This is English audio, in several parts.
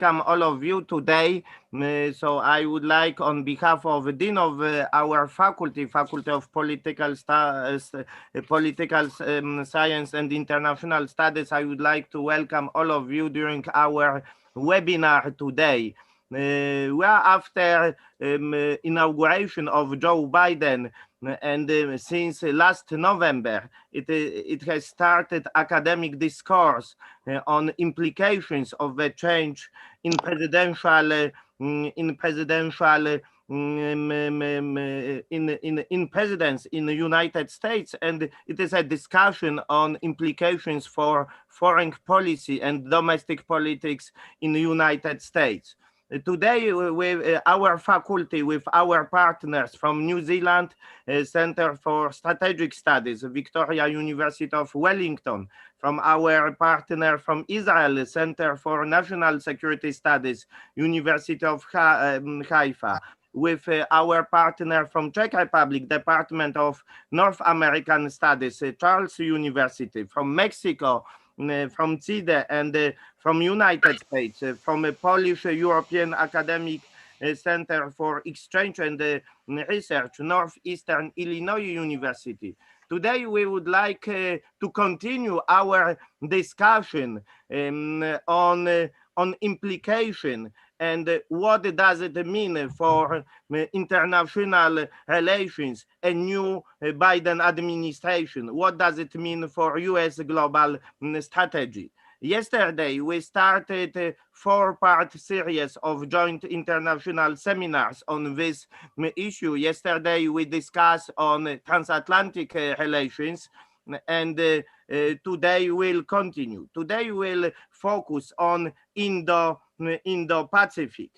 welcome all of you today. So I would like, on behalf of the Dean of our faculty, Faculty of Political Science and International Studies, I would like to welcome all of you during our webinar today. We are after inauguration of Joe Biden, and since last November, it has started academic discourse on implications of the change in presidential in presidents in the United States, and it is a discussion on implications for foreign policy and domestic politics in the United States. Today, with our faculty, with our partners from New Zealand, Centre for Strategic Studies, Victoria University of Wellington, from our partner from Israel, Center for National Security Studies, University of Haifa, with our partner from Czech Republic, Department of North American Studies, Charles University, from Mexico, from CIDE, and from United States, from a Polish European Academic Center for Exchange and Research, Northeastern Illinois University. Today, we would like to continue our discussion on implication and what does it mean for international relations, a new Biden administration? What does it mean for US global strategy? Yesterday, we started a four-part series of joint international seminars on this issue. Yesterday, we discussed on transatlantic relations, and today we'll continue. Today we'll focus on Indo-Pacific.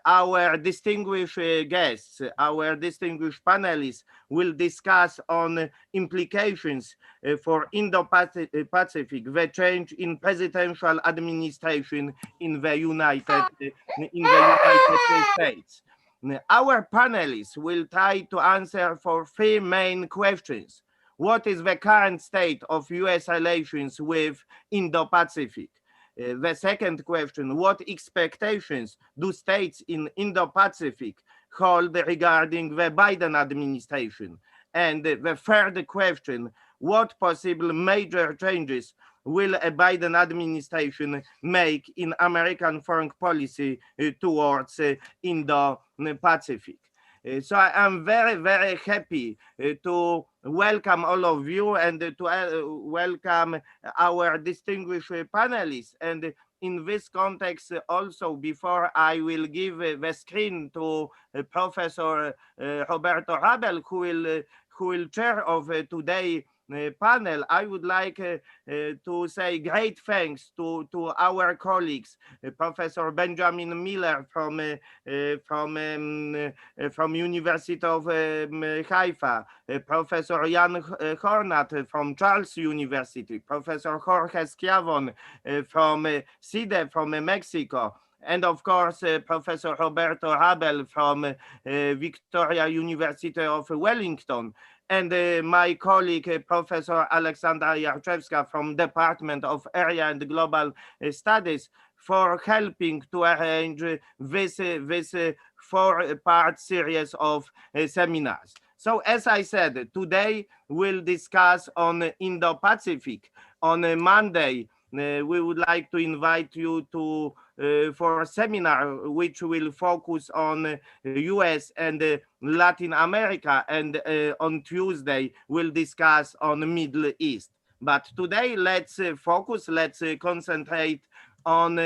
Our distinguished guests, our distinguished panelists will discuss on implications for Indo-Pacific, the change in presidential administration in the United States. Our panelists will try to answer for three main questions. What is the current state of US relations with Indo-Pacific? The second question, what expectations do states in Indo-Pacific hold regarding the Biden administration? And the third question, what possible major changes will a Biden administration make in American foreign policy towards Indo-Pacific? So I am very, very happy to welcome all of you and to welcome our distinguished panelists. And in this context, also, before I will give the screen to Professor Roberto Rabel, who will chair of today panel, I would like to say great thanks to our colleagues, Professor Benjamin Miller from University of Haifa, Professor Jan Hornat from Charles University, Professor Jorge Schiavon from CIDE from Mexico, and of course, Professor Roberto Rabel from Victoria University of Wellington, and my colleague, Professor Aleksandra Jarczewska from Department of Area and Global Studies, for helping to arrange this four-part series of seminars. So as I said, today we'll discuss on Indo-Pacific. On a Monday, we would like to invite you to for a seminar which will focus on US and Latin America, and on Tuesday we'll discuss on Middle East. But today let's focus, let's concentrate on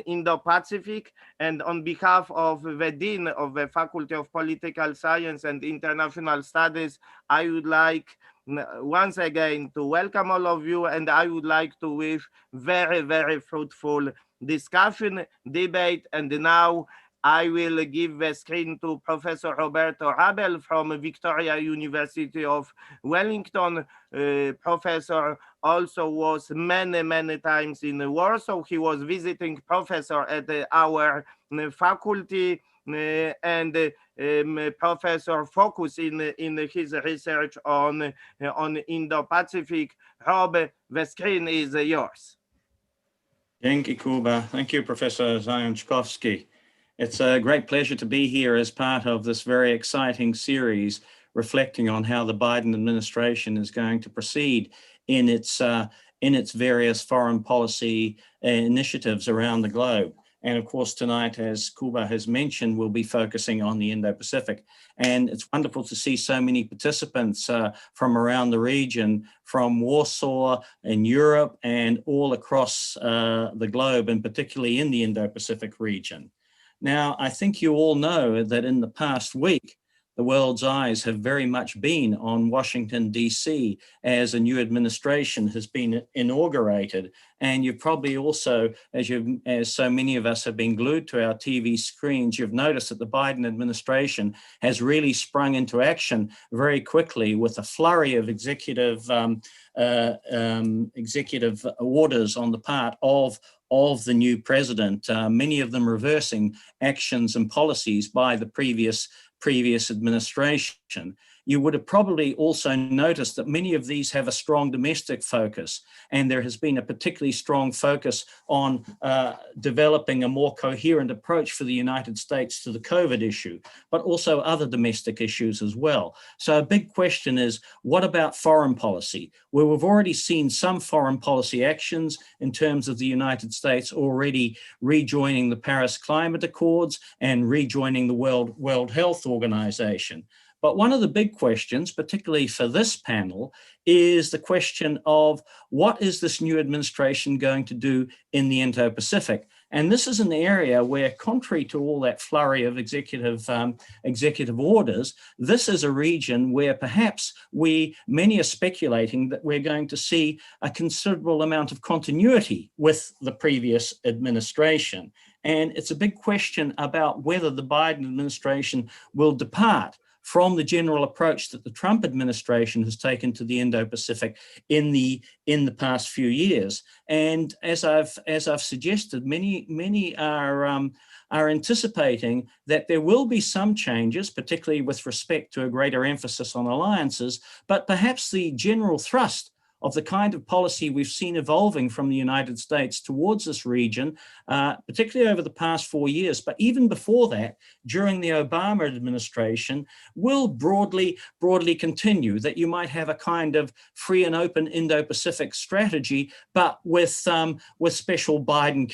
Indo-Pacific, and on behalf of the Dean of the Faculty of Political Science and International Studies, I would like once again to welcome all of you, and I would like to wish very, very fruitful discussion, debate. And now I will give the screen to Professor Roberto Rabel from Victoria University of Wellington. Professor also was many times in Warsaw. He was visiting professor at our faculty, and professor focus in his research on Indo-Pacific. Rob, the screen is yours. Dzięki, Kuba. Thank you, Professor Zhang. It's a great pleasure to be here as part of this very exciting series reflecting on how the Biden administration is going to proceed in its various foreign policy initiatives around the globe. And of course, tonight, as Kuba has mentioned, we'll be focusing on the Indo-Pacific. And it's wonderful to see so many participants from around the region, from Warsaw in Europe and all across the globe, and particularly in the Indo-Pacific region. Now, I think you all know that in the past week, the world's eyes have very much been on Washington, D.C., as a new administration has been inaugurated. And you've probably also, as so many of us have been glued to our TV screens, you've noticed that the Biden administration has really sprung into action very quickly with a flurry of executive orders on the part of the new president, many of them reversing actions and policies by the previous administration. You would have probably also noticed that many of these have a strong domestic focus, and there has been a particularly strong focus on developing a more coherent approach for the United States to the COVID issue, but also other domestic issues as well. So a big question is, what about foreign policy? Well, we've already seen some foreign policy actions in terms of the United States already rejoining the Paris Climate Accords and rejoining the World Health Organization. But one of the big questions, particularly for this panel, is the question of what is this new administration going to do in the Indo-Pacific? And this is an area where, contrary to all that flurry of executive orders, this is a region where perhaps many are speculating that we're going to see a considerable amount of continuity with the previous administration. And it's a big question about whether the Biden administration will depart from the general approach that the Trump administration has taken to the Indo-Pacific in the past few years. And as I've suggested, many are anticipating that there will be some changes, particularly with respect to a greater emphasis on alliances, but perhaps the general thrust of the kind of policy we've seen evolving from the United States towards this region, particularly over the past 4 years, but even before that, during the Obama administration, will broadly continue, that you might have a kind of free and open Indo-Pacific strategy, but with special Biden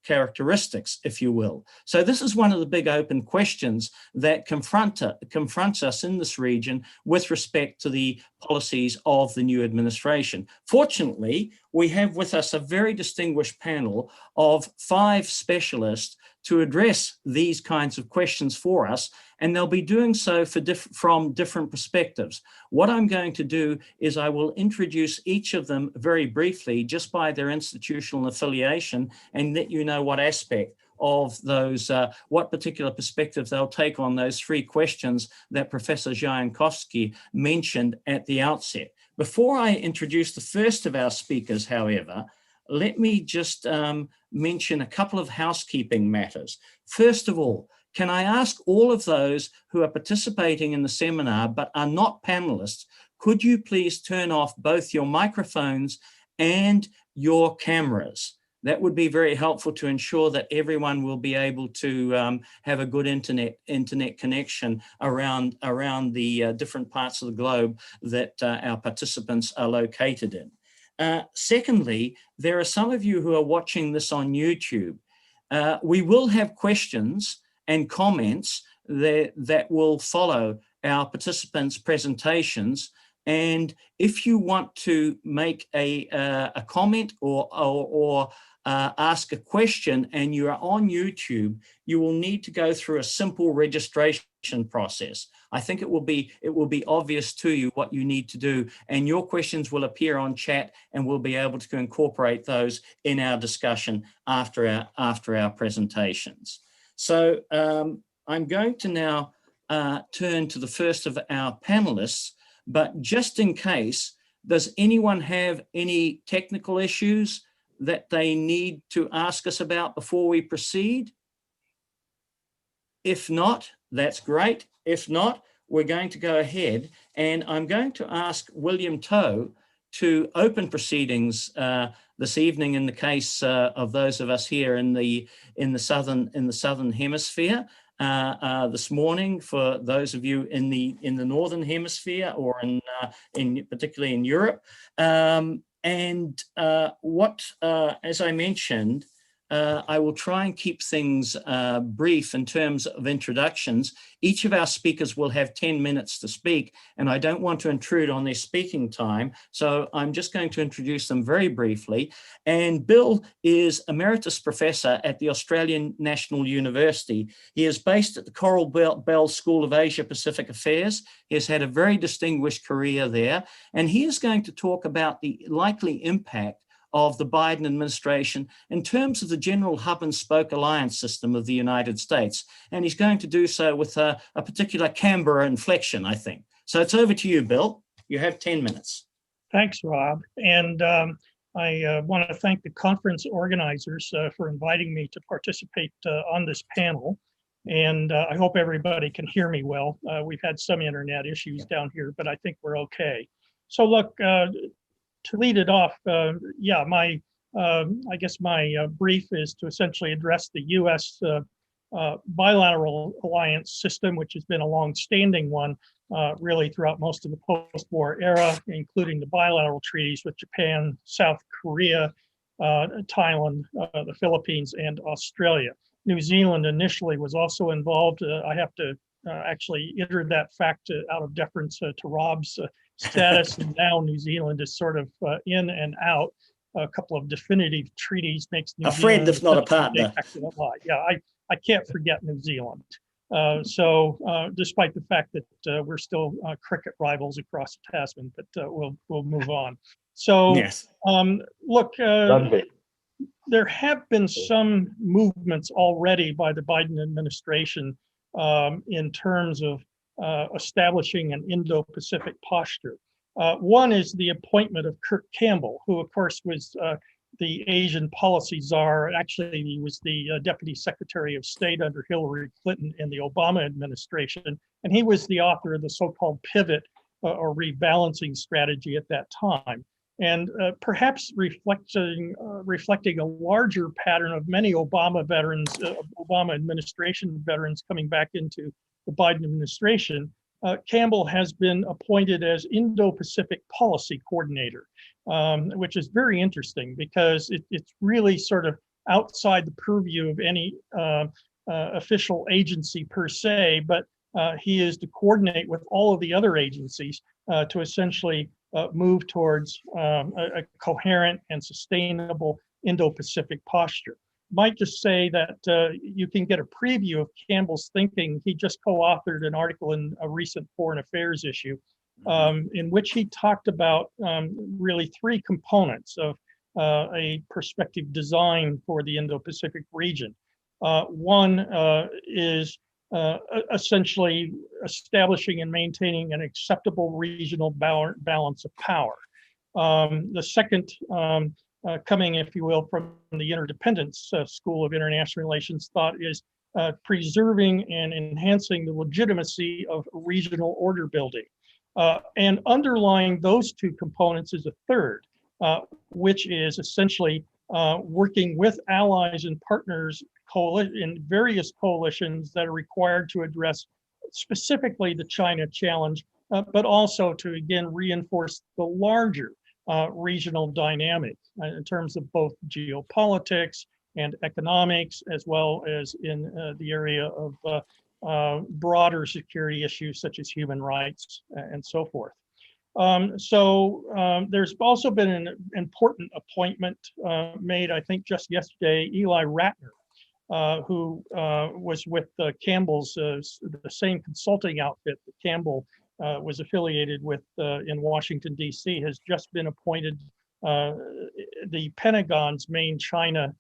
characteristics, if you will. So this is one of the big open questions that confronts us in this region with respect to the policies of the new administration. Fortunately, we have with us a very distinguished panel of 5 specialists to address these kinds of questions for us, and they'll be doing so from different perspectives. What I'm going to do is I will introduce each of them very briefly just by their institutional affiliation and let you know what aspect of those, what particular perspectives they'll take on those 3 questions that Professor Zhang mentioned at the outset. Before I introduce the first of our speakers, however, let me just mention a couple of housekeeping matters. First of all, can I ask all of those who are participating in the seminar but are not panelists, could you please turn off both your microphones and your cameras? That would be very helpful to ensure that everyone will be able to have a good internet connection around the different parts of the globe that our participants are located in. Secondly, there are some of you who are watching this on YouTube. We will have questions and comments that will follow our participants' presentations. And if you want to make a comment or ask a question and you are on YouTube, you will need to go through a simple registration process. I think it will be obvious to you what you need to do, and your questions will appear on chat and we'll be able to incorporate those in our discussion after our presentations. So I'm going to now turn to the first of our panelists, but just in case, does anyone have any technical issues that they need to ask us about before we proceed? If not, that's great. If not, we're going to go ahead, and I'm going to ask William Toe to open proceedings this evening in the case of those of us here in the southern hemisphere. This morning for those of you in the northern hemisphere or in particularly in Europe, as I mentioned, I will try and keep things brief in terms of introductions. Each of our speakers will have 10 minutes to speak, and I don't want to intrude on their speaking time, so I'm just going to introduce them very briefly. And Bill is Emeritus Professor at the Australian National University. He is based at the Coral Bell School of Asia-Pacific Affairs. He has had a very distinguished career there, and he is going to talk about the likely impact of the Biden administration in terms of the general hub and spoke alliance system of the United States. And he's going to do so with a particular Canberra inflection, I think. So it's over to you, Bill. You have 10 minutes. Thanks, Rob. And I want to thank the conference organizers for inviting me to participate on this panel. And I hope everybody can hear me well. We've had some internet issues down here, but I think we're okay. So look, to lead it off, I guess my brief is to essentially address the U.S. Bilateral alliance system, which has been a long-standing one really throughout most of the post-war era, including the bilateral treaties with Japan, South Korea, Thailand, the Philippines, and Australia. New Zealand initially was also involved. I have to actually enter that fact out of deference to Rob's status, and now New Zealand is sort of in and out. A couple of definitive treaties makes New Zealand a friend, if not a partner. Yeah, I can't forget New Zealand. Despite the fact that we're still cricket rivals across the Tasman, but we'll move on. So yes. Look, there have been some movements already by the Biden administration in terms of establishing an Indo-Pacific posture. One is the appointment of Kurt Campbell, who of course was the Asian policy czar. Actually, he was the Deputy Secretary of State under Hillary Clinton in the Obama administration. And he was the author of the so-called pivot or rebalancing strategy at that time. And perhaps reflecting a larger pattern of many Obama veterans, Obama administration veterans coming back into the Biden administration, Campbell has been appointed as Indo-Pacific Policy Coordinator, which is very interesting because it's really sort of outside the purview of any official agency per se, but he is to coordinate with all of the other agencies to essentially move towards a coherent and sustainable Indo-Pacific posture. Might just say that you can get a preview of Campbell's thinking. He just co-authored an article in a recent Foreign Affairs issue in which he talked about really three components of a prospective design for the Indo-Pacific region. One is essentially establishing and maintaining an acceptable regional balance of power. The second, coming, if you will, from the Interdependence School of International Relations thought, is preserving and enhancing the legitimacy of regional order building. And underlying those two components is a third, which is essentially working with allies and partners in various coalitions that are required to address specifically the China challenge, but also to, again, reinforce the larger regional dynamic in terms of both geopolitics and economics, as well as in the area of broader security issues such as human rights and so forth. There's also been an important appointment made, I think just yesterday, Eli Ratner, who was with Campbell's, the same consulting outfit that Campbell was affiliated with in Washington, D.C., has just been appointed the Pentagon's main China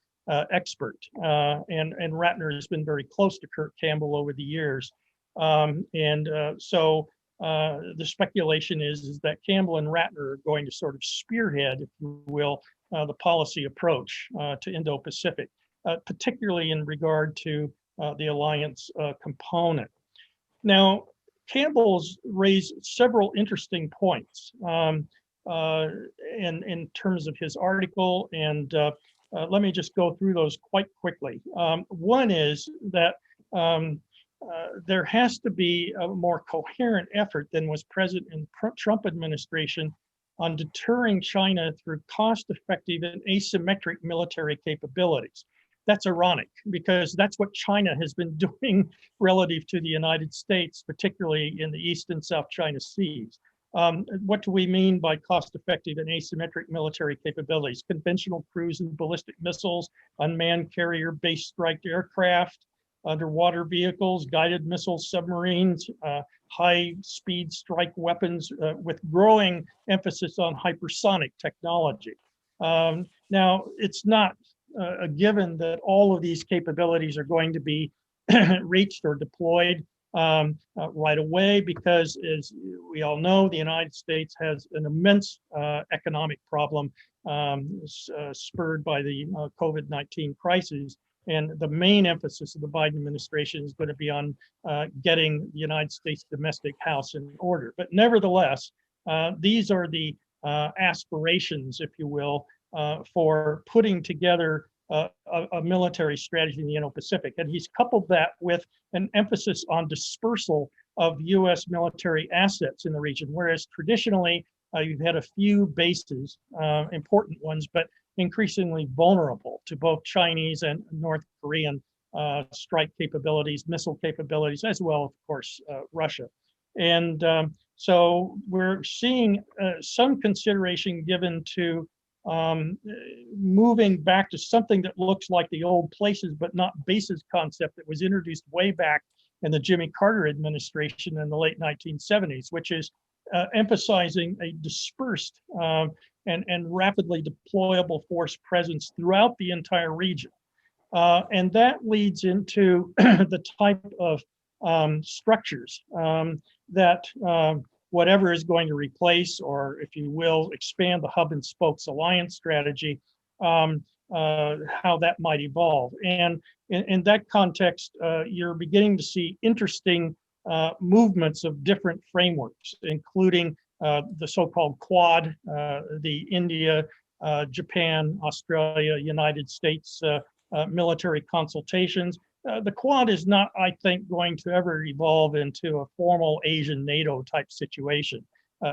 expert. And Ratner has been very close to Kurt Campbell over the years. The speculation is that Campbell and Ratner are going to sort of spearhead, if you will, the policy approach to Indo-Pacific, particularly in regard to the alliance component. Now, Campbell's raised several interesting points. in terms of his article, and let me just go through those quite quickly. One is that there has to be a more coherent effort than was present in Trump administration on deterring China through cost-effective and asymmetric military capabilities. That's ironic because that's what China has been doing relative to the United States, particularly in the East and South China Seas. What do we mean by cost-effective and asymmetric military capabilities? Conventional cruise and ballistic missiles, unmanned carrier-based strike aircraft, underwater vehicles, guided missiles, submarines, high-speed strike weapons with growing emphasis on hypersonic technology. Now, it's not a given that all of these capabilities are going to be reached or deployed right away, because as we all know, the United States has an immense economic problem spurred by the COVID-19 crisis. And the main emphasis of the Biden administration is going to be on getting the United States domestic house in order. But nevertheless, these are the aspirations, if you will, for putting together a military strategy in the Indo-Pacific. And he's coupled that with an emphasis on dispersal of US military assets in the region, whereas traditionally you've had a few bases, important ones, but increasingly vulnerable to both Chinese and North Korean strike capabilities, missile capabilities, as well, of course, Russia. And so we're seeing some consideration given to moving back to something that looks like the old places but not bases concept that was introduced way back in the Jimmy Carter administration in the late 1970s, which is emphasizing a dispersed and rapidly deployable force presence throughout the entire region. And that leads into the type of structures that whatever is going to replace, or if you will, expand the hub and spokes alliance strategy, how that might evolve. And in that context, you're beginning to see interesting movements of different frameworks, including the so-called Quad, the India, Japan, Australia, United States military consultations. The Quad is not, I think, going to ever evolve into a formal Asian NATO type situation.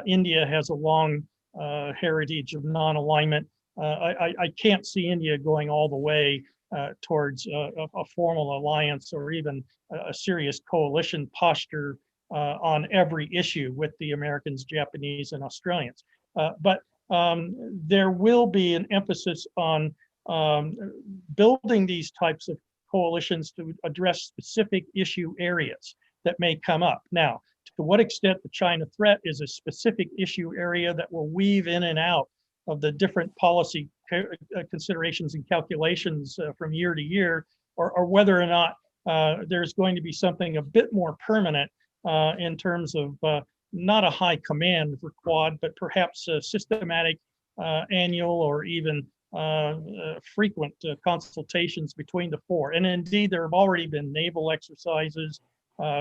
India has a long heritage of non-alignment. I can't see India going all the way towards a formal alliance or even a serious coalition posture on every issue with the Americans, Japanese, and Australians. But there will be an emphasis on building these types of coalitions to address specific issue areas that may come up. Now, to what extent the China threat is a specific issue area that will weave in and out of the different policy considerations and calculations from year to year, or whether or not there's going to be something a bit more permanent in terms of not a high command for Quad, but perhaps a systematic annual or even frequent consultations between the four. And indeed, there have already been naval exercises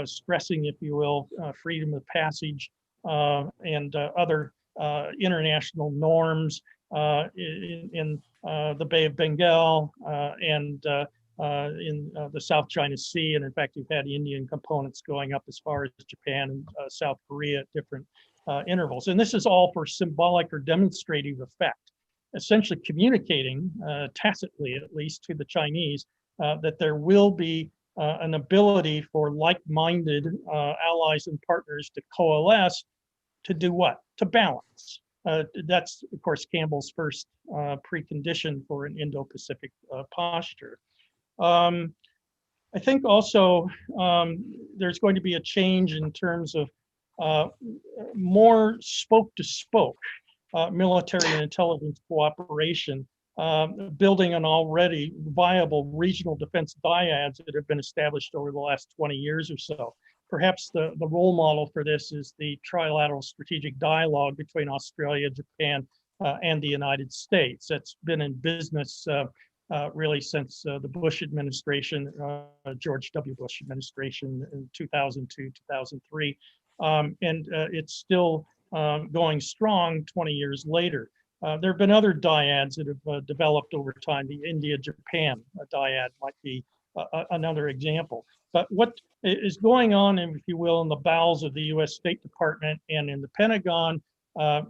stressing, if you will, freedom of passage and other international norms in the Bay of Bengal and in the South China Sea. And in fact, you've had Indian components going up as far as Japan and South Korea at different intervals. And this is all for symbolic or demonstrative effect, essentially communicating, tacitly at least, to the Chinese that there will be an ability for like-minded allies and partners to coalesce to do what? To balance. That's, of course, Campbell's first precondition for an Indo-Pacific posture. I think also there's going to be a change in terms of more spoke-to-spoke military and intelligence cooperation, building on already viable regional defense dyads that have been established over the last 20 years or so. Perhaps the role model for this is the trilateral strategic dialogue between Australia, Japan, and the United States. That's been in business really since the Bush administration, George W. Bush administration in 2002, 2003. And it's still going strong 20 years later. There have been other dyads that have developed over time. The India-Japan dyad might be another example. But what is going on, if you will, in the bowels of the US State Department and in the Pentagon,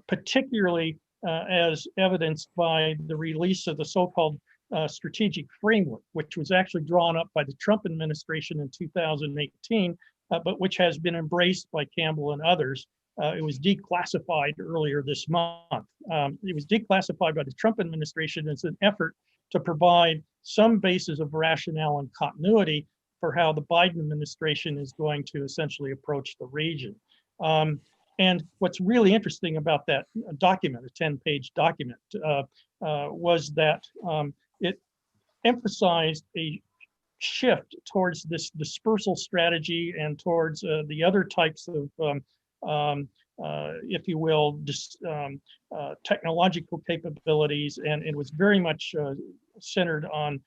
particularly as evidenced by the release of the so-called strategic framework, which was actually drawn up by the Trump administration in 2018, but which has been embraced by Campbell and others. It was declassified earlier this month. It was declassified by the Trump administration as an effort to provide some basis of rationale and continuity for how the Biden administration is going to essentially approach the region. And what's really interesting about that document, a 10-page document, was that it emphasized a shift towards this dispersal strategy and towards the other types of if you will, technological capabilities, and it was very much centered on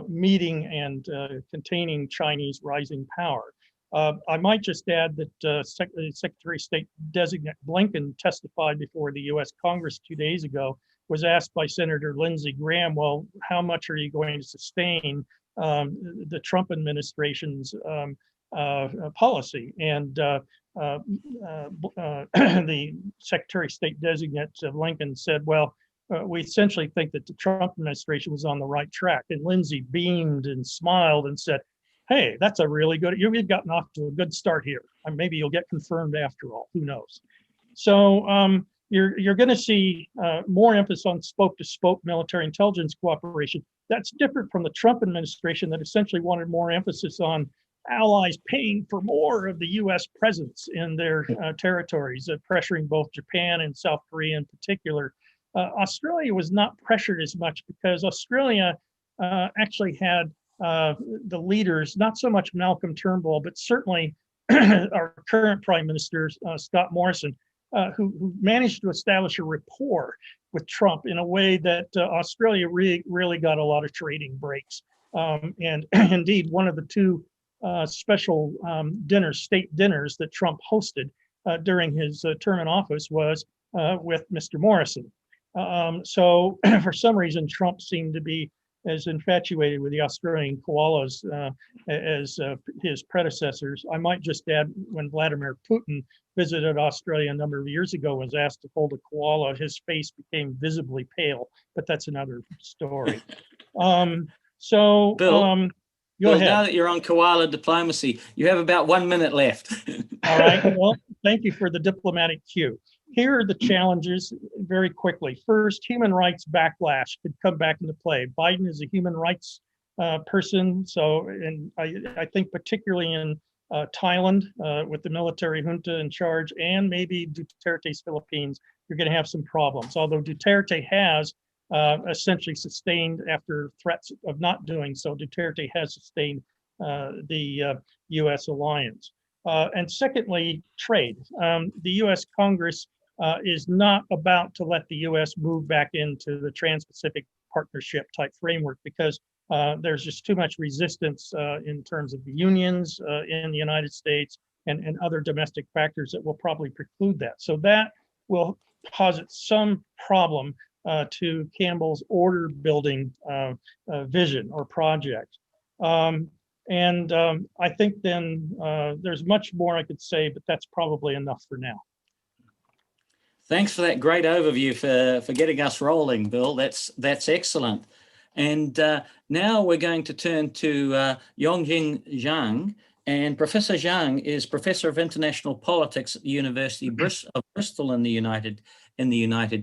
meeting and containing Chinese rising power. I might just add that Secretary of State designate Blinken testified before the US Congress 2 days ago, was asked by Senator Lindsey Graham, well, how much are you going to sustain the Trump administration's policy? And the Secretary of State designate Blinken said, well, we essentially think that the Trump administration was on the right track. And Lindsey beamed and smiled and said, hey, that's a really good, you've gotten off to a good start here. And maybe you'll get confirmed after all, who knows? So you're going to see more emphasis on spoke-to-spoke military intelligence cooperation. That's different from the Trump administration that essentially wanted more emphasis on allies paying for more of the US presence in their territories, pressuring both Japan and South Korea in particular. Australia was not pressured as much because Australia actually had the leaders, not so much Malcolm Turnbull, but certainly our current Prime Minister, Scott Morrison, who managed to establish a rapport with Trump in a way that Australia really got a lot of trading breaks. And indeed, one of the two special state dinners that Trump hosted during his term in office was with Mr. Morrison. So for some reason, Trump seemed to be as infatuated with the Australian koalas as his predecessors. I might just add, when Vladimir Putin visited Australia a number of years ago, was asked to hold a koala, his face became visibly pale, but that's another story. So Bill, go ahead. Now that you're on koala diplomacy, you have about 1 minute left. All right, well, thank you for the diplomatic cue. Here are the challenges very quickly. First, human rights backlash could come back into play. Biden is a human rights person, so, and I think particularly in Thailand with the military junta in charge, and maybe Duterte's Philippines, you're going to have some problems. Although Duterte has essentially sustained, after threats of not doing so, Duterte has sustained the U.S. alliance. And secondly, trade. The U.S. Congress is not about to let the U.S. move back into the Trans-Pacific Partnership type framework because there's just too much resistance in terms of the unions in the United States and other domestic factors that will probably preclude that. So that will posit some problem to Campbell's order building vision or project. And I think then there's much more I could say, but that's probably enough for now. Thanks for that great overview for getting us rolling, Bill. That's excellent. And now we're going to turn to Yongjing Zhang. And Professor Zhang is Professor of International Politics at the University of Bristol in the United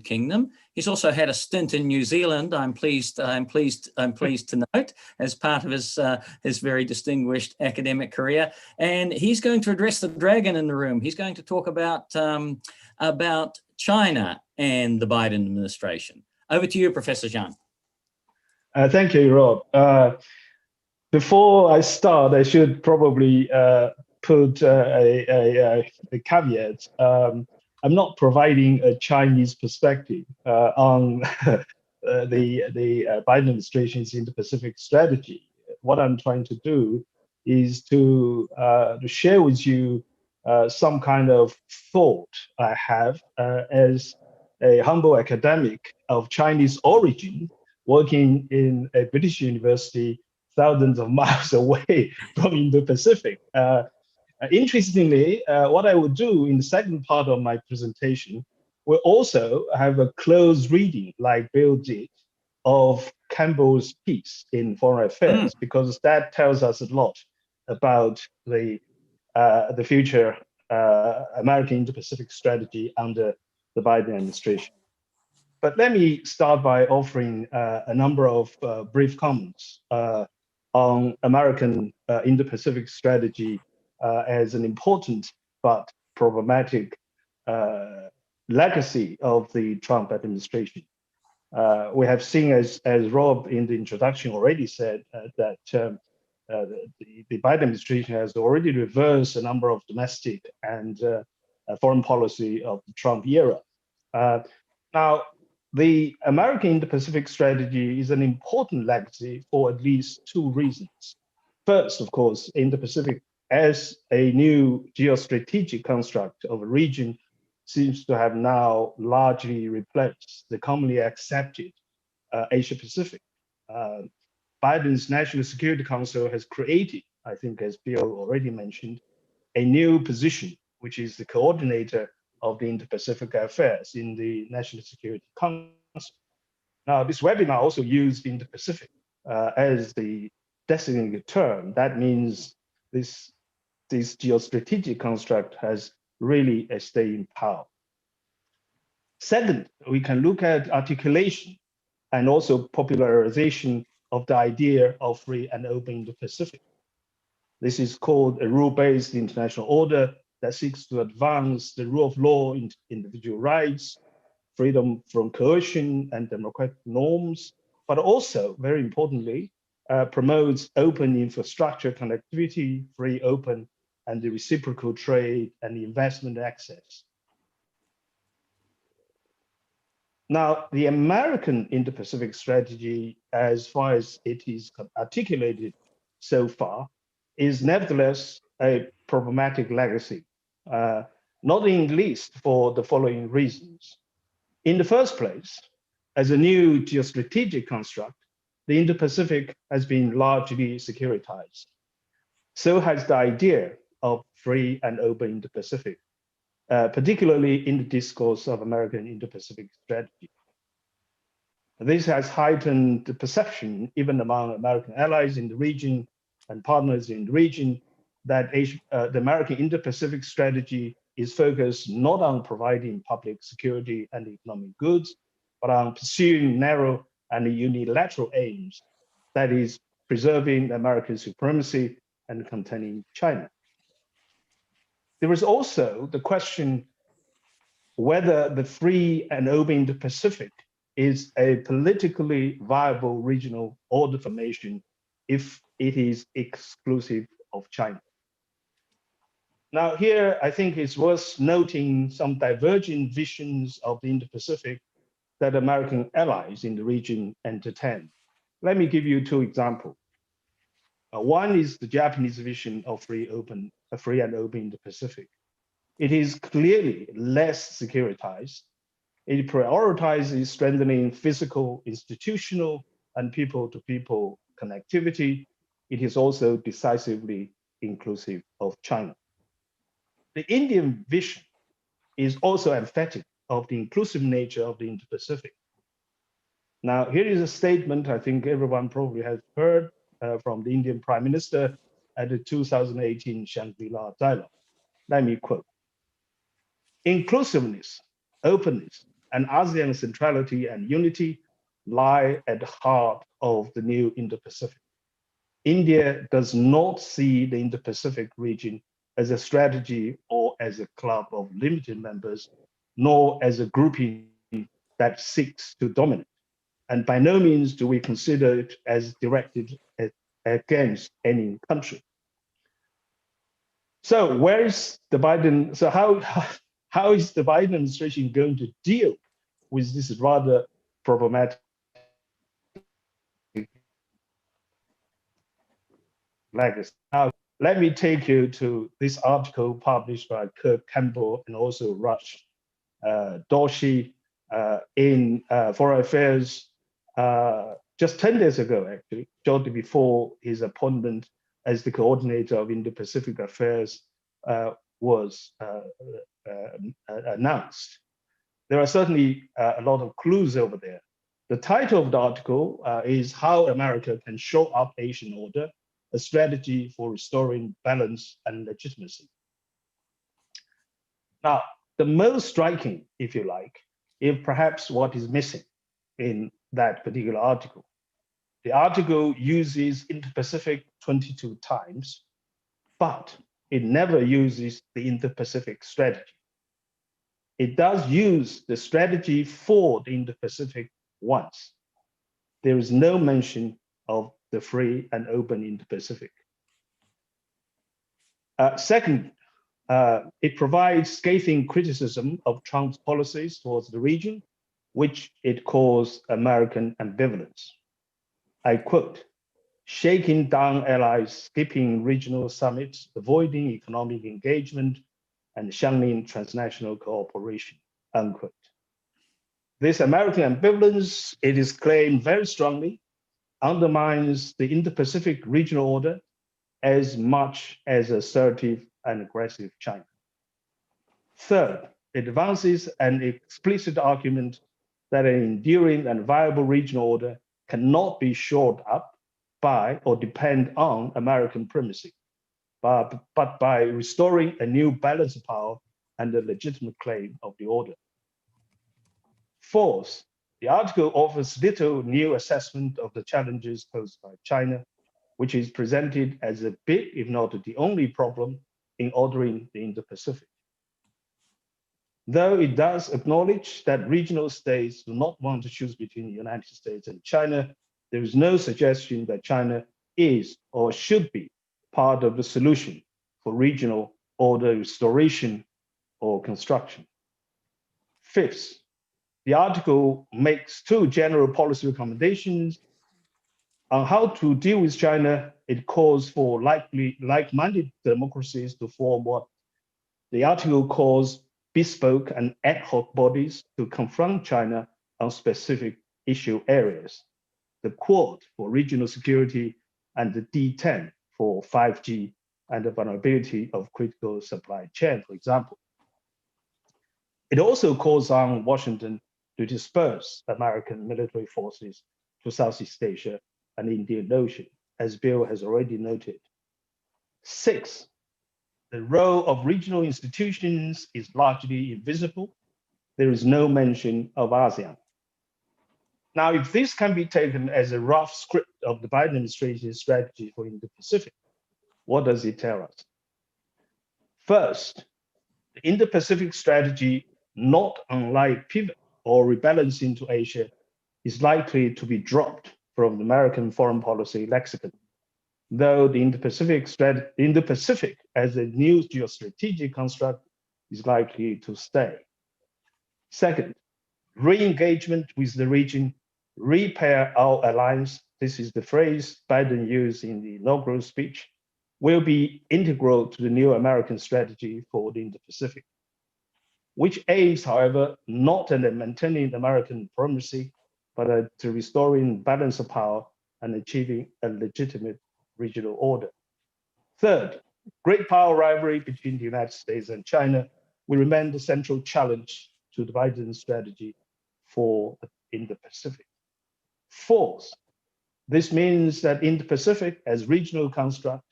Kingdom. He's also had a stint in New Zealand, I'm pleased to note, as part of his very distinguished academic career. And he's going to address the dragon in the room. He's going to talk about China and the Biden administration. Over to you, Professor Zhang. Thank you, Rob. Before I start, I should probably put a caveat. I'm not providing a Chinese perspective on the Biden administration's Indo-Pacific strategy. What I'm trying to do is to share with you some kind of thought I have as a humble academic of Chinese origin, working in a British university thousands of miles away from Indo-Pacific. Interestingly, what I would do in the second part of my presentation will also have a close reading, like Bill did, of Campbell's piece in Foreign Affairs, because that tells us a lot about the future American Indo-Pacific strategy under the Biden administration. But let me start by offering a number of brief comments on American Indo-Pacific strategy as an important but problematic legacy of the Trump administration. We have seen, as Rob in the introduction already said, that the Biden administration has already reversed a number of domestic and foreign policy of the Trump era. Now, the American Indo-Pacific strategy is an important legacy for at least two reasons. First, of course, Indo-Pacific as a new geostrategic construct of a region seems to have now largely replaced the commonly accepted Asia-Pacific. Biden's National Security Council has created, I think, as Bill already mentioned, a new position, which is the coordinator of the Indo-Pacific affairs in the National Security Council. Now, this webinar also used Indo-Pacific as the designated term. That means this geostrategic construct has really a staying power. Second, we can look at articulation and also popularization of the idea of free and open Indo-Pacific. This is called a rule-based international order that seeks to advance the rule of law, individual rights, freedom from coercion and democratic norms, but also, very importantly, promotes open infrastructure connectivity, free, open, and the reciprocal trade and investment access. Now, the American Indo-Pacific strategy, as far as it is articulated so far, is nevertheless a problematic legacy, not in least for the following reasons. In the first place, as a new geostrategic construct, the Indo-Pacific has been largely securitized. So has the idea of free and open Indo-Pacific, particularly in the discourse of American Indo-Pacific strategy. This has heightened the perception, even among American allies in the region and partners in the region, that the American Indo-Pacific strategy is focused not on providing public security and economic goods, but on pursuing narrow and unilateral aims, that is, preserving American supremacy and containing China. There is also the question whether the free and open Indo-Pacific is a politically viable regional order formation if it is exclusive of China. Now here, I think it's worth noting some divergent visions of the Indo-Pacific that American allies in the region entertain. Let me give you two examples. One is the Japanese vision of free and open Indo-Pacific. It is clearly less securitized. It prioritizes strengthening physical, institutional, and people-to-people connectivity. It is also decisively inclusive of China. The Indian vision is also emphatic of the inclusive nature of the Indo-Pacific. Now, here is a statement I think everyone probably has heard from the Indian Prime Minister at the 2018 Shangri-La dialogue. Let me quote: "Inclusiveness, openness, and ASEAN centrality and unity lie at the heart of the new Indo-Pacific. India does not see the Indo-Pacific region as a strategy or as a club of limited members, nor as a grouping that seeks to dominate. And by no means do we consider it as directed against any country." So where is the Biden? So how is the Biden administration going to deal with this rather problematic legacy? Now, let me take you to this article published by Kirk Campbell and also Rush Doshi in Foreign Affairs just 10 days ago, actually, shortly before his appointment as the coordinator of Indo-Pacific Affairs was announced. There are certainly a lot of clues over there. The title of the article is How America Can Shore Up Asian Order, a Strategy for Restoring Balance and Legitimacy. Now, the most striking, if you like, is perhaps what is missing in that particular article. The article uses Indo-Pacific 22 times, but it never uses the Indo-Pacific strategy. It does use the strategy for the Indo-Pacific once. There is no mention of the free and open Indo-Pacific. Second, it provides scathing criticism of Trump's policies towards the region, which it calls American ambivalence. I quote, shaking down allies, skipping regional summits, avoiding economic engagement, and shunning transnational cooperation, unquote. This American ambivalence, it is claimed very strongly, undermines the Indo-Pacific regional order as much as assertive and aggressive China. Third, it advances an explicit argument that an enduring and viable regional order cannot be shored up by or depend on American primacy, but by restoring a new balance of power and the legitimate claim of the order. Fourth, the article offers little new assessment of the challenges posed by China, which is presented as a big, if not the only problem in ordering the Indo-Pacific. Though it does acknowledge that regional states do not want to choose between the United States and China, there is no suggestion that China is or should be part of the solution for regional order restoration or construction. Fifth, the article makes two general policy recommendations on how to deal with China. It calls for like-minded democracies to form what the article calls bespoke and ad hoc bodies to confront China on specific issue areas. The Quad for regional security and the D10 for 5G and the vulnerability of critical supply chain, for example. It also calls on Washington to disperse American military forces to Southeast Asia and Indian Ocean, as Bill has already noted. Sixth, the role of regional institutions is largely invisible. There is no mention of ASEAN. Now, if this can be taken as a rough script of the Biden administration's strategy for Indo-Pacific, what does it tell us? First, the Indo-Pacific strategy, not unlike pivot or rebalancing to Asia, is likely to be dropped from the American foreign policy lexicon, though the Indo-Pacific as a new geostrategic construct is likely to stay. Second, re-engagement with the region, repair our alliance, this is the phrase Biden used in the inaugural speech, will be integral to the new American strategy for the Indo-Pacific, which aims, however, not at maintaining American primacy, but at restoring balance of power and achieving a legitimate regional order. Third, great power rivalry between the United States and China will remain the central challenge to the Biden strategy for the Indo-Pacific. Fourth, this means that Indo-Pacific as regional construct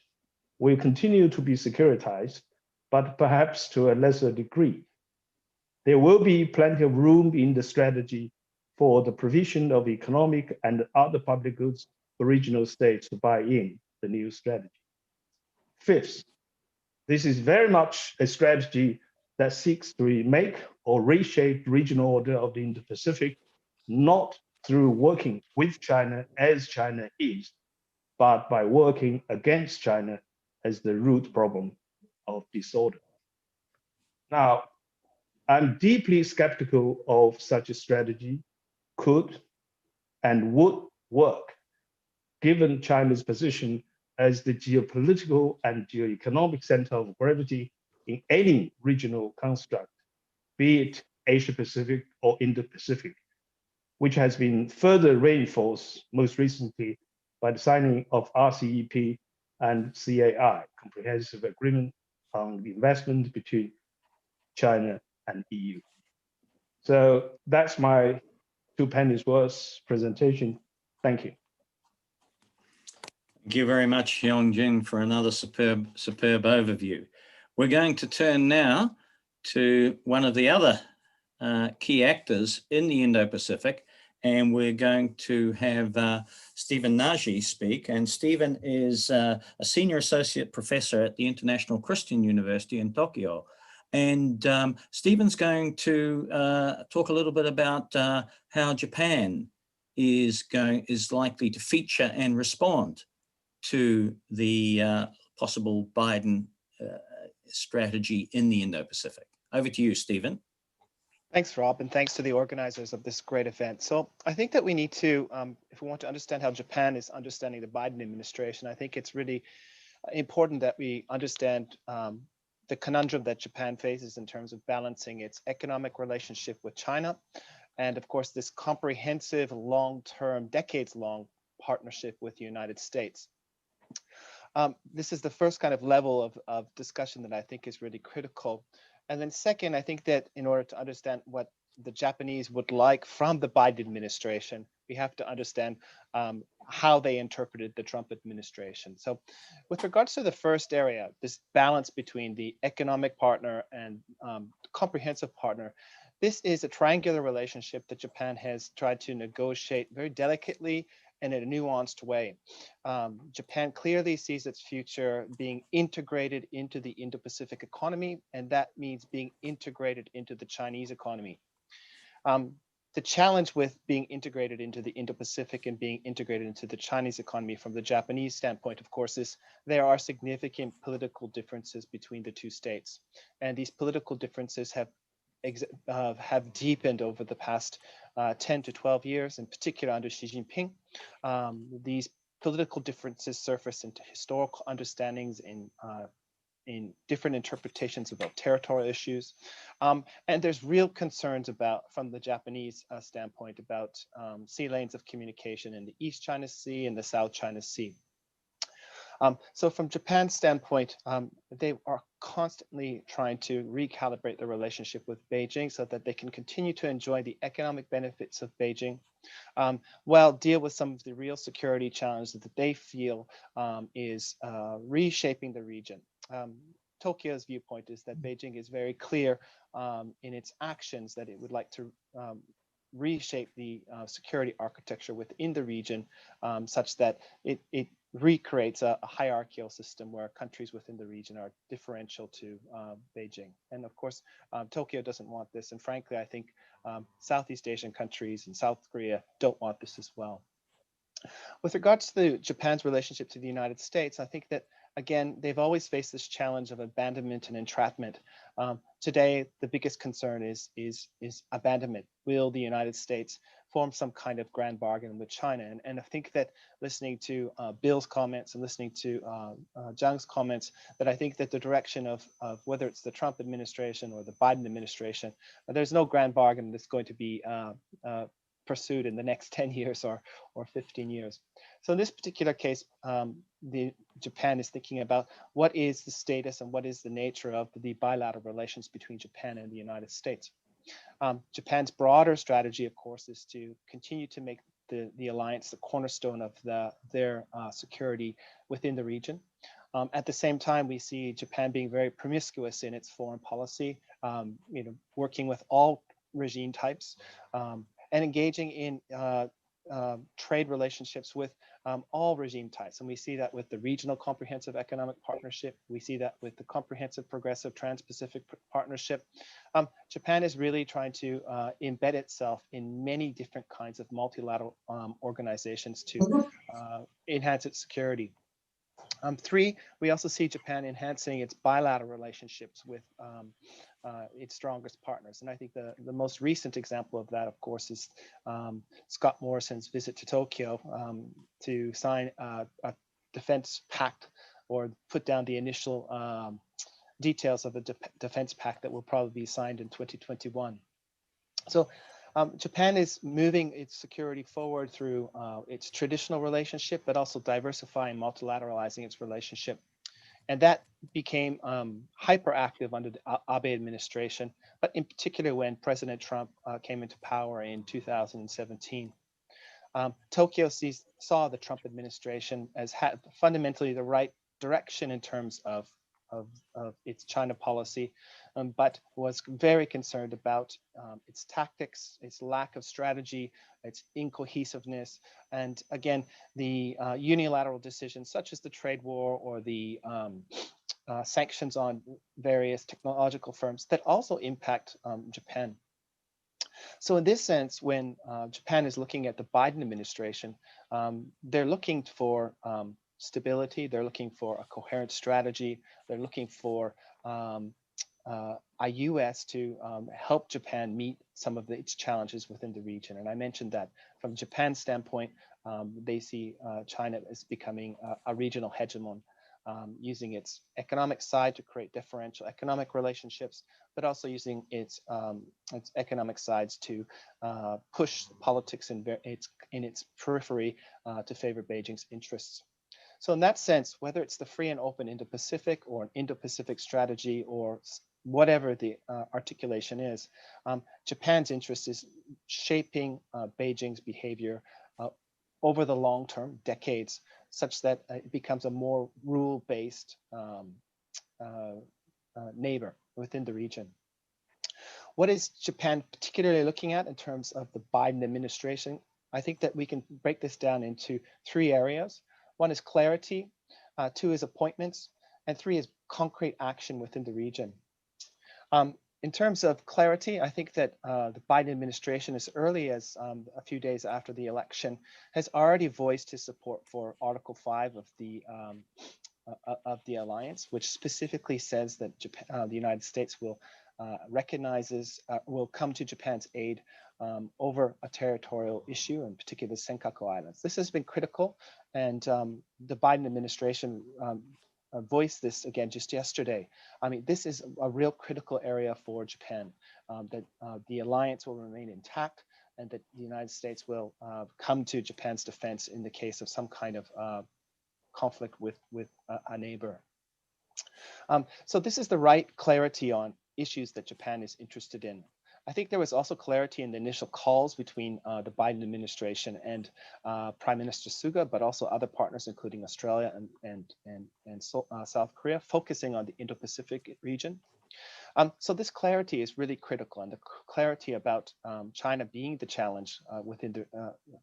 will continue to be securitized, but perhaps to a lesser degree. There will be plenty of room in the strategy for the provision of economic and other public goods for regional states to buy in the new strategy. Fifth, this is very much a strategy that seeks to remake or reshape the regional order of the Indo-Pacific, not through working with China as China is, but by working against China as the root problem of disorder. Now, I'm deeply skeptical of such a strategy could and would work, given China's position as the geopolitical and geoeconomic center of gravity in any regional construct, be it Asia-Pacific or Indo-Pacific, which has been further reinforced most recently by the signing of RCEP and CAI, Comprehensive Agreement on the Investment between China and EU. So that's my 2 pennies worth presentation. Thank you. Thank you very much, Yongjin, for another superb overview. We're going to turn now to one of the other key actors in the Indo-Pacific, and we're going to have Stephen Nagy speak. And Stephen is a senior associate professor at the International Christian University in Tokyo. And Stephen's going to talk a little bit about how Japan is likely to feature and respond to the possible Biden strategy in the Indo-Pacific. Over to you, Stephen. Thanks, Rob, and thanks to the organizers of this great event. So I think that we need to, if we want to understand how Japan is understanding the Biden administration, I think it's really important that we understand the conundrum that Japan faces in terms of balancing its economic relationship with China, and of course, this comprehensive, long-term, decades-long partnership with the United States. This is the first kind of level of discussion that I think is really critical. And then second, I think that in order to understand what the Japanese would like from the Biden administration, we have to understand how they interpreted the Trump administration. So with regards to the first area, this balance between the economic partner and comprehensive partner, this is a triangular relationship that Japan has tried to negotiate very delicately and in a nuanced way. Japan clearly sees its future being integrated into the Indo-Pacific economy, and that means being integrated into the Chinese economy. The challenge with being integrated into the Indo-Pacific and being integrated into the Chinese economy from the Japanese standpoint, of course, is there are significant political differences between the two states. And these political differences have deepened over the past 10 to 12 years, in particular under Xi Jinping. These political differences surface into historical understandings in different interpretations about territorial issues. And there's real concerns from the Japanese standpoint about sea lanes of communication in the East China Sea and the South China Sea. So from Japan's standpoint, they are constantly trying to recalibrate the relationship with Beijing so that they can continue to enjoy the economic benefits of Beijing, while deal with some of the real security challenges that they feel is reshaping the region. Tokyo's viewpoint is that Beijing is very clear in its actions that it would like to reshape the security architecture within the region such that it recreates a hierarchical system where countries within the region are differential to Beijing. And of course, Tokyo doesn't want this. And frankly, I think Southeast Asian countries and South Korea don't want this as well. With regards to Japan's relationship to the United States, I think that, again, they've always faced this challenge of abandonment and entrapment. Today, the biggest concern is abandonment. Will the United States form some kind of grand bargain with China? And I think that listening to Bill's comments and listening to Zhang's comments, that I think that the direction of whether it's the Trump administration or the Biden administration, there's no grand bargain that's going to be pursued in the next 10 years or 15 years. So in this particular case, Japan is thinking about what is the status and what is the nature of the bilateral relations between Japan and the United States. Japan's broader strategy, of course, is to continue to make the alliance the cornerstone of their security within the region. At the same time, we see Japan being very promiscuous in its foreign policy, working with all regime types, and engaging in trade relationships with all regime types. And we see that with the Regional Comprehensive Economic Partnership. We see that with the Comprehensive Progressive Trans-Pacific Partnership. Japan is really trying to embed itself in many different kinds of multilateral organizations to enhance its security. Three, we also see Japan enhancing its bilateral relationships with its strongest partners. And I think the most recent example of that, of course, is Scott Morrison's visit to Tokyo to sign defense pact, or put down the initial details of the defense pact that will probably be signed in 2021. So Japan is moving its security forward through its traditional relationship, but also diversifying, multilateralizing its relationship. And that became hyperactive under the Abe administration, but in particular when President Trump came into power in 2017. Tokyo saw the Trump administration as had fundamentally the right direction in terms of its China policy, but was very concerned about its tactics, its lack of strategy, its incohesiveness, and again, the unilateral decisions such as the trade war or the sanctions on various technological firms that also impact Japan. So in this sense, when Japan is looking at the Biden administration, they're looking for stability, they're looking for a coherent strategy, they're looking for a US to help Japan meet some of its challenges within the region. And I mentioned that from Japan's standpoint, they see China as becoming a regional hegemon, using its economic side to create differential economic relationships, but also using its economic sides to push politics in its periphery to favor Beijing's interests. So in that sense, whether it's the free and open Indo-Pacific or an Indo-Pacific strategy or whatever the articulation is, Japan's interest is shaping Beijing's behavior over the long term, decades, such that it becomes a more rule-based neighbor within the region. What is Japan particularly looking at in terms of the Biden administration? I think that we can break this down into 3 areas. 1 is clarity, 2 is appointments, and 3 is concrete action within the region. In terms of clarity, I think that the Biden administration, as early as a few days after the election, has already voiced his support for Article 5 of the alliance, which specifically says that Japan, the United States will will come to Japan's aid over a territorial issue, in particular the Senkaku Islands. This has been critical, and the Biden administration voiced this again just yesterday. I mean, this is a real critical area for Japan, that the alliance will remain intact, and that the United States will come to Japan's defense in the case of some kind of conflict with a neighbor. So this is the right clarity on issues that Japan is interested in. I think there was also clarity in the initial calls between the Biden administration and Prime Minister Suga, but also other partners, including Australia and South Korea, focusing on the Indo-Pacific region. So this clarity is really critical, and the clarity about China being the challenge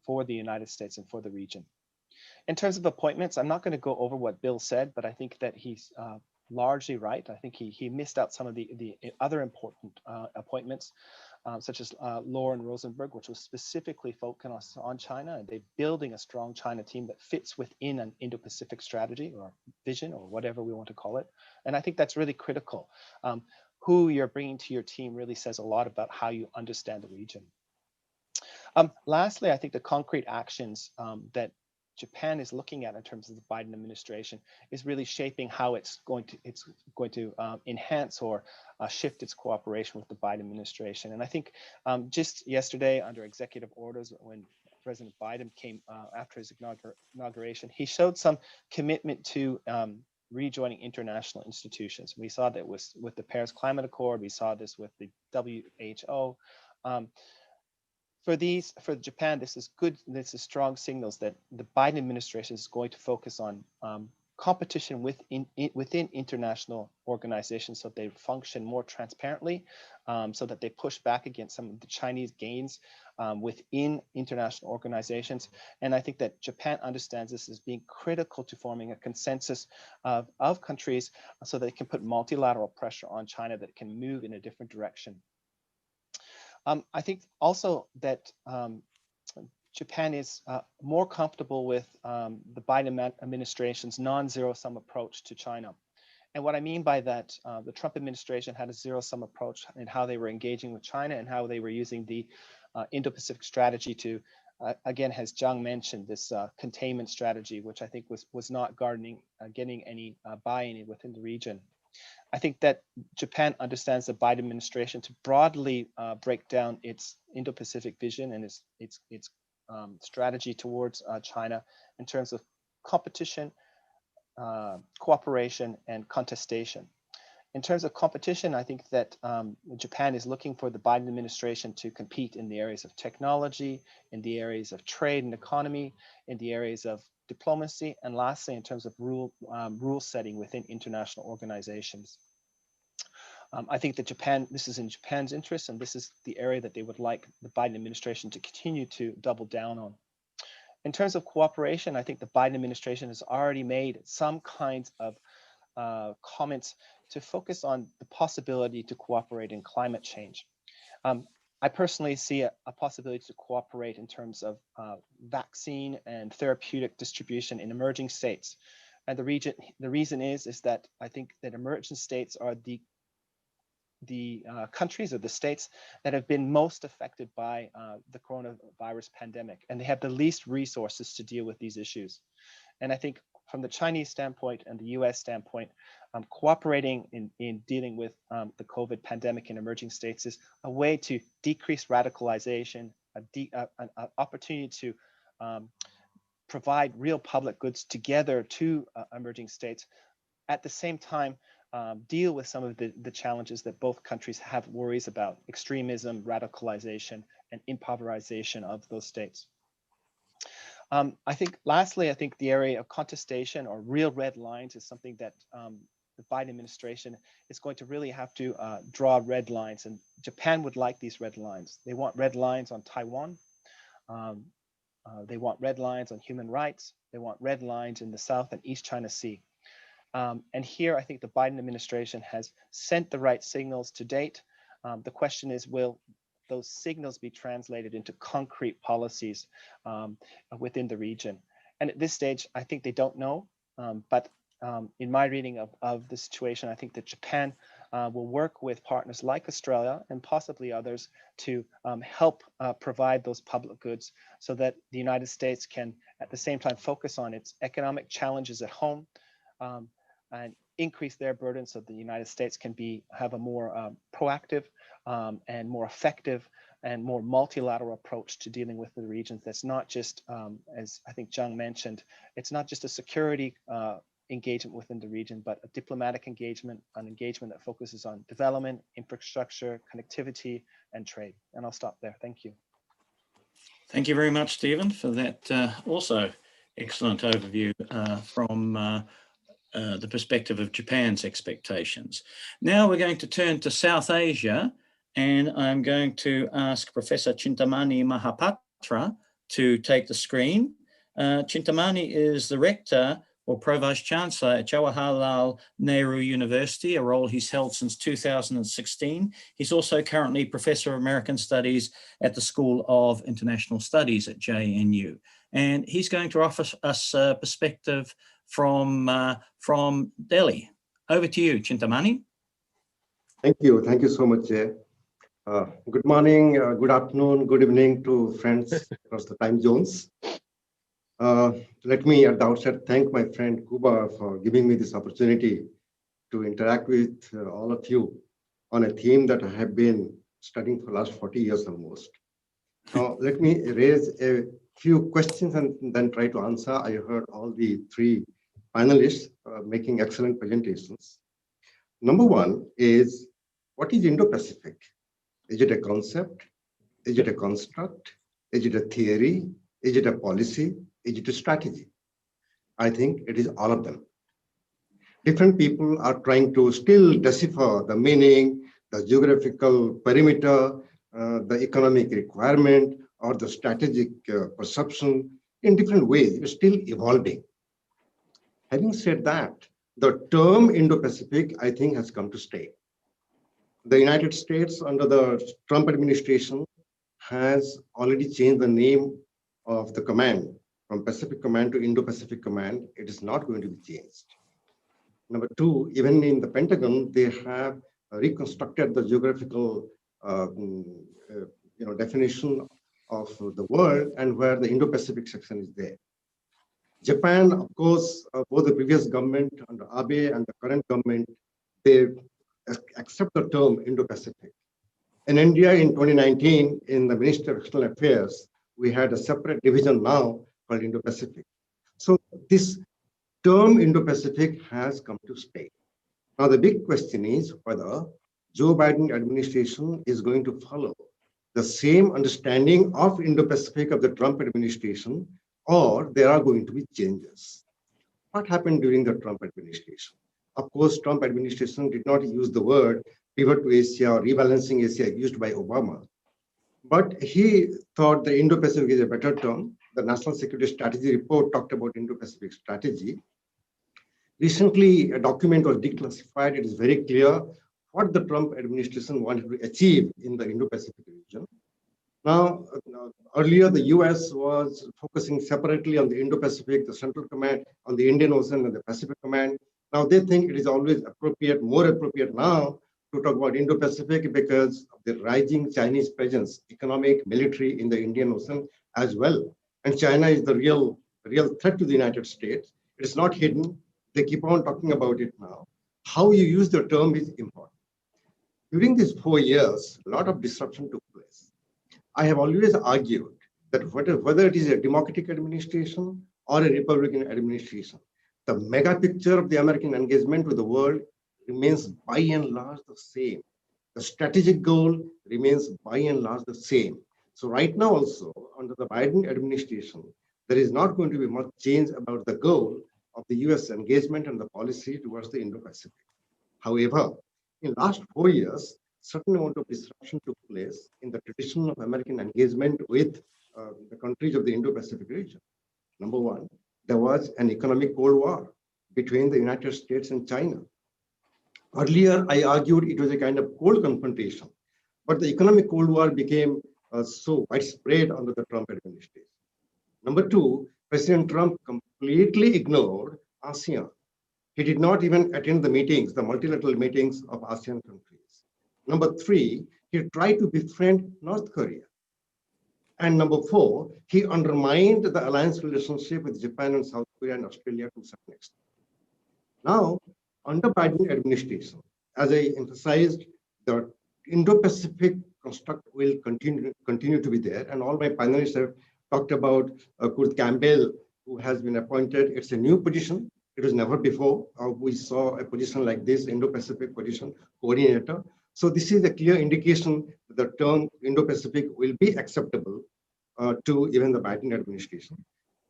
for the United States and for the region. In terms of appointments, I'm not going to go over what Bill said, but I think that he's largely right. I think he missed out some of the other important appointments, such as Lauren Rosenberg, which was specifically focused on China, and they're building a strong China team that fits within an Indo-Pacific strategy or vision or whatever we want to call it. And I think that's really critical. Who you're bringing to your team really says a lot about how you understand the region. Lastly, I think the concrete actions that Japan is looking at in terms of the Biden administration is really shaping how it's going to enhance or shift its cooperation with the Biden administration. And I think just yesterday, under executive orders, when President Biden came after his inauguration, he showed some commitment to rejoining international institutions. We saw that with the Paris Climate Accord. We saw this with the WHO. For Japan, this is good. This is strong signals that the Biden administration is going to focus on competition within international organizations, so they function more transparently, so that they push back against some of the Chinese gains within international organizations. And I think that Japan understands this as being critical to forming a consensus of countries, so that it can put multilateral pressure on China that can move in a different direction. I think also that Japan is more comfortable with the Biden administration's non-zero-sum approach to China. And what I mean by that, the Trump administration had a zero-sum approach in how they were engaging with China and how they were using the Indo-Pacific strategy to again, as Zhang mentioned, this containment strategy, which I think was not getting any buy-in within the region. I think that Japan understands the Biden administration to broadly break down its Indo-Pacific vision and its strategy towards China in terms of competition, cooperation, and contestation. In terms of competition, I think that Japan is looking for the Biden administration to compete in the areas of technology, in the areas of trade and economy, in the areas of diplomacy, and lastly, in terms of rule setting within international organizations. I think that this is in Japan's interest, and this is the area that they would like the Biden administration to continue to double down on. In terms of cooperation, I think the Biden administration has already made some kinds of comments to focus on the possibility to cooperate in climate change. I personally see a possibility to cooperate in terms of vaccine and therapeutic distribution in emerging states. And the reason is that I think that emerging states are the countries or the states that have been most affected by the coronavirus pandemic, and they have the least resources to deal with these issues. And I think from the Chinese standpoint and the US standpoint, cooperating in dealing with the COVID pandemic in emerging states is a way to decrease radicalization, an opportunity to provide real public goods together to emerging states, at the same time deal with some of the challenges that both countries have worries about: extremism, radicalization, and impoverization of those states. I think lastly, I think the area of contestation or real red lines is something that the Biden administration is going to really have to draw red lines, and Japan would like these red lines. They want red lines on Taiwan. They want red lines on human rights. They want red lines in the South and East China Sea. And here, I think the Biden administration has sent the right signals to date. The question is, will those signals be translated into concrete policies within the region? And at this stage, I think they don't know. But in my reading of the situation, I think that Japan will work with partners like Australia and possibly others to help provide those public goods so that the United States can, at the same time, focus on its economic challenges at home and increase their burden so the United States can have a more proactive and more effective and more multilateral approach to dealing with the regions. That's not just, as I think Zhang mentioned, it's not just a security engagement within the region, but a diplomatic engagement, an engagement that focuses on development, infrastructure, connectivity, and trade. And I'll stop there. Thank you. Thank you very much, Stephen, for that also excellent overview from the perspective of Japan's expectations. Now we're going to turn to South Asia, and I'm going to ask Professor Chintamani Mahapatra to take the screen. Chintamani is the Rector or Pro-Vice Chancellor at Jawaharlal Nehru University, a role he's held since 2016. He's also currently Professor of American Studies at the School of International Studies at JNU. And he's going to offer us a perspective from Delhi. Over to you, Chintamani. Thank you so much, Jay. Good morning, good afternoon, good evening to friends across the time zones. Let me at the outset thank my friend Kuba for giving me this opportunity to interact with all of you on a theme that I have been studying for the last 40 years almost. Now, let me raise a few questions and then try to answer. I heard all the three panelists making excellent presentations. Number one is, what is Indo-Pacific? Is it a concept? Is it a construct? Is it a theory? Is it a policy? Is it a strategy? I think it is all of them. Different people are trying to still decipher the meaning, the geographical perimeter, the economic requirement, or the strategic perception in different ways. It's still evolving. Having said that, the term Indo-Pacific, I think, has come to stay. The United States, under the Trump administration, has already changed the name of the command from Pacific Command to Indo-Pacific Command. It is not going to be changed. Number two, even in the Pentagon, they have reconstructed the geographical definition of the world and where the Indo-Pacific section is there. Japan, of course, both the previous government under Abe and the current government, they accept the term Indo-Pacific. In India in 2019, in the Ministry of External Affairs, we had a separate division now called Indo-Pacific. So this term Indo-Pacific has come to stay. Now the big question is whether Joe Biden administration is going to follow the same understanding of Indo-Pacific of the Trump administration, or there are going to be changes. What happened during the Trump administration? Of course, Trump administration did not use the word pivot to Asia or rebalancing Asia used by Obama. But he thought the Indo-Pacific is a better term. The National Security Strategy Report talked about Indo-Pacific strategy. Recently, a document was declassified. It is very clear what the Trump administration wanted to achieve in the Indo-Pacific region. Now, earlier the US was focusing separately on the Indo-Pacific, the Central Command, on the Indian Ocean and the Pacific Command. Now they think it is always appropriate, more appropriate now to talk about Indo-Pacific because of the rising Chinese presence, economic, military in the Indian Ocean as well. And China is the real threat to the United States. It is not hidden. They keep on talking about it now. How you use the term is important. During these 4 years, a lot of disruption took place. I have always argued that whether it is a Democratic administration or a Republican administration, the mega picture of the American engagement with the world remains by and large the same. The strategic goal remains by and large the same. So right now also, under the Biden administration, there is not going to be much change about the goal of the US engagement and the policy towards the Indo-Pacific. However, in the last 4 years, certain amount of disruption took place in the tradition of American engagement with the countries of the Indo-Pacific region. Number one, there was an economic Cold War between the United States and China. Earlier, I argued it was a kind of cold confrontation, but the economic Cold War became so widespread under the Trump administration. Number two, President Trump completely ignored ASEAN. He did not even attend the meetings, the multilateral meetings of ASEAN countries. Number three, he tried to befriend North Korea. And number four, he undermined the alliance relationship with Japan and South Korea and Australia to some extent. Now, under Biden administration, as I emphasized, the Indo-Pacific construct will continue to be there. And all my panelists have talked about Kurt Campbell, who has been appointed. It's a new position. It was never before. We saw a position like this, Indo-Pacific position coordinator. So this is a clear indication that the term Indo-Pacific will be acceptable to even the Biden administration.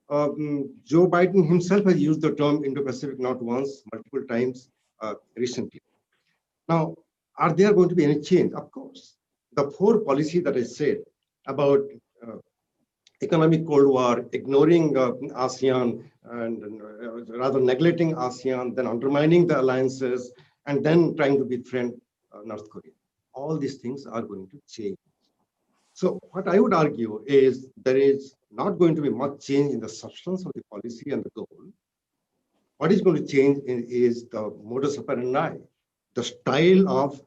Joe Biden himself has used the term Indo-Pacific not once, multiple times recently. Now, are there going to be any change? Of course. The four policy that I said about economic Cold War, ignoring ASEAN, and rather neglecting ASEAN, then undermining the alliances, and then trying to befriend North Korea. All these things are going to change. So what I would argue is there is not going to be much change in the substance of the policy and the goal. What is going to change is the modus operandi, the style of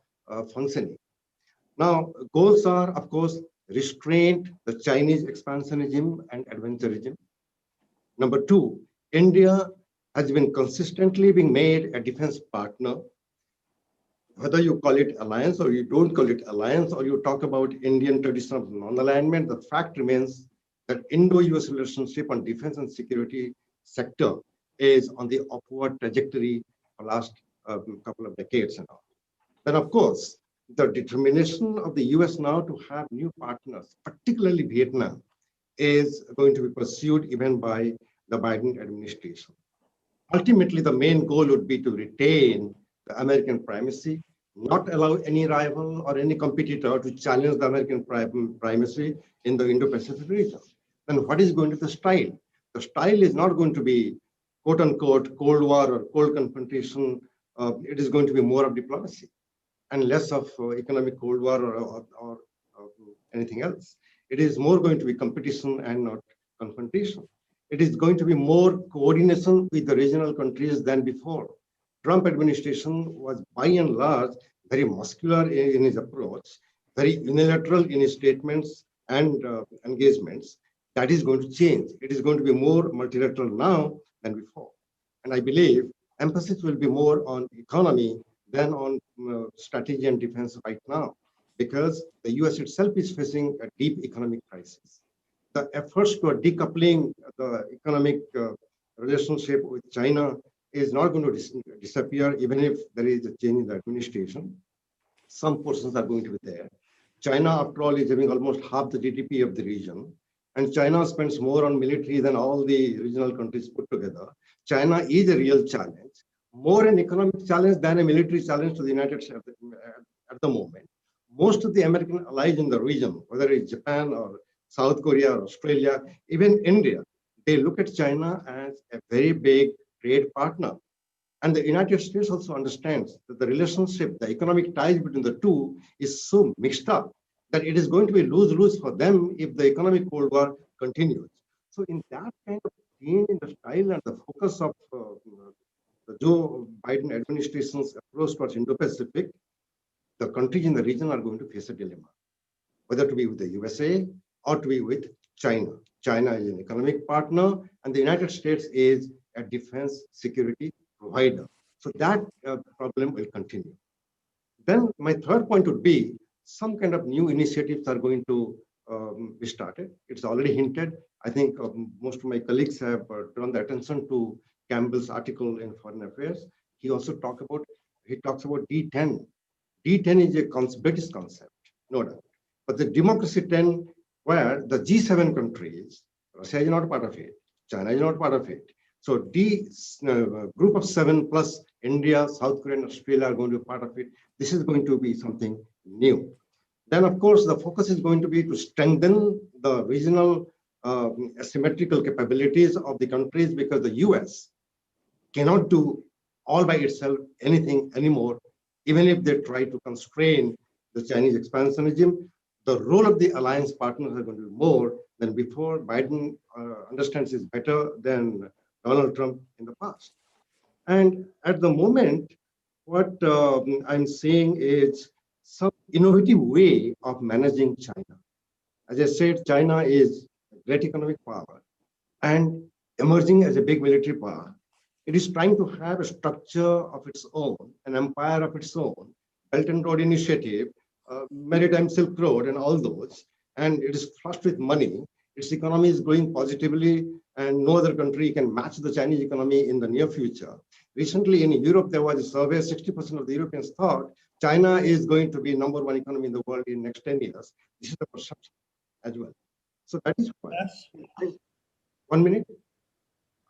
functioning. Now, goals are, of course, restraint, the Chinese expansionism and adventurism. Number two, India has been consistently being made a defense partner. Whether you call it alliance or you don't call it alliance, or you talk about Indian tradition of non-alignment, the fact remains that Indo-US relationship on defense and security sector is on the upward trajectory for the last couple of decades and all. Then, of course, the determination of the US now to have new partners, particularly Vietnam, is going to be pursued even by the Biden administration. Ultimately, the main goal would be to retain the American primacy, not allow any rival or any competitor to challenge the American primacy in the Indo-Pacific region. Then what is going to be the style? The style is not going to be quote unquote Cold War or cold confrontation. It is going to be more of diplomacy and less of economic Cold War or anything else. It is more going to be competition and not confrontation. It is going to be more coordination with the regional countries than before. Trump administration was by and large very muscular in his approach, very unilateral in his statements, and engagements, that is going to change. It is going to be more multilateral now than before. And I believe emphasis will be more on economy than on strategy and defense right now, because the US itself is facing a deep economic crisis. The efforts to decoupling the economic relationship with China is not going to disappear even if there is a change in the administration. Some portions are going to be there. China, after all, is having almost half the GDP of the region. And China spends more on military than all the regional countries put together. China is a real challenge, more an economic challenge than a military challenge to the United States at the moment. Most of the American allies in the region, whether it's Japan or South Korea or Australia, even India, they look at China as a very big trade partner. And the United States also understands that the relationship, the economic ties between the two is so mixed up that it is going to be lose-lose for them if the economic Cold War continues. So in that kind of change in the style and the focus of the Joe Biden administration's approach towards Indo-Pacific, the countries in the region are going to face a dilemma, whether to be with the USA or to be with China. China is an economic partner and the United States is a defense security provider. So that problem will continue. Then my third point would be some kind of new initiatives are going to be started. It's already hinted. I think most of my colleagues have drawn the attention to Campbell's article in Foreign Affairs. He also talks about D10. D10 is a British concept, no doubt. But the Democracy 10, where the G7 countries, Russia is not part of it, China is not part of it. So group of 7 plus India, South Korea, and Australia are going to be part of it. This is going to be something new. Then, of course, the focus is going to be to strengthen the regional asymmetrical capabilities of the countries, because the US cannot do all by itself anything anymore, even if they try to constrain the Chinese expansionism. The role of the alliance partners are going to be more than before. Biden understands is better than Donald Trump in the past. And at the moment, what I'm seeing is some innovative way of managing China. As I said, China is a great economic power and emerging as a big military power. It is trying to have a structure of its own, an empire of its own, Belt and Road Initiative, Maritime Silk Road and all those, and it is flushed with money. Its economy is growing positively, and no other country can match the Chinese economy in the near future. Recently in Europe, there was a survey, 60% of the Europeans thought China is going to be #1 economy in the world in the next 10 years. This is the perception as well. So that is why. Yes. 1 minute?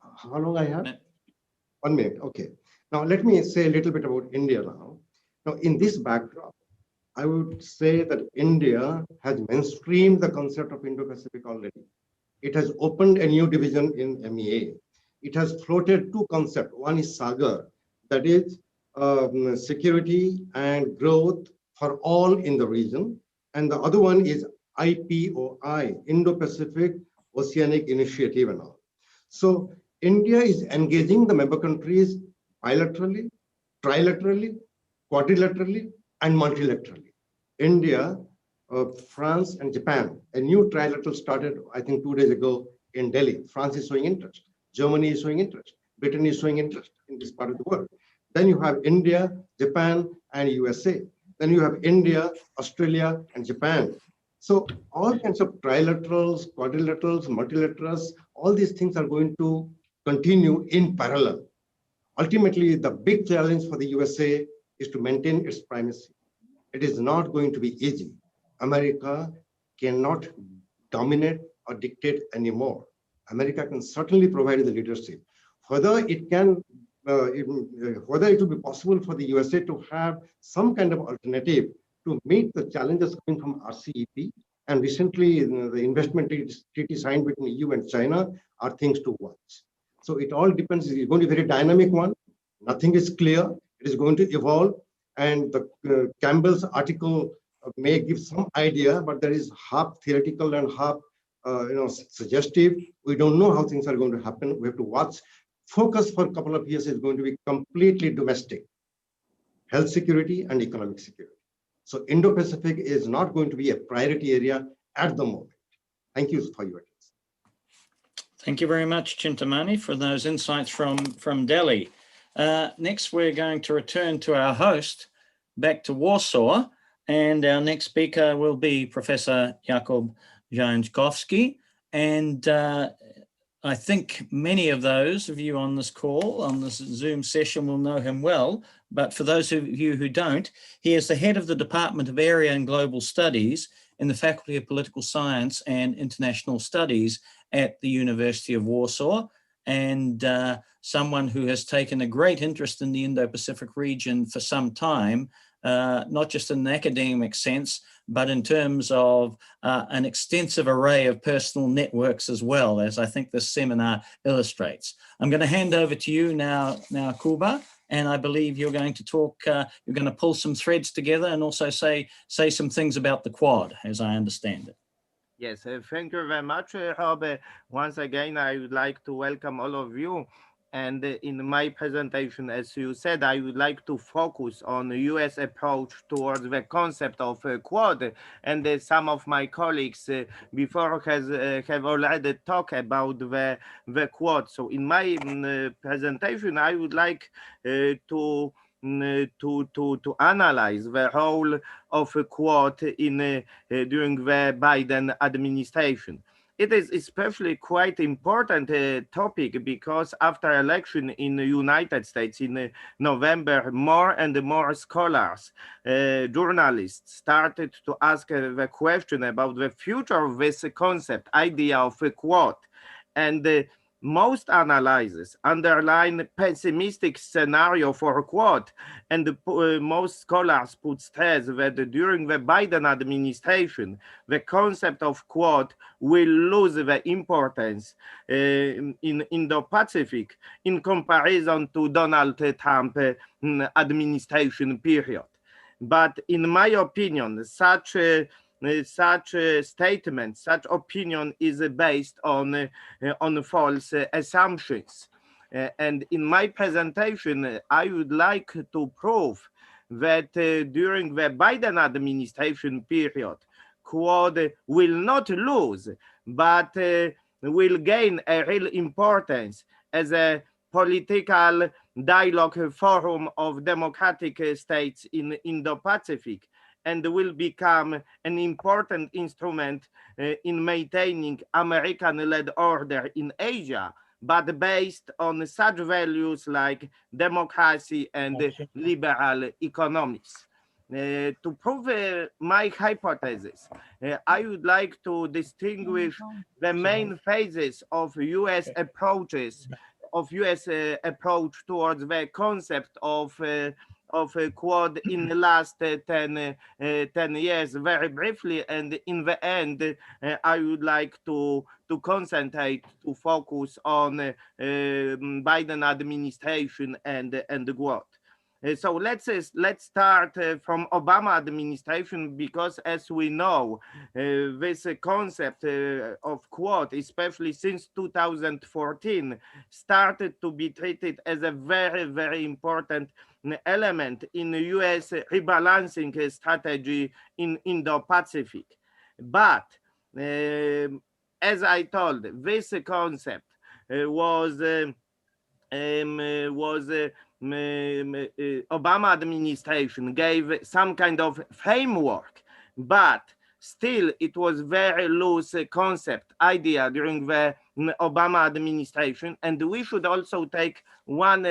How long I have? 1 minute, okay. Now let me say a little bit about India now. Now in this backdrop, I would say that India has mainstreamed the concept of Indo-Pacific already. It has opened a new division in MEA. It has floated two concepts. One is Sagar, that is security and growth for all in the region. And the other one is IPOI, Indo-Pacific Oceanic Initiative and all. So India is engaging the member countries bilaterally, trilaterally, quadrilaterally, and multilaterally. India, France, and Japan. A new trilateral started, I think, 2 days ago in Delhi. France is showing interest. Germany is showing interest. Britain is showing interest in this part of the world. Then you have India, Japan, and USA. Then you have India, Australia, and Japan. So all kinds of trilaterals, quadrilaterals, multilaterals, all these things are going to continue in parallel. Ultimately, the big challenge for the USA is to maintain its primacy. It is not going to be easy. America cannot dominate or dictate anymore. America can certainly provide the leadership. Whether it can, whether it will be possible for the USA to have some kind of alternative to meet the challenges coming from RCEP, and recently the investment treaty signed between EU and China are things to watch. So it all depends. It's going to be a very dynamic one. Nothing is clear. It is going to evolve. And the Campbell's article may give some idea, but there is half theoretical and half suggestive. We don't know how things are going to happen. We have to watch. Focus for a couple of years is going to be completely domestic, health security and economic security. So Indo-Pacific is not going to be a priority area at the moment. Thank you for your attention. Thank you very much, Chintamani, for those insights from Delhi. Next, we're going to return to our host back to Warsaw, and our next speaker will be Professor Jakub Jankowski. And I think many of those of you on this call, on this Zoom session, will know him well. But for those of you who don't, he is the head of the Department of Area and Global Studies in the Faculty of Political Science and International Studies at the University of Warsaw, and someone who has taken a great interest in the Indo-Pacific region for some time, not just in an academic sense, but in terms of an extensive array of personal networks as well, as I think this seminar illustrates. I'm going to hand over to you now, Kuba, and I believe you're going to talk, you're going to pull some threads together and also say some things about the Quad, as I understand it. Yes, thank you very much, Rob. Once again, I would like to welcome all of you. And in my presentation, as you said, I would like to focus on the U.S. approach towards the concept of Quad. And some of my colleagues before have already talked about the Quad. So in my presentation, I would like to analyze the role of a Quad in during the Biden administration. It is especially quite important topic because after election in the United States in November, more and more scholars, journalists started to ask the question about the future of this concept, idea of a Quad. And most analyses underline pessimistic scenario for Quad, and most scholars put stress that during the Biden administration, the concept of Quad will lose the importance in Indo-Pacific in comparison to Donald Trump administration period. But in my opinion, such statement, such opinion is based on false assumptions. And in my presentation, I would like to prove that during the Biden administration period, Quad will not lose, but will gain a real importance as a political dialogue forum of democratic states in Indo-Pacific, and will become an important instrument in maintaining American-led order in Asia, but based on such values like democracy and liberal economics. To prove my hypothesis, I would like to distinguish the main phases of U.S. approaches, approach towards the concept of Quad in the last 10 years very briefly, and in the end I would like to concentrate, to focus on Biden administration and the Quad. So let's start from Obama administration, because as we know, this concept of Quad, especially since 2014, started to be treated as a very, very important element in the US rebalancing strategy in Indo-Pacific. But as I told, this concept was Obama administration gave some kind of framework, but still it was very loose concept idea during the Obama administration. And we should also take one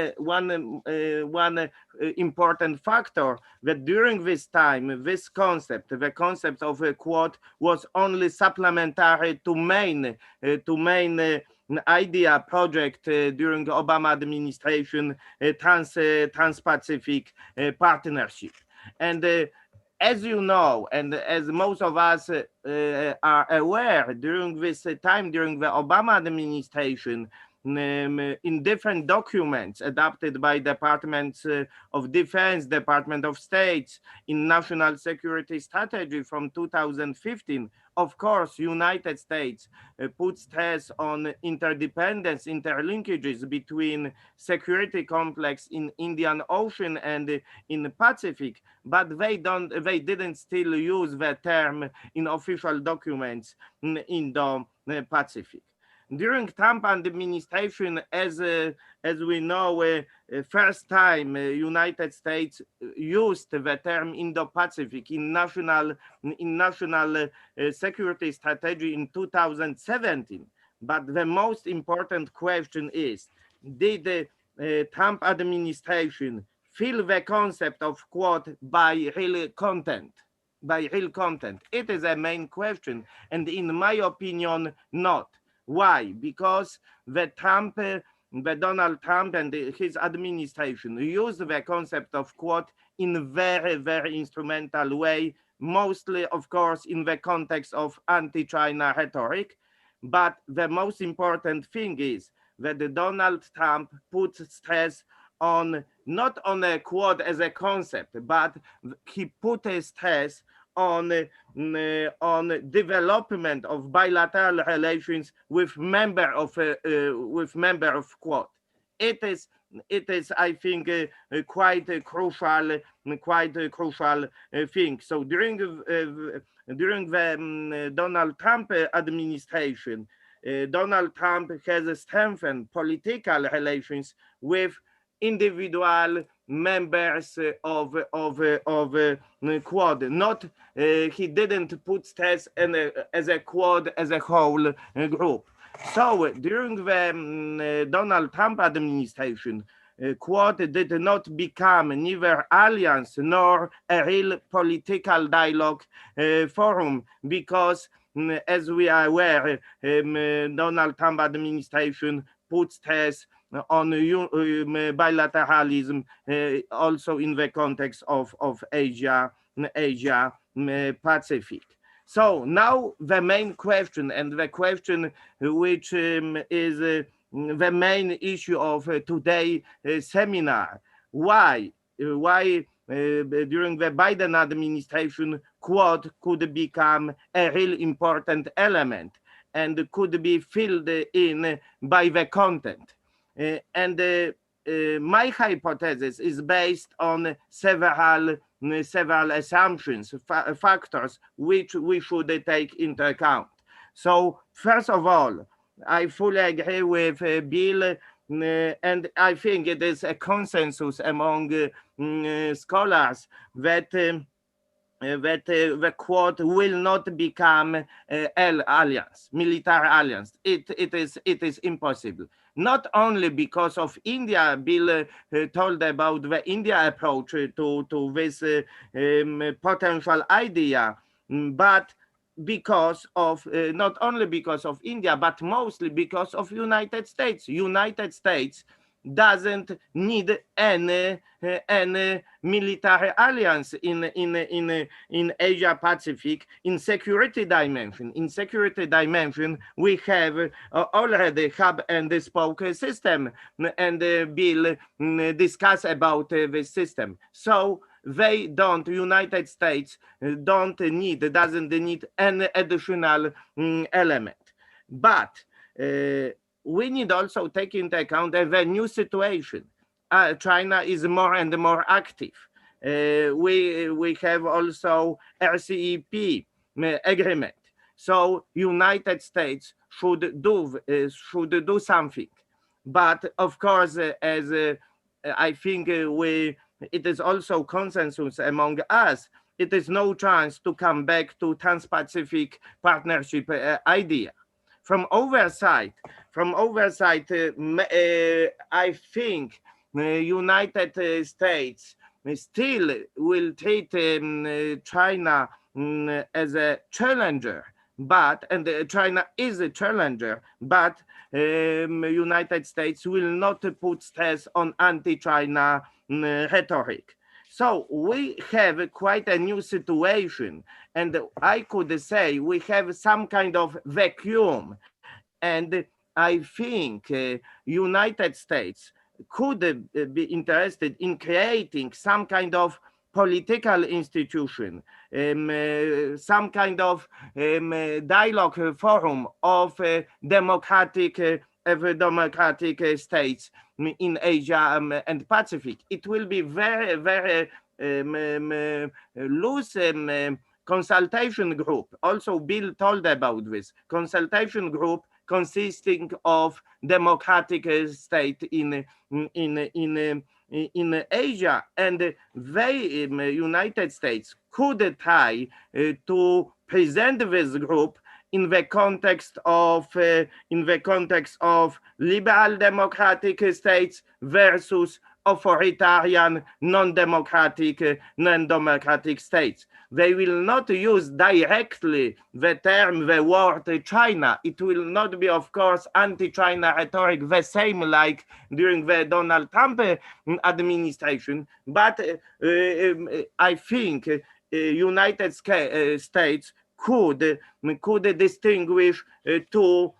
important factor, that during this time, this concept, the concept of a Quad, was only supplementary to main idea project during the Obama administration, Trans-Pacific Partnership. And as you know, and as most of us are aware, during this time, during the Obama administration, in different documents adopted by Departments of Defense, Department of State, in National Security Strategy from 2015, of course, United States puts stress on interdependence, interlinkages between security complex in Indian Ocean and in the Pacific, but they didn't still use the term in official documents in Indo-Pacific. During Trump administration, as we know, first time United States used the term Indo-Pacific in national security strategy in 2017. But the most important question is, did the Trump administration fill the concept of quote by real content? By real content. It is a main question, and in my opinion, not. Why? Because the Donald Trump and his administration used the concept of quote in very, very instrumental way, mostly, of course, in the context of anti-China rhetoric. But the most important thing is that Donald Trump puts stress on not on a quote as a concept, but he put a stress on development of bilateral relations with member of Quad. It is, I think, quite a crucial thing. So during the Donald Trump administration, Donald Trump has strengthened political relations with individual members of Quad. Not he didn't put stress as a Quad as a whole group. So during the Donald Trump administration, Quad did not become neither alliance nor a real political dialogue forum because, as we are aware, Donald Trump administration put stress on bilateralism also in the context of Asia Pacific. So now the main question, and the question which is the main issue of today's seminar, why during the Biden administration Quad could become a real important element and could be filled in by the content. My hypothesis is based on several assumptions, factors which we should take into account. So first of all, I fully agree with Bill, and I think it is a consensus among scholars that the Quad will not become alliance, military alliance. It is impossible. Not only because of India, Bill told about the India approach to this potential idea, but because of not only because of India, but mostly because of United States. United States doesn't need any military alliance in Asia Pacific. In security dimension, we have already hub and spoke system, and Bill discuss about this system. So United States doesn't need any additional element. But we need also take into account the new situation. China is more and more active. We have also RCEP agreement. So United States should do something. But of course, as I think it is also consensus among us, it is no chance to come back to Trans-Pacific Partnership idea. From oversight, I think United States still will treat China as a challenger, and China is a challenger, but United States will not put stress on anti-China rhetoric. So we have quite a new situation, and I could say we have some kind of vacuum, and I think United States could be interested in creating some kind of political institution, some kind of dialogue forum of democratic states in Asia and Pacific. It will be very, very loose consultation group. Also, Bill told about this consultation group consisting of democratic state in Asia, and they, United States, could try to present this group in the context of liberal democratic states versus authoritarian non-democratic states. They will not use directly the term, the word China. It will not be, of course, anti-China rhetoric, the same like during the Donald Trump administration. But I think United States could distinguish two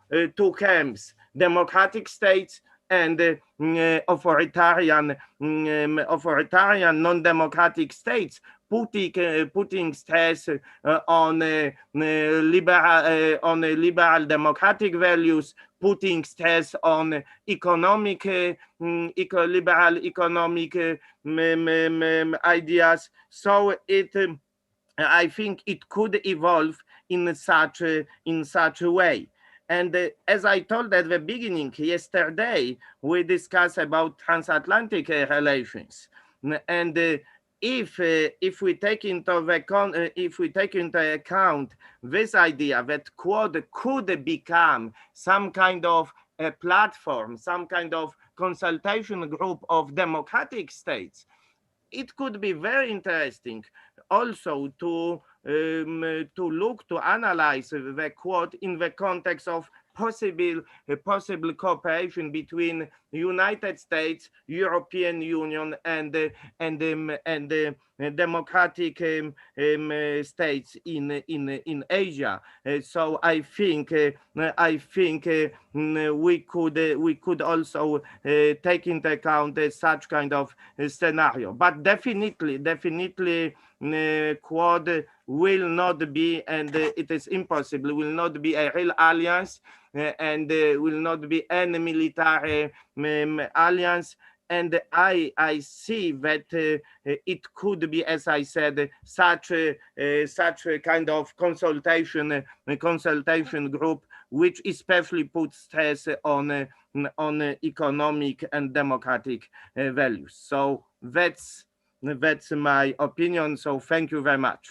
camps: democratic states and authoritarian non-democratic states, putting stress on liberal democratic values, putting stress on liberal economic ideas. So I think it could evolve in such a way. And as I told at the beginning, yesterday we discussed about transatlantic relations. And if we take into account this idea that Quad could become some kind of a platform, some kind of consultation group of democratic states, it could be very interesting also to analyze the Quad in the context of possible cooperation between the United States, European Union, and democratic states in Asia. So I think we could also take into account such kind of scenario. But definitely. Quad will not be, and it is impossible, will not be a real alliance, and will not be any military alliance. And I see that it could be, as I said, such a kind of consultation group, which especially puts stress on economic and democratic values. So that's my opinion. So thank you very much.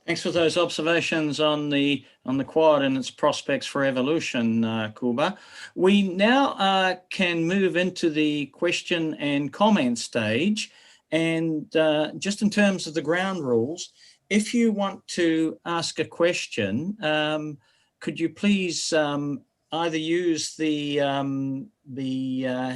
Thanks for those observations on the Quad and its prospects for evolution, Kuba. We now can move into the question and comment stage. And just in terms of the ground rules, if you want to ask a question, could you please either use the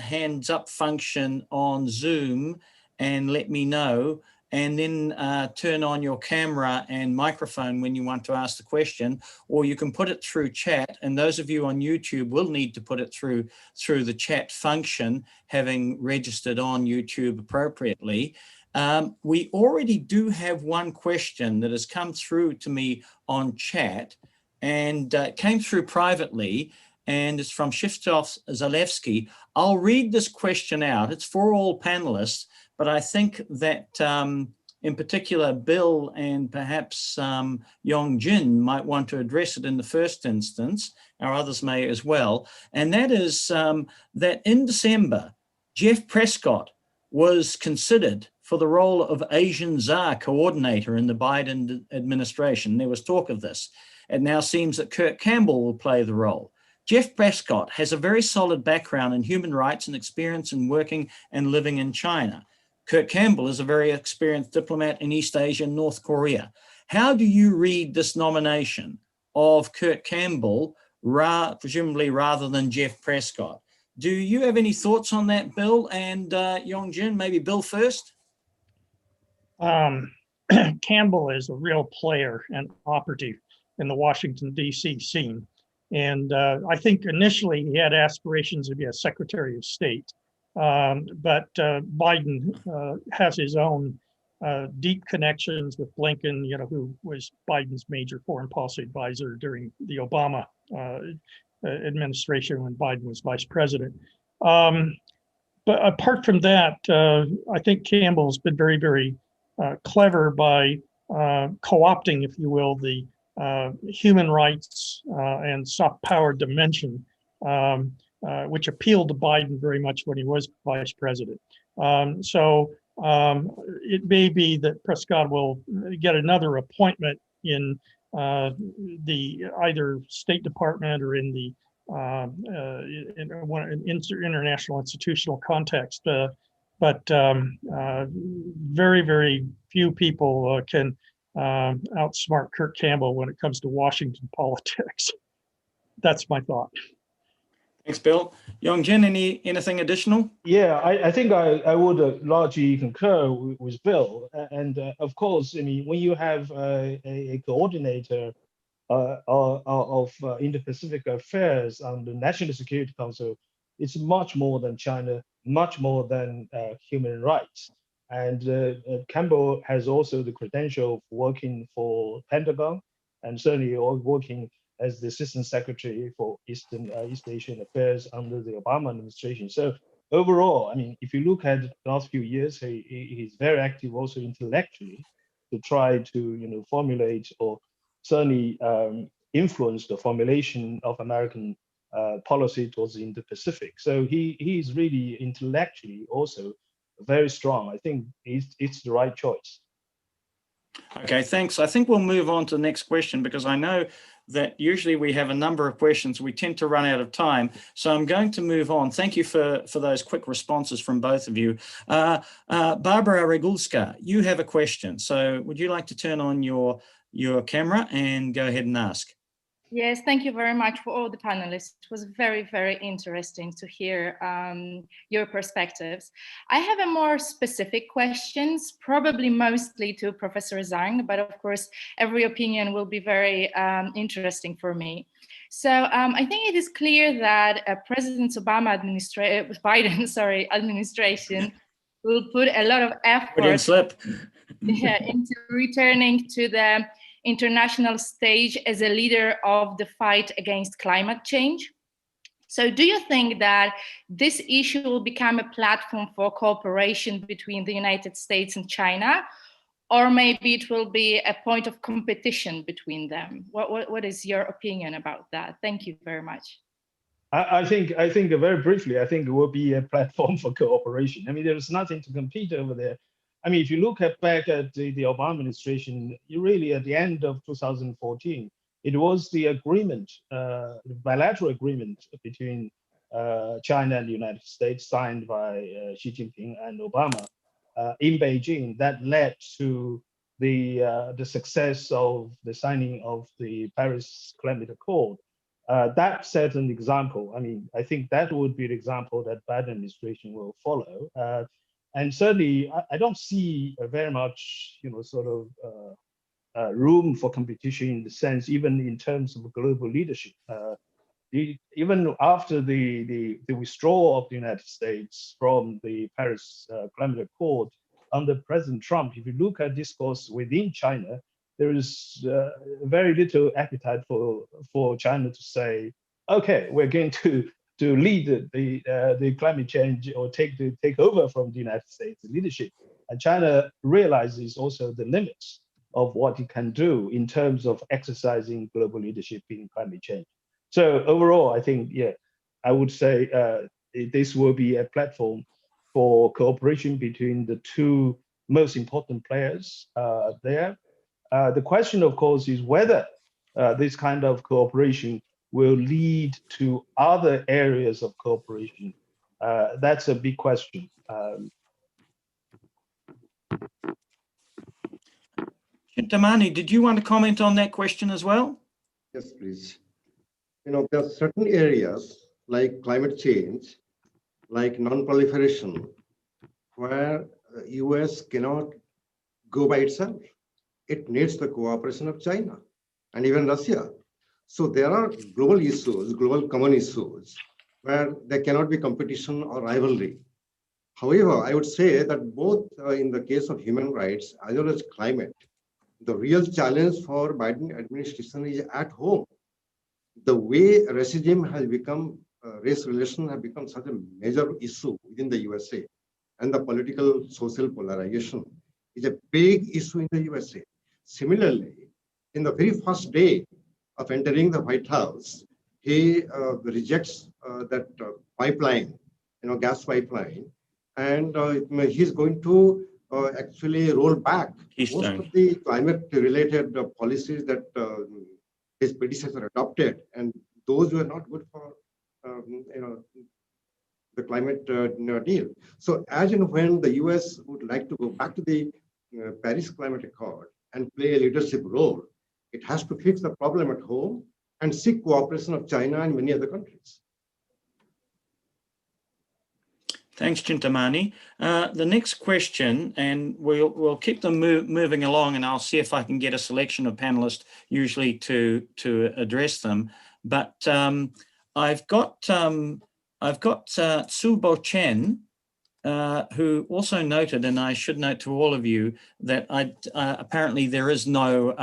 hands up function on Zoom and let me know, and then turn on your camera and microphone when you want to ask the question, or you can put it through chat. And those of you on YouTube will need to put it through the chat function, having registered on YouTube appropriately. We already do have one question that has come through to me on chat, and came through privately, and it's from Krzysztof Zalewski. I'll read this question out. It's for all panelists, but I think that in particular, Bill and perhaps Yongjin might want to address it in the first instance. Our others may as well. And that is that in December, Jeff Prescott was considered for the role of Asian Czar coordinator in the Biden administration. There was talk of this. It now seems that Kurt Campbell will play the role. Jeff Prescott has a very solid background in human rights and experience in working and living in China. Kurt Campbell is a very experienced diplomat in East Asia and North Korea. How do you read this nomination of Kurt Campbell, presumably rather than Jeff Prescott? Do you have any thoughts on that, Bill and Yongjin? Maybe Bill first. Campbell is a real player and operative in the Washington, D.C. scene. And I think initially he had aspirations to be a Secretary of State. But Biden has his own deep connections with Blinken, who was Biden's major foreign policy advisor during the Obama administration when Biden was vice president. But apart from that, I think Campbell's been very, very clever by co-opting, if you will, the human rights and soft power dimension, which appealed to Biden very much when he was vice president. It may be that Prescott will get another appointment in the either State Department or in the in international institutional context, but very, very few people can outsmart Kurt Campbell when it comes to Washington politics. That's my thought. Thanks, Bill. Yongjin, anything additional? Yeah, I think I would largely concur with Bill. And of course, I mean, when you have a coordinator of Indo-Pacific affairs on the National Security Council, it's much more than China, much more than human rights. And Campbell has also the credential of working for Pentagon and certainly working as the Assistant Secretary for East Asian Affairs under the Obama administration. So overall, I mean, if you look at the last few years, he's very active also intellectually to try to formulate or certainly influence the formulation of American policy towards the Indo-Pacific. So he is really intellectually also very strong. I think it's the right choice. Okay, thanks. I think we'll move on to the next question because I know that usually we have a number of questions. We tend to run out of time. So I'm going to move on. Thank you for those quick responses from both of you. Barbara Regulska, you have a question. So would you like to turn on your camera and go ahead and ask? Yes, thank you very much for all the panelists. It was very, very interesting to hear your perspectives. I have a more specific questions, probably mostly to Professor Zhang, but of course, every opinion will be very interesting for me. So I think it is clear that President Biden administration will put a lot of effort into returning to the international stage as a leader of the fight against climate change. So do you think that this issue will become a platform for cooperation between the United States and China, or maybe it will be a point of competition between them? What is your opinion about that? Thank you very much. I think very briefly, I think it will be a platform for cooperation. I mean, there's nothing to compete over there. I mean, if you look back at the Obama administration, you really at the end of 2014, it was the agreement, the bilateral agreement between China and the United States signed by Xi Jinping and Obama in Beijing that led to the success of the signing of the Paris Climate Accord. That set an example. I mean, I think that would be the example that Biden administration will follow. And certainly, I don't see very much, sort of room for competition in the sense, even in terms of global leadership. Even after the withdrawal of the United States from the Paris Climate Accord under President Trump, if you look at discourse within China, there is very little appetite for China to say, okay, we're going to lead the climate change or take over from the United States leadership. And China realizes also the limits of what it can do in terms of exercising global leadership in climate change. So overall, I think, yeah, I would say this will be a platform for cooperation between the two most important players there. The question, of course, is whether this kind of cooperation will lead to other areas of cooperation. That's a big question. Chintamani, did you want to comment on that question as well? Yes, please. There are certain areas like climate change, like non-proliferation, where US cannot go by itself. It needs the cooperation of China and even Russia. So there are global issues, global common issues, where there cannot be competition or rivalry. However, I would say that both in the case of human rights as well as climate, the real challenge for Biden administration is at home. The way racism has become, race relations have become such a major issue within the USA, and the political social polarization is a big issue in the USA. Similarly, in the very first day of entering the White House, he rejects that pipeline, gas pipeline, and he's going to actually roll back most of the climate-related policies that his predecessor adopted, and those were not good for the climate deal. So as and when the US would like to go back to the Paris Climate Accord and play a leadership role, it has to fix the problem at home and seek cooperation of China and many other countries. Thanks, Chintamani. The next question, and we'll keep them moving along, and I'll see if I can get a selection of panelists usually to address them. But I've got Tsubo Chen, who also noted, and I should note to all of you that apparently there is no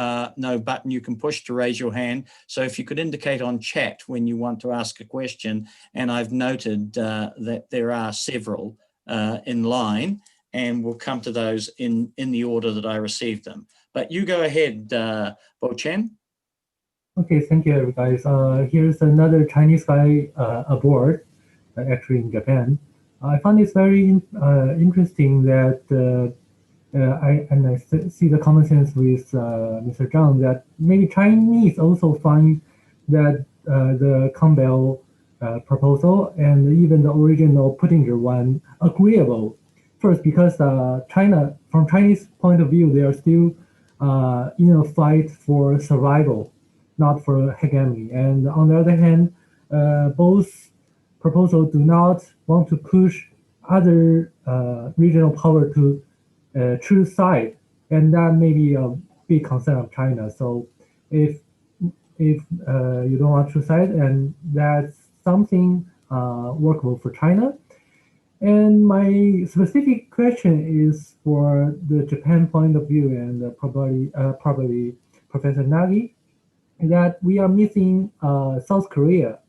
button you can push to raise your hand. So if you could indicate on chat when you want to ask a question, and I've noted that there are several in line, and we'll come to those in the order that I received them. But you go ahead, Bo Chen. Okay, thank you, guys. Here's another Chinese guy aboard, actually in Japan. I found this very interesting that I see the common sense with Mr. Zhang that maybe Chinese also find that the Campbell proposal and even the original Puttinger one agreeable. First, because China, from Chinese point of view, they are still in a fight for survival, not for hegemony. And on the other hand, both proposals do not want to push other regional power to choose side, and that may be a big concern of China. So if you don't want to choose side, and that's something workable for China. And my specific question is for the Japan point of view, and probably Professor Nagi, that we are missing South Korea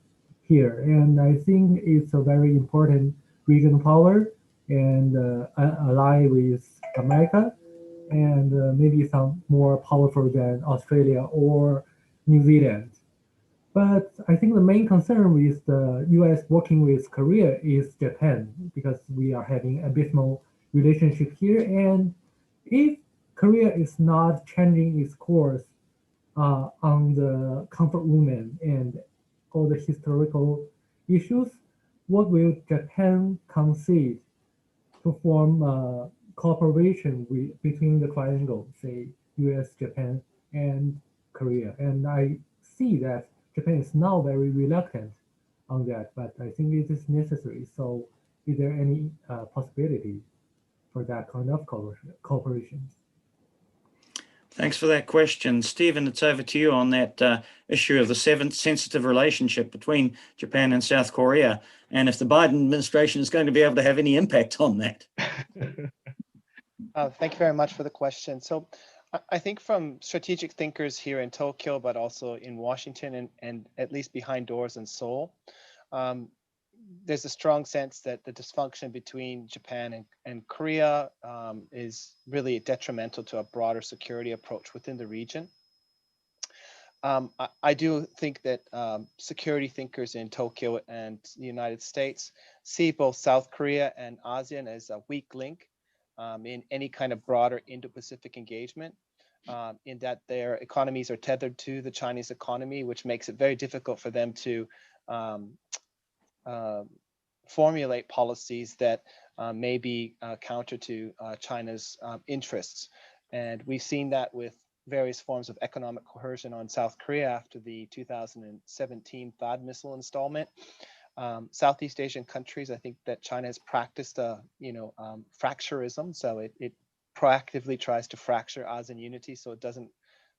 here, and I think it's a very important regional power and ally with America, and maybe some more powerful than Australia or New Zealand. But I think the main concern with the US working with Korea is Japan, because we are having abysmal relationship here. And if Korea is not changing its course on the comfort women and all the historical issues, what will Japan concede to form cooperation between the triangle, say US, Japan, and Korea? And I see that Japan is now very reluctant on that, but I think it is necessary. So is there any possibility for that kind of cooperation? Thanks for that question. Stephen, it's over to you on that issue of the sensitive relationship between Japan and South Korea, and if the Biden administration is going to be able to have any impact on that. Thank you very much for the question. So I think from strategic thinkers here in Tokyo, but also in Washington and at least behind doors in Seoul, there's a strong sense that the dysfunction between Japan and Korea is really detrimental to a broader security approach within the region. I do think that security thinkers in Tokyo and the United States see both South Korea and ASEAN as a weak link in any kind of broader Indo-Pacific engagement, in that their economies are tethered to the Chinese economy, which makes it very difficult for them to formulate policies that may be counter to China's interests. And we've seen that with various forms of economic coercion on South Korea after the 2017 THAAD missile installment. Southeast Asian countries, I think that China has practiced fracturism. So it proactively tries to fracture ASEAN unity so it doesn't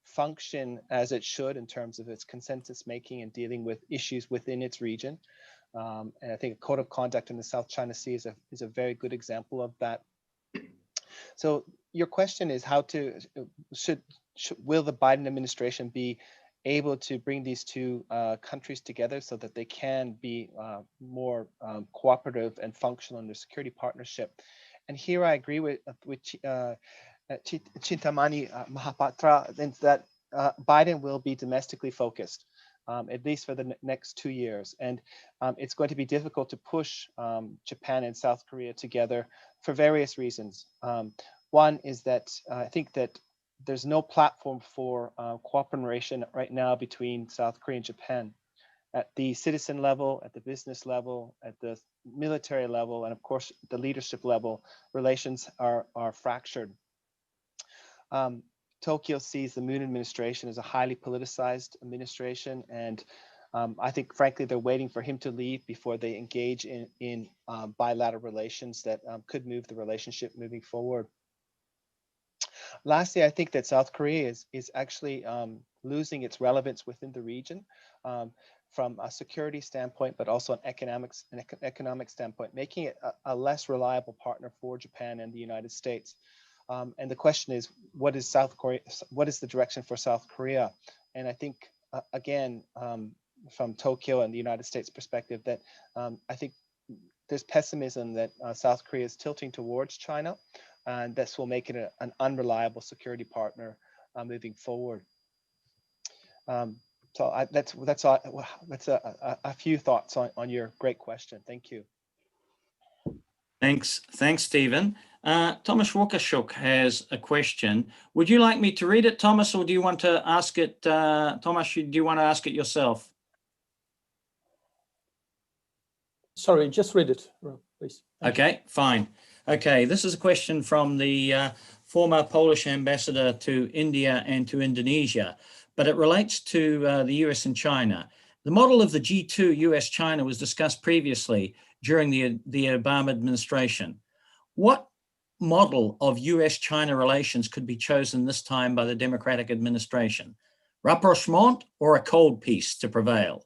function as it should in terms of its consensus making and dealing with issues within its region. And I think a code of conduct in the South China Sea is a very good example of that. So your question is will the Biden administration be able to bring these two countries together so that they can be more cooperative and functional in their security partnership? And here I agree with Chintamani Mahapatra in that Biden will be domestically focused, at least for the next 2 years. And it's going to be difficult to push Japan and South Korea together for various reasons. One is that I think that there's no platform for cooperation right now between South Korea and Japan. At the citizen level, at the business level, at the military level, and of course, the leadership level, relations are fractured. Tokyo sees the Moon administration as a highly politicized administration, and I think, frankly, they're waiting for him to leave before they engage in bilateral relations that could move the relationship moving forward. Lastly, I think that South Korea is actually losing its relevance within the region from a security standpoint, but also an economic standpoint, making it a less reliable partner for Japan and the United States. And the question is, what is the direction for South Korea? And I think, again, from Tokyo and the United States perspective, that I think there's pessimism that South Korea is tilting towards China, and this will make it an unreliable security partner moving forward. So that's a few thoughts on your great question. Thank you. Thanks, Stephen. Thomas Walkershuk has a question. Would you like me to read it, Thomas, or do you want to ask it? Thomas, do you want to ask it yourself? Sorry, just read it, please. Okay, fine. Okay, this is a question from the former Polish ambassador to India and to Indonesia, but it relates to the US and China. The model of the G2 US-China was discussed previously during the Obama administration. What model of US-China relations could be chosen this time by the Democratic administration? Rapprochement or a cold peace to prevail?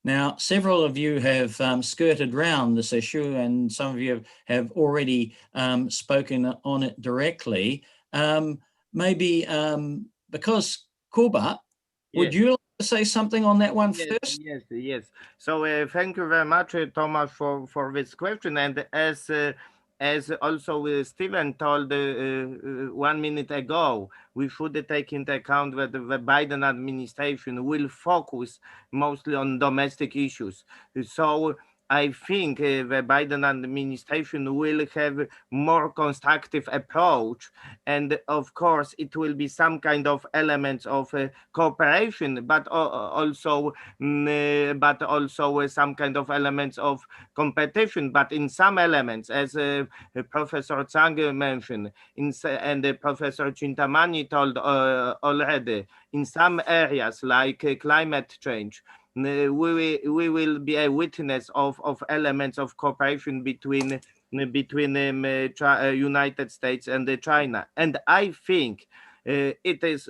Now, several of you have skirted around this issue, and some of you have already spoken on it directly. Maybe because Kuba, would you like to say something on that one first? Yes. So thank you very much, Thomas, for this question. And as also Stephen told 1 minute ago, we should take into account that the Biden administration will focus mostly on domestic issues. So I think the Biden administration will have more constructive approach, and of course it will be some kind of elements of cooperation, but also some kind of elements of competition. But in some elements, as Professor Zhang mentioned, and Professor Chintamani told already, in some areas like climate change, we will be a witness of elements of cooperation between United States and China. And I think it is,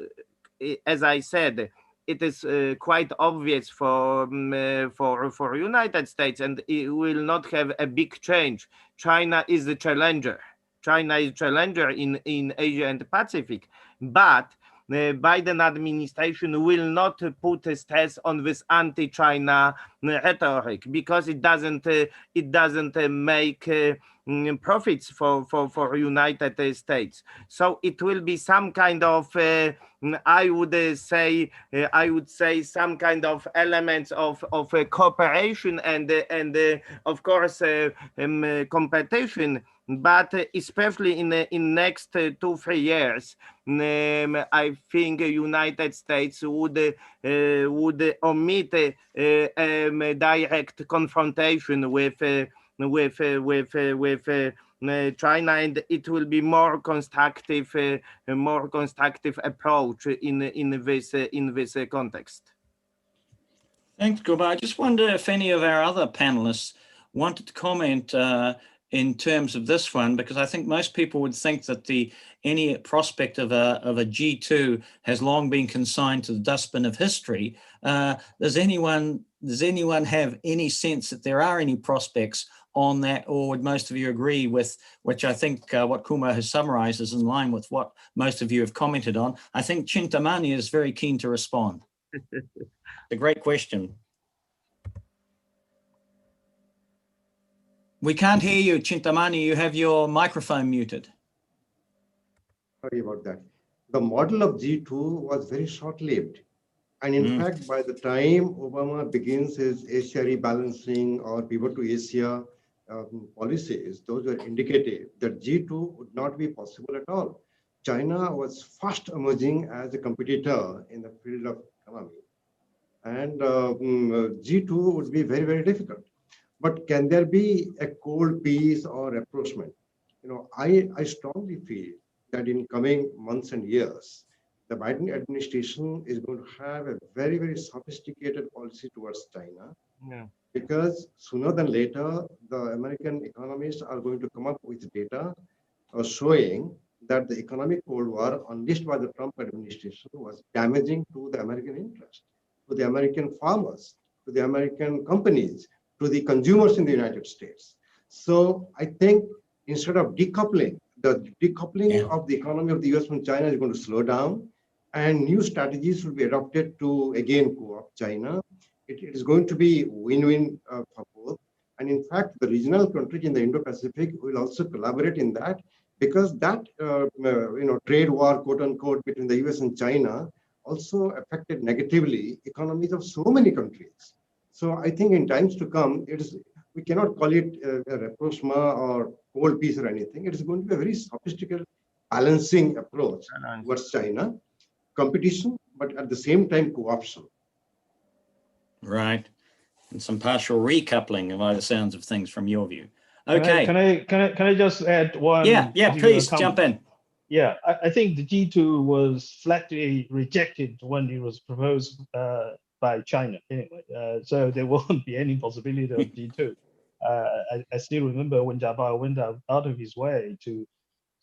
as I said, it is quite obvious for United States, and it will not have a big change. China is the challenger. China is challenger in Asia and Pacific, but the Biden administration will not put a stress on this anti-China rhetoric, because it doesn't make profits for United States. So it will be some kind of I would say some kind of elements of cooperation and of course competition. But especially in next 2-3 years, I think United States would omit direct confrontation with China, and it will be more constructive approach in this context. Thanks, Kuba. I just wonder if any of our other panelists wanted to comment in terms of this one, because I think most people would think that any prospect of a G2 has long been consigned to the dustbin of history. Does anyone does anyone have any sense that there are any prospects on that, or would most of you agree with, which I think what Kumo has summarized is in line with what most of you have commented on? I think Chintamani is very keen to respond. A great question. We can't hear you, Chintamani. You have your microphone muted. Sorry about that. The model of G2 was very short-lived. And in fact, by the time Obama begins his Asia rebalancing or pivot to Asia policies, those were indicative that G2 would not be possible at all. China was fast emerging as a competitor in the field of economy. And G2 would be very, very difficult. But can there be a cold peace or approachment? You know, I strongly feel that in coming months and years, the Biden administration is going to have a very, very sophisticated policy towards China. Yeah. Because sooner than later, the American economists are going to come up with data showing that the economic Cold War unleashed by the Trump administration was damaging to the American interest, to the American farmers, to the American companies, to the consumers in the United States. So I think instead of decoupling, the decoupling of the economy of the US from China is going to slow down, and new strategies will be adopted to again co-opt China. It is going to be win-win for both. And in fact, the regional countries in the Indo-Pacific will also collaborate in that, because that trade war, quote unquote, between the US and China also affected negatively economies of so many countries. So I think in times to come, we cannot call it a rapprochement or cold peace or anything. It is going to be a very sophisticated balancing approach towards China, competition, but at the same time co-option. Right, and some partial recoupling by the sounds of things from your view. Okay. Can I just add one? Yeah, please jump in. Yeah, I think the G2 was flatly rejected when it was proposed by China anyway. So there won't be any possibility of G2. I still remember when Jabal went out of his way to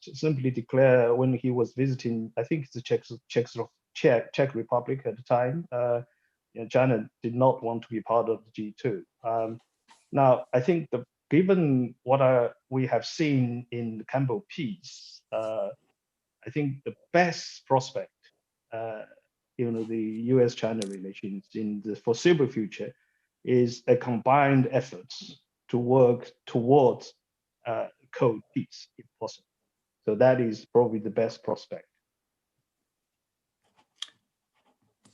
simply declare when he was visiting, I think it's the Czech Republic at the time, China did not want to be part of the G2. Now, I think given what we have seen in the Cambodia peace, I think the best prospect, the U.S.-China relations in the foreseeable future is a combined efforts to work towards cold peace, if possible. So that is probably the best prospect.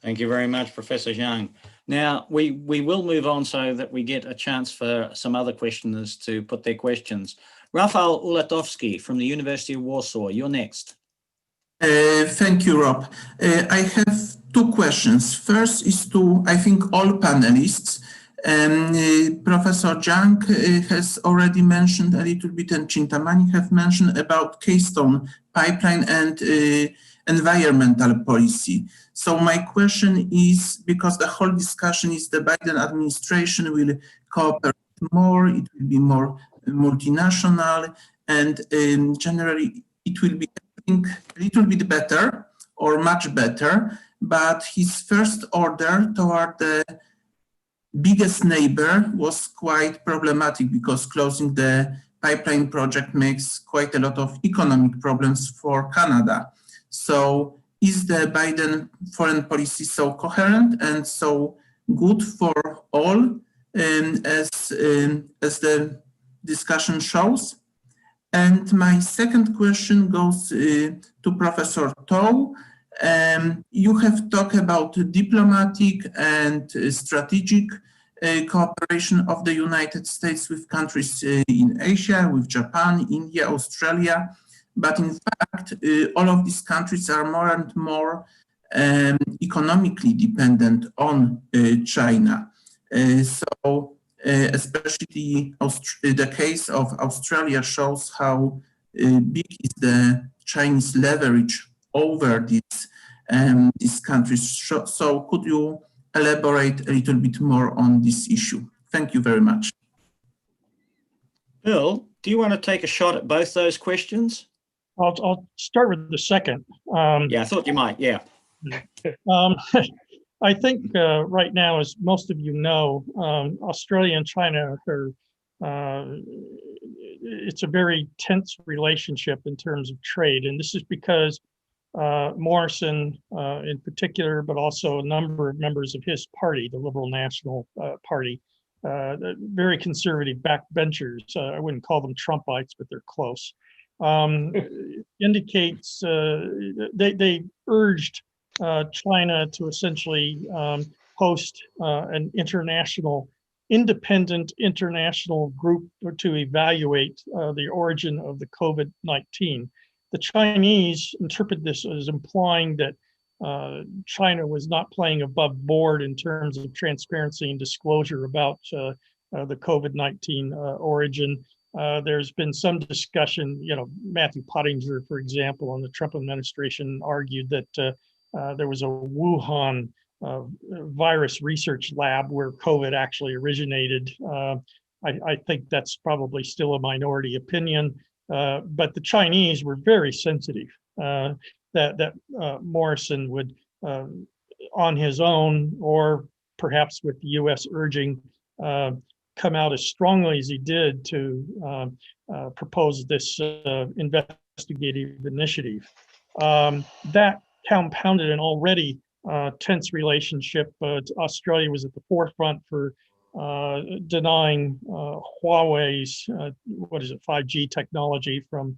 Thank you very much, Professor Zhang. Now, we will move on so that we get a chance for some other questioners to put their questions. Rafał Ulatowski from the University of Warsaw, you're next. Thank you, Rob. I have two questions. First is to, I think, all panelists. Professor Zhang has already mentioned a little bit, and Chintamani have mentioned about Keystone Pipeline and environmental policy. So my question is, because the whole discussion is the Biden administration will cooperate more, it will be more multinational, and generally it will be, I think, a little bit better or much better, but his first order toward the biggest neighbor was quite problematic because closing the pipeline project makes quite a lot of economic problems for Canada. So is the Biden foreign policy so coherent and so good for all as the discussion shows? And my second question goes to Professor Tao. You have talked about diplomatic and strategic cooperation of the United States with countries in Asia, with Japan, India, Australia. But in fact, all of these countries are more and more economically dependent on China. So especially the case of Australia shows how big is the Chinese leverage over these countries. So could you elaborate a little bit more on this issue? Thank you very much. Bill, do you want to take a shot at both those questions? I'll start with the second. Yeah, I thought you might, yeah. I think right now, as most of you know, Australia and China are, it's a very tense relationship in terms of trade. And this is because Morrison in particular, but also a number of members of his party, the Liberal National Party, very conservative backbenchers, I wouldn't call them Trumpites, but they're close, indicates they urged China to essentially host an independent international group to evaluate the origin of the COVID-19. The Chinese interpret this as implying that China was not playing above board in terms of transparency and disclosure about the COVID-19 origin. There's been some discussion, Matthew Pottinger, for example, on the Trump administration argued that there was a Wuhan virus research lab where COVID actually originated. I think that's probably still a minority opinion, but the Chinese were very sensitive that Morrison would, on his own, or perhaps with the U.S. urging, come out as strongly as he did to propose this investigative initiative. That compounded an already tense relationship. Australia was at the forefront for denying Huawei's 5G technology from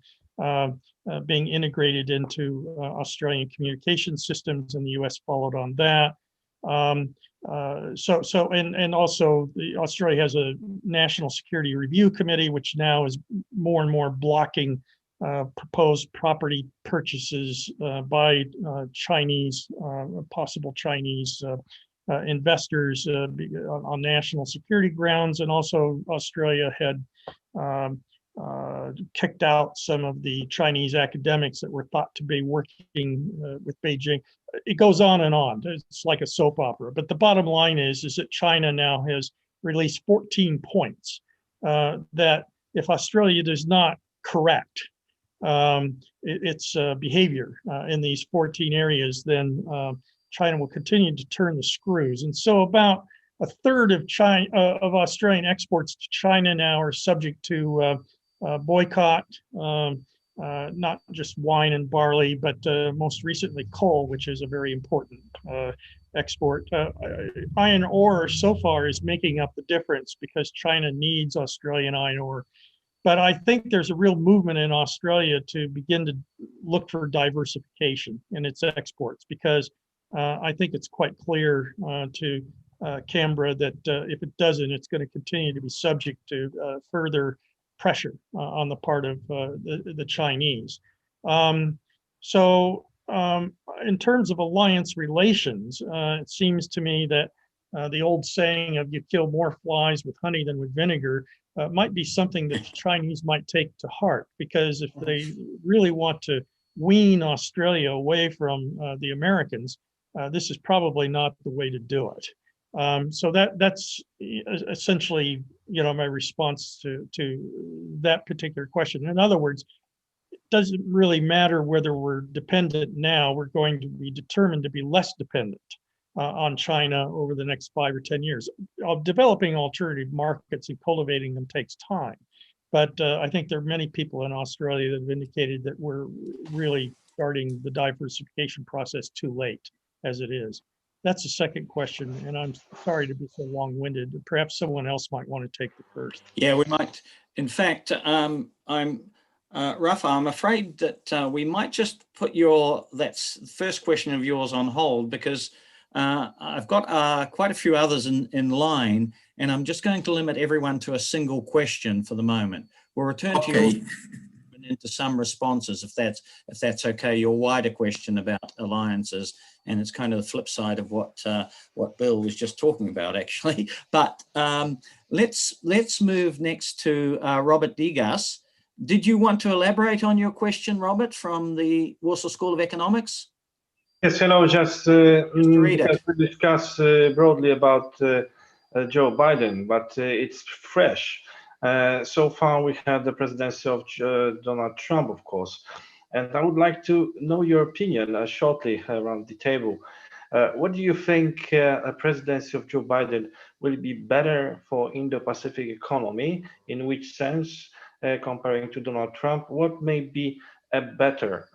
being integrated into Australian communication systems, and the U.S. followed on that. And also Australia has a National Security Review Committee, which now is more and more blocking proposed property purchases by possible Chinese investors on national security grounds. And also Australia had kicked out some of the Chinese academics that were thought to be working with Beijing. It goes on and on. It's like a soap opera. But the bottom line is that China now has released 14 points that if Australia does not correct its behavior in these 14 areas, then China will continue to turn the screws. And so about a third of Australian exports to China now are subject to boycott, not just wine and barley, but most recently coal, which is a very important export. Iron ore so far is making up the difference because China needs Australian iron ore. But I think there's a real movement in Australia to begin to look for diversification in its exports, because I think it's quite clear to Canberra that if it doesn't, it's going to continue to be subject to further pressure on the part of the Chinese. In terms of alliance relations, it seems to me that the old saying of you kill more flies with honey than with vinegar might be something that the Chinese might take to heart, because if they really want to wean Australia away from the Americans, this is probably not the way to do it. So that's essentially, my response to that particular question. In other words, it doesn't really matter whether we're dependent now. We're going to be determined to be less dependent on China over the next 5 or 10 years. Developing alternative markets and cultivating them takes time. But I think there are many people in Australia that have indicated that we're really starting the diversification process too late as it is. That's the second question, and I'm sorry to be so long-winded. Perhaps someone else might want to take the first. Yeah, we might. In fact, Rafa, I'm afraid that we might just put that first question of yours on hold, because I've got quite a few others in line, and I'm just going to limit everyone to a single question for the moment. We'll return to you into some responses if that's okay. Your wider question about alliances, and it's kind of the flip side of what Bill was just talking about, actually. But let's move next to Robert Degas. Did you want to elaborate on your question, Robert, from the Warsaw School of Economics? Yes, hello. Just we discuss broadly about Joe Biden, but it's fresh. So far, we have the presidency of Donald Trump, of course. And I would like to know your opinion shortly around the table. What do you think a presidency of Joe Biden will be better for Indo-Pacific economy? In which sense, comparing to Donald Trump, what may be a better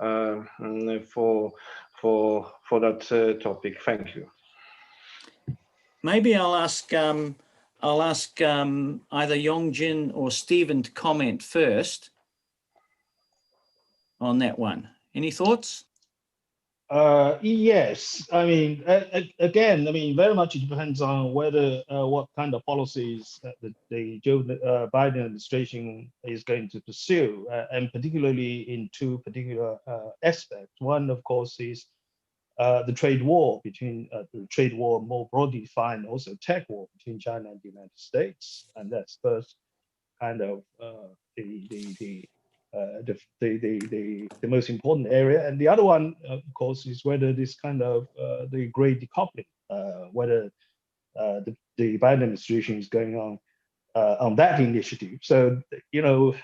for that topic? Thank you. Maybe I'll ask either Yongjin or Stephen to comment first on that one. Any thoughts? Yes, I mean, again, I mean, very much it depends on whether what kind of policies the Joe Biden administration is going to pursue, and particularly in two particular aspects. One, of course, is the trade war between the trade war more broadly defined, also tech war between China and the United States, and that's first kind of the most important area. And the other one, of course, is whether this kind of the great decoupling, whether the Biden administration is going on that initiative. So, you know,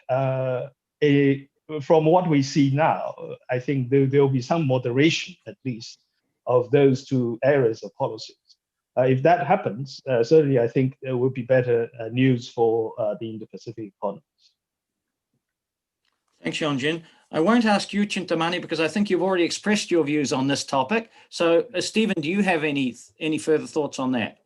from what we see now, I think there will be some moderation, at least, of those two areas of policies. If that happens, certainly I think there will be better news for the Indo-Pacific economies. Thanks, Yongjin. I won't ask you, Chintamani, because I think you've already expressed your views on this topic. So, Stephen, do you have any further thoughts on that?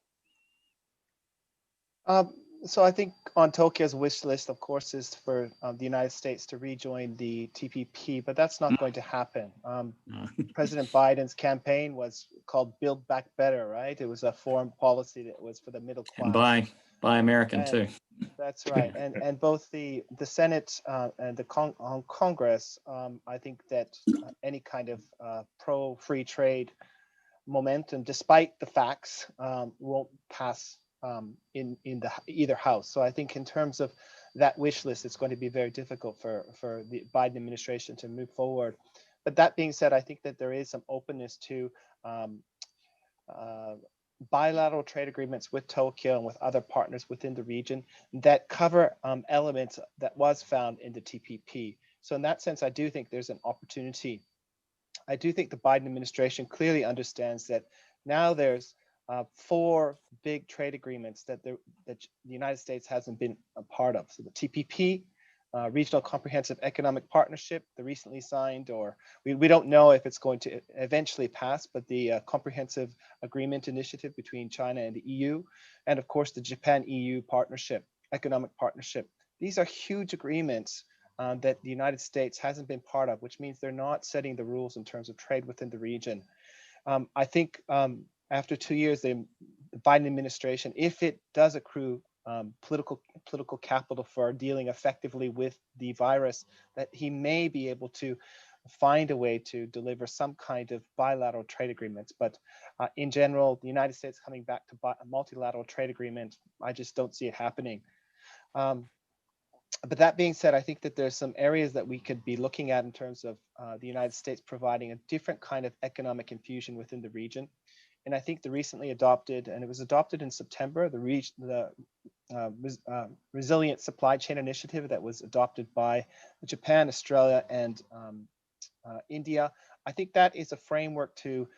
So I think on Tokyo's wish list, of course, is for the United States to rejoin the TPP, but that's not going to happen. President Biden's campaign was called Build Back Better, right? It was a foreign policy that was for the middle class. And by American too. That's right. And both the Senate and the Congress, I think that any kind of pro-free trade momentum, despite the facts, won't pass in either house. So I think in terms of that wish list, it's going to be very difficult for the Biden administration to move forward. But that being said, I think that there is some openness to bilateral trade agreements with Tokyo and with other partners within the region that cover elements that was found in the TPP. So in that sense, I do think there's an opportunity. I do think the Biden administration clearly understands that now there's 4 big trade agreements that the United States hasn't been a part of. So the TPP, Regional Comprehensive Economic Partnership, the recently signed, or we don't know if it's going to eventually pass, but the Comprehensive Agreement Initiative between China and the EU, and of course the Japan-EU partnership, economic partnership. These are huge agreements that the United States hasn't been part of, which means they're not setting the rules in terms of trade within the region. I think after 2 years, the Biden administration, if it does accrue political capital for dealing effectively with the virus, that he may be able to find a way to deliver some kind of bilateral trade agreements. But in general, the United States coming back to a multilateral trade agreement, I just don't see it happening. But that being said, I think that there's some areas that we could be looking at in terms of the United States providing a different kind of economic infusion within the region. And I think the recently adopted, and it was adopted in September, the Resilient Supply Chain Initiative that was adopted by Japan, Australia, and India. I think that is a framework to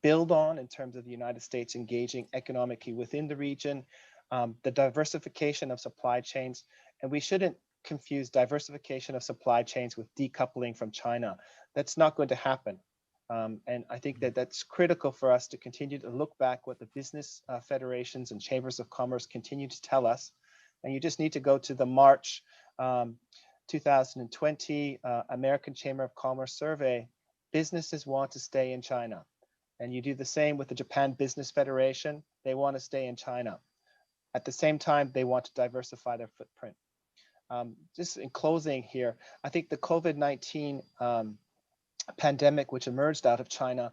build on in terms of the United States engaging economically within the region, the diversification of supply chains, and we shouldn't confuse diversification of supply chains with decoupling from China. That's not going to happen. And I think that that's critical for us to continue to look back what the business federations and chambers of commerce continue to tell us. And you just need to go to the March 2020 American Chamber of Commerce survey. Businesses want to stay in China. And you do the same with the Japan Business Federation. They want to stay in China. At the same time, they want to diversify their footprint. Just in closing here, I think the COVID-19 pandemic, which emerged out of China,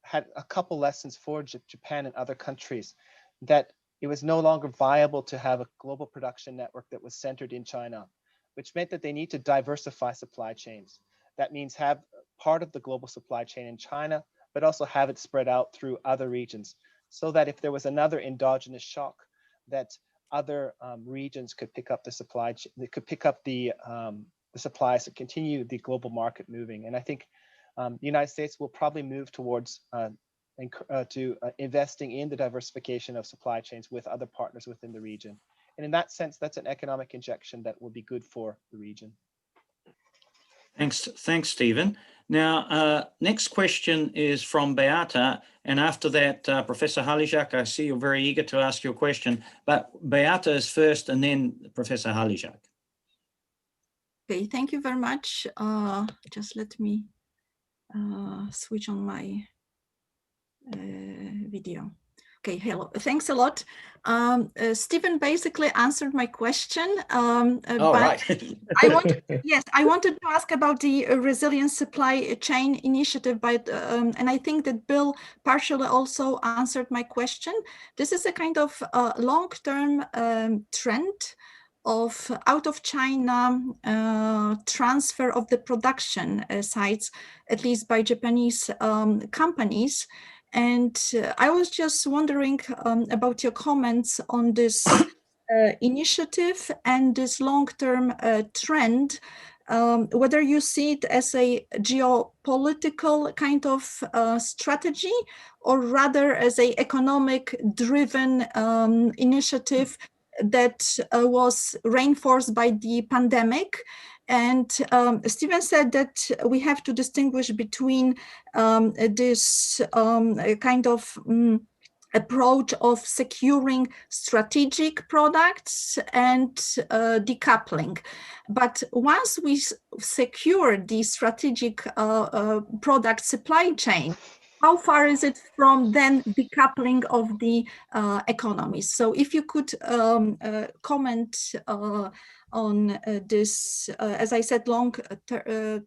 had a couple lessons for Japan and other countries, that it was no longer viable to have a global production network that was centered in China, which meant that they need to diversify supply chains. That means have part of the global supply chain in China, but also have it spread out through other regions, so that if there was another endogenous shock, that other regions could pick up the supply chain, they could pick up the supplies to continue the global market moving. And I think the United States will probably move towards investing in the diversification of supply chains with other partners within the region. And in that sense, that's an economic injection that will be good for the region. Thanks, Stephen. Now, next question is from Beata, and after that, Professor Halijak, I see you're very eager to ask your question, but Beata is first, and then Professor Halijak. Okay, thank you very much. Just let me switch on my video. Okay, hello, thanks a lot. Stephen basically answered my question. Right. I wanted to ask about the resilient supply chain initiative, but and I think that Bill partially also answered my question. This is a kind of long-term trend of out of China transfer of the production sites, at least by Japanese companies. And I was just wondering about your comments on this initiative and this long-term trend, whether you see it as a geopolitical kind of strategy or rather as an economic-driven initiative that was reinforced by the pandemic. And Stephen said that we have to distinguish between this kind of approach of securing strategic products and decoupling. But once we secure the strategic product supply chain, how far is it from then decoupling of the economies? So if you could comment on this, as I said, long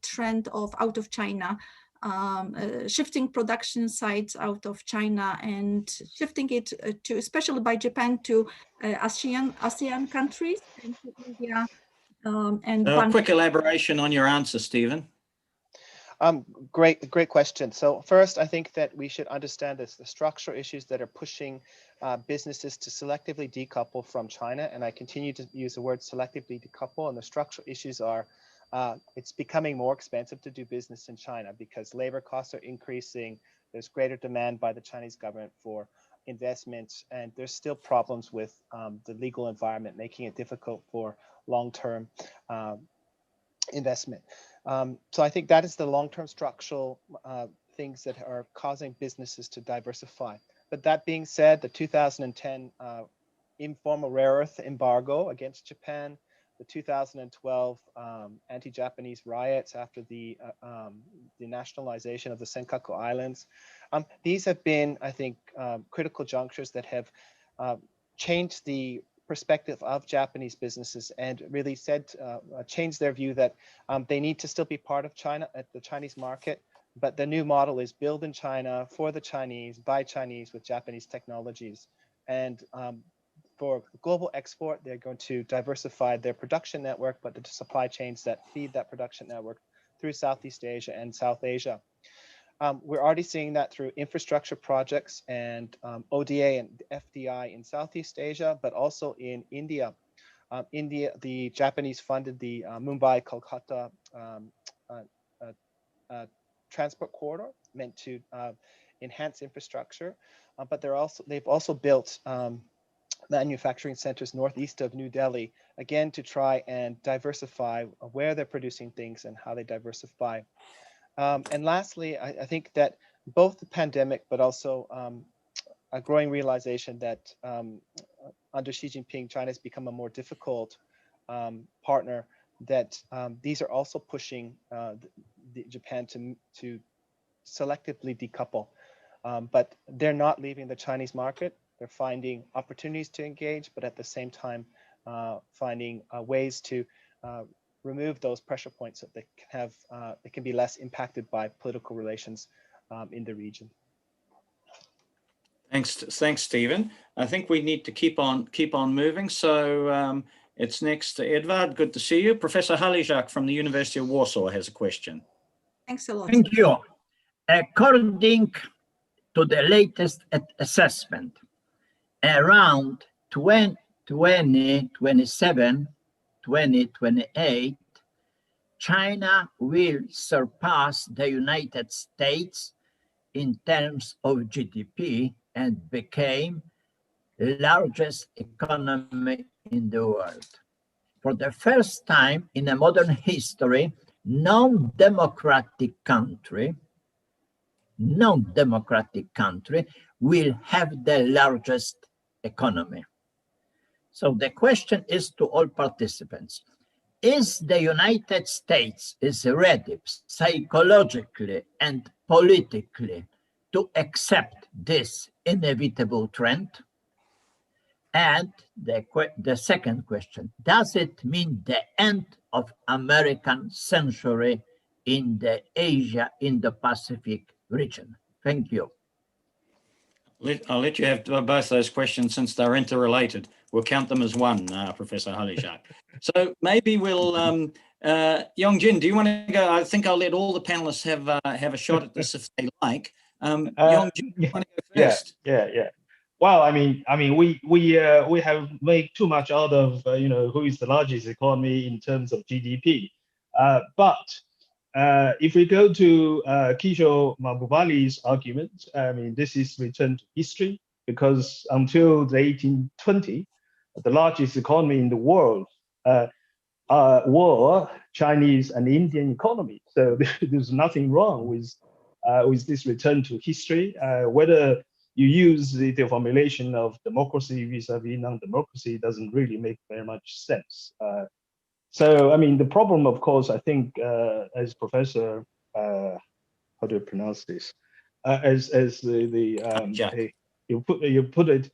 trend of out of China, shifting production sites out of China and shifting it to, especially by Japan, to ASEAN countries and to India. And quick elaboration on your answer, Stephen. Great question. So first, I think that we should understand the structural issues that are pushing businesses to selectively decouple from China. And I continue to use the word selectively decouple. And the structural issues are, it's becoming more expensive to do business in China because labor costs are increasing. There's greater demand by the Chinese government for investments. And there's still problems with the legal environment, making it difficult for long-term investment. So I think that is the long-term structural things that are causing businesses to diversify. But that being said, the 2010 informal rare earth embargo against Japan, the 2012 anti-Japanese riots after the nationalization of the Senkaku Islands, these have been, I think, critical junctures that have changed the perspective of Japanese businesses and really changed their view that they need to still be part of China at the Chinese market, but the new model is build in China for the Chinese, by Chinese with Japanese technologies. And for global export, they're going to diversify their production network, but the supply chains that feed that production network through Southeast Asia and South Asia. We're already seeing that through infrastructure projects and ODA and FDI in Southeast Asia, but also in India. The Japanese funded the Mumbai-Kolkata transport corridor meant to enhance infrastructure, but they've also built manufacturing centers northeast of New Delhi, again, to try and diversify where they're producing things and how they diversify. And lastly, I think that both the pandemic, but also a growing realization that under Xi Jinping, China has become a more difficult partner, that these are also pushing Japan to selectively decouple. But they're not leaving the Chinese market. They're finding opportunities to engage, but at the same time, finding ways to remove those pressure points so that they can be less impacted by political relations in the region. Thanks, Stephen. I think we need to keep on moving. So it's next to Edvard. Good to see you. Professor Halijak from the University of Warsaw has a question. Thanks a lot. Thank you. According to the latest assessment, around 2027, 2028, China will surpass the United States in terms of GDP and became the largest economy in the world. For the first time in a modern history, non-democratic country will have the largest economy. So the question is to all participants, is the United States ready psychologically and politically to accept this inevitable trend? And the second question, does it mean the end of American century in the Asia, Indo-Pacific region? Thank you. I'll let you have both those questions since they're interrelated. We'll count them as one, Professor Halishak. So maybe we'll, Yongjin, do you want to go? I think I'll let all the panelists have a shot at this if they like. Yongjin, do you want to go first? Yeah. Well, I mean, we have made too much out of who is the largest economy in terms of GDP, but if we go to Kishore Mahbubali's argument, I mean, this is return to history, because until the 1820, the largest economy in the world were Chinese and Indian economy. So there's nothing wrong with this return to history. Whether you use the formulation of democracy vis-a-vis non-democracy doesn't really make very much sense. So, I mean, the problem, of course, I think, as Professor, how do you pronounce this? You put it,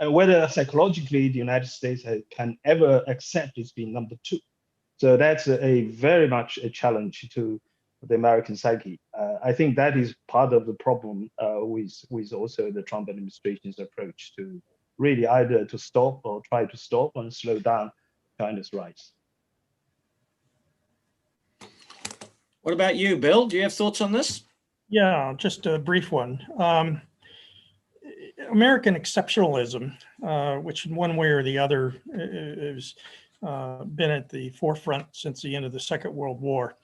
whether psychologically the United States can ever accept it's being number two. So that's a very much a challenge to the American psyche. I think that is part of the problem with also the Trump administration's approach to really either to stop or try to stop and slow down China's rise. What about you, Bill? Do you have thoughts on this? Yeah, just a brief one. American exceptionalism, which in one way or the other has been at the forefront since the end of the Second World War,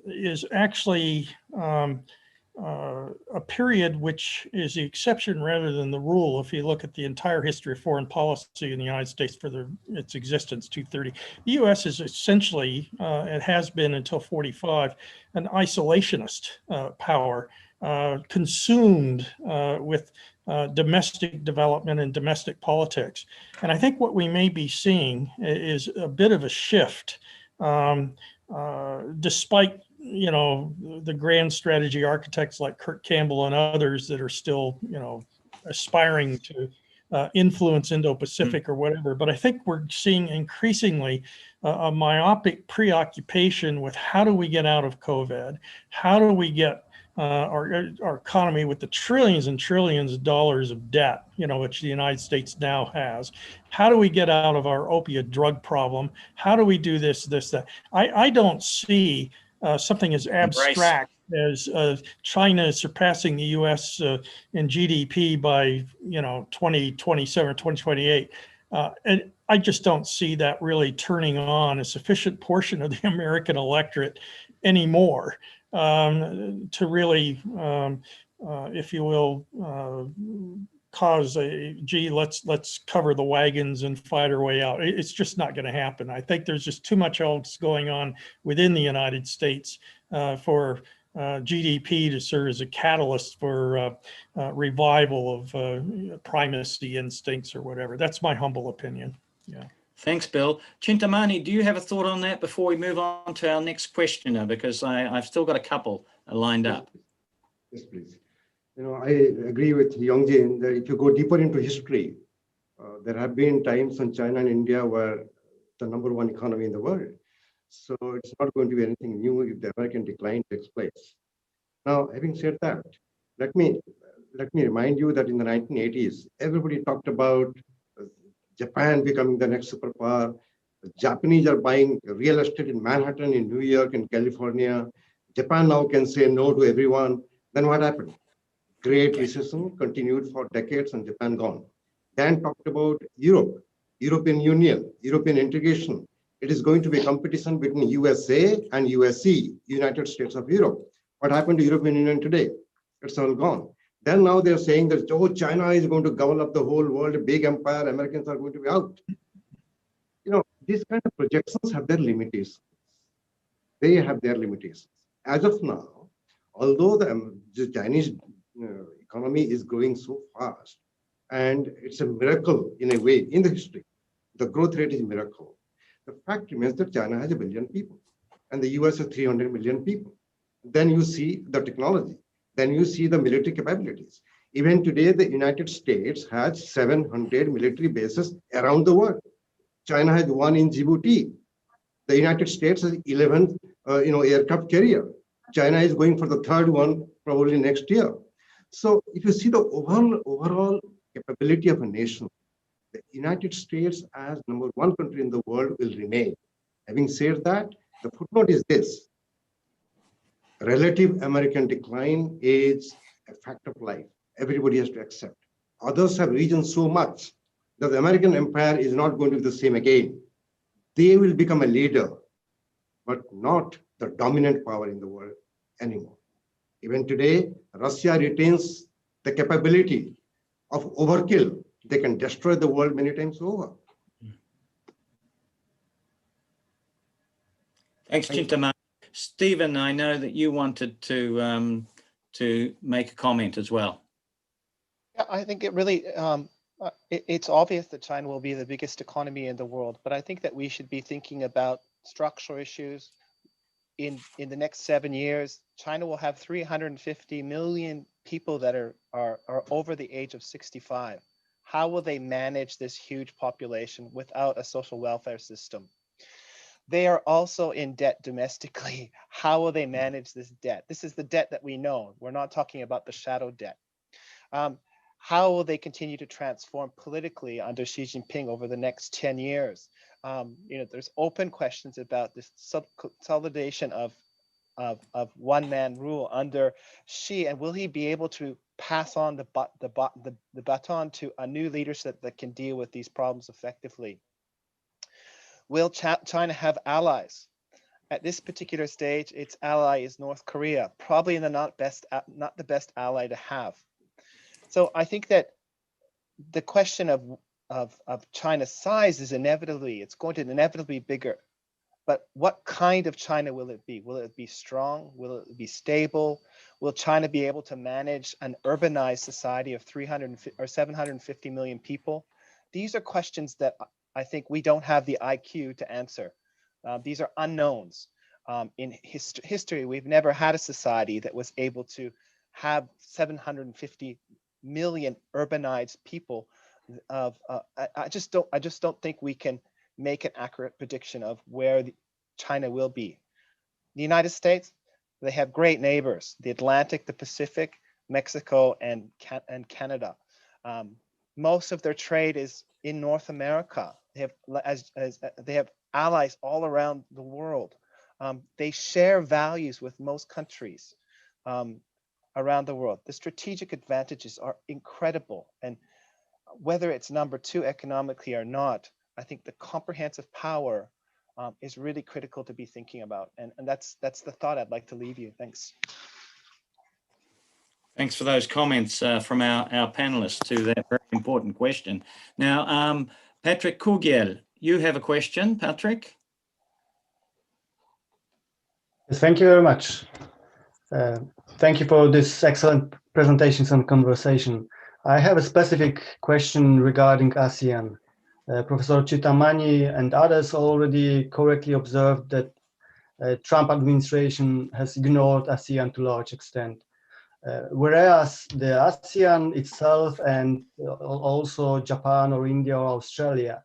is actually a period which is the exception rather than the rule. If you look at the entire history of foreign policy in the United States for its existence, 230, the U.S. is essentially, it has been until 45, an isolationist power, consumed with domestic development and domestic politics. And I think what we may be seeing is a bit of a shift, despite the grand strategy architects like Kurt Campbell and others that are still, aspiring to influence Indo-Pacific or whatever. But I think we're seeing increasingly a myopic preoccupation with how do we get out of COVID? How do we get our economy with the trillions and trillions of dollars of debt, which the United States now has? How do we get out of our opiate drug problem? How do we do this, that? I don't see something as abstract as China surpassing the U.S. In GDP by 2027, 2028. And I just don't see that really turning on a sufficient portion of the American electorate anymore to really, if you will, cause let's cover the wagons and fight our way out. It's just not going to happen. I think there's just too much else going on within the United States for GDP to serve as a catalyst for revival of primacy instincts or whatever. That's my humble opinion. Yeah. Thanks, Bill. Chintamani, do you have a thought on that before we move on to our next questioner? Because I've still got a couple lined up. Yes, please. I agree with Yongjin that if you go deeper into history, there have been times when China and India were the #1 economy in the world. So it's not going to be anything new if the American decline takes place. Now, having said that, let me remind you that in the 1980s, everybody talked about Japan becoming the next superpower. The Japanese are buying real estate in Manhattan, in New York, in California. Japan now can say no to everyone. Then what happened? Great recession continued for decades and Japan gone. Dan talked about Europe, European Union, European integration. It is going to be a competition between USA and USE, United States of Europe. What happened to European Union today? It's all gone. Then now they're saying that, oh, China is going to gobble up the whole world, a big empire, Americans are going to be out. You know, these kind of projections have their limitations. They have their limitations. As of now, although the Chinese economy is growing so fast, and it's a miracle in a way in the history, the growth rate is a miracle. The fact remains that China has 1 billion people, and the US has 300 million people. Then you see the technology. Then you see the military capabilities. Even today, the United States has 700 military bases around the world. China has 1 in Djibouti. The United States has 11 aircraft carrier. China is going for the 3rd one probably next year. So if you see the overall capability of a nation, the United States as #1 country in the world will remain. Having said that, the footnote is this: relative American decline is a fact of life. Everybody has to accept. Others have risen so much that the American empire is not going to be the same again. They will become a leader, but not the dominant power in the world anymore. Even today, Russia retains the capability of overkill. They can destroy the world many times over. Thanks, Chintamani. Stephen, I know that you wanted to make a comment as well. Yeah, I think it really, it's obvious that China will be the biggest economy in the world, but I think that we should be thinking about structural issues. In the next 7 years, China will have 350 million people that are over the age of 65. How will they manage this huge population without a social welfare system? They are also in debt domestically. How will they manage this debt? This is the debt that we know. We're not talking about the shadow debt. How will they continue to transform politically under Xi Jinping over the next 10 years? There's open questions about this consolidation of one-man rule under Xi, and will he be able to pass on the baton to a new leadership that can deal with these problems effectively? Will China have allies? At this particular stage, its ally is North Korea, probably not the best ally to have. So I think that the question of China's size is it's going to inevitably be bigger. But what kind of China will it be? Will it be strong? Will it be stable? Will China be able to manage an urbanized society of 750 million people? These are questions that I think we don't have the IQ to answer. These are unknowns. In history, we've never had a society that was able to have 750 million urbanized people. I just don't think we can make an accurate prediction of where China will be. The United States, they have great neighbors: the Atlantic, the Pacific, Mexico, and Canada. Most of their trade is in North America. They have they have allies all around the world. They share values with most countries around the world. The strategic advantages are incredible, and whether it's #2 economically or not, I think the comprehensive power is really critical to be thinking about, and that's the thought I'd like to leave you. Thanks. Thanks for those comments from our panelists to that very important question. Now, Patrick Kugiel, you have a question, Patrick? Thank you very much. Thank you for this excellent presentations and conversation. I have a specific question regarding ASEAN. Professor Chintamani and others already correctly observed that Trump administration has ignored ASEAN to a large extent. Whereas the ASEAN itself and also Japan or India or Australia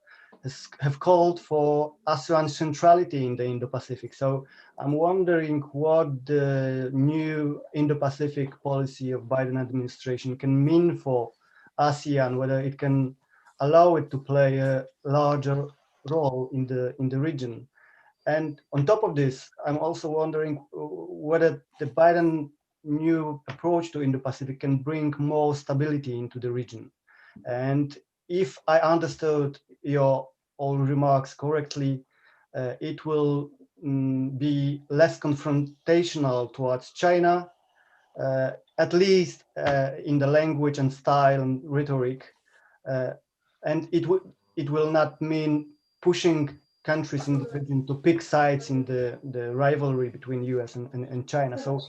have called for ASEAN centrality in the Indo-Pacific. So I'm wondering what the new Indo-Pacific policy of Biden administration can mean for ASEAN, whether it can allow it to play a larger role in the region. And on top of this, I'm also wondering whether the Biden new approach to Indo-Pacific can bring more stability into the region. And if I understood your all remarks correctly, it will be less confrontational towards China, at least in the language and style and rhetoric. And it will not mean pushing countries in the region to pick sides in the rivalry between US and China. So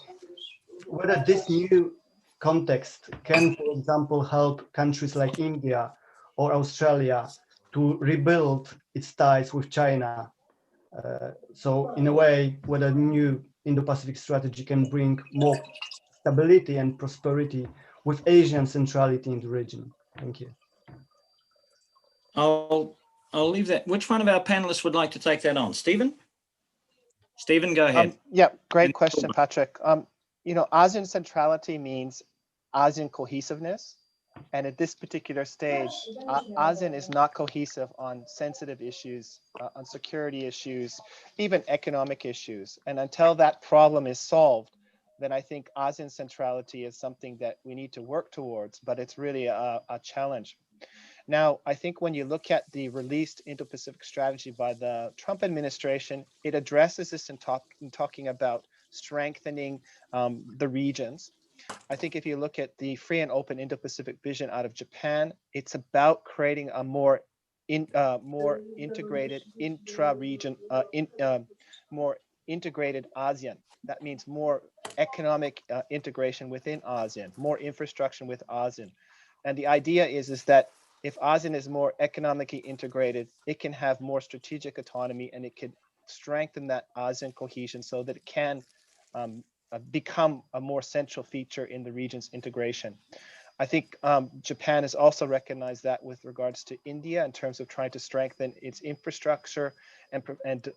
whether this new context can, for example, help countries like India or Australia to rebuild its ties with China. So in a way, whether new Indo-Pacific strategy can bring more stability and prosperity with Asian centrality in the region. Thank you. I'll leave that. Which one of our panelists would like to take that on? Stephen? Stephen, go ahead. Yeah, great question, Patrick. You know, ASEAN centrality means ASEAN cohesiveness. And at this particular stage, ASEAN is not cohesive on sensitive issues, on security issues, even economic issues. And until that problem is solved, then I think ASEAN centrality is something that we need to work towards, but it's really a challenge. Now, I think when you look at the released Indo-Pacific strategy by the Trump administration, it addresses this in talking about strengthening the regions. I think if you look at the free and open Indo-Pacific vision out of Japan, it's about creating a more integrated intra-region, more integrated ASEAN. That means more economic integration within ASEAN, more infrastructure with ASEAN. And the idea is that if ASEAN is more economically integrated, it can have more strategic autonomy and it can strengthen that ASEAN cohesion so that it can become a more central feature in the region's integration. I think Japan has also recognized that with regards to India in terms of trying to strengthen its infrastructure, and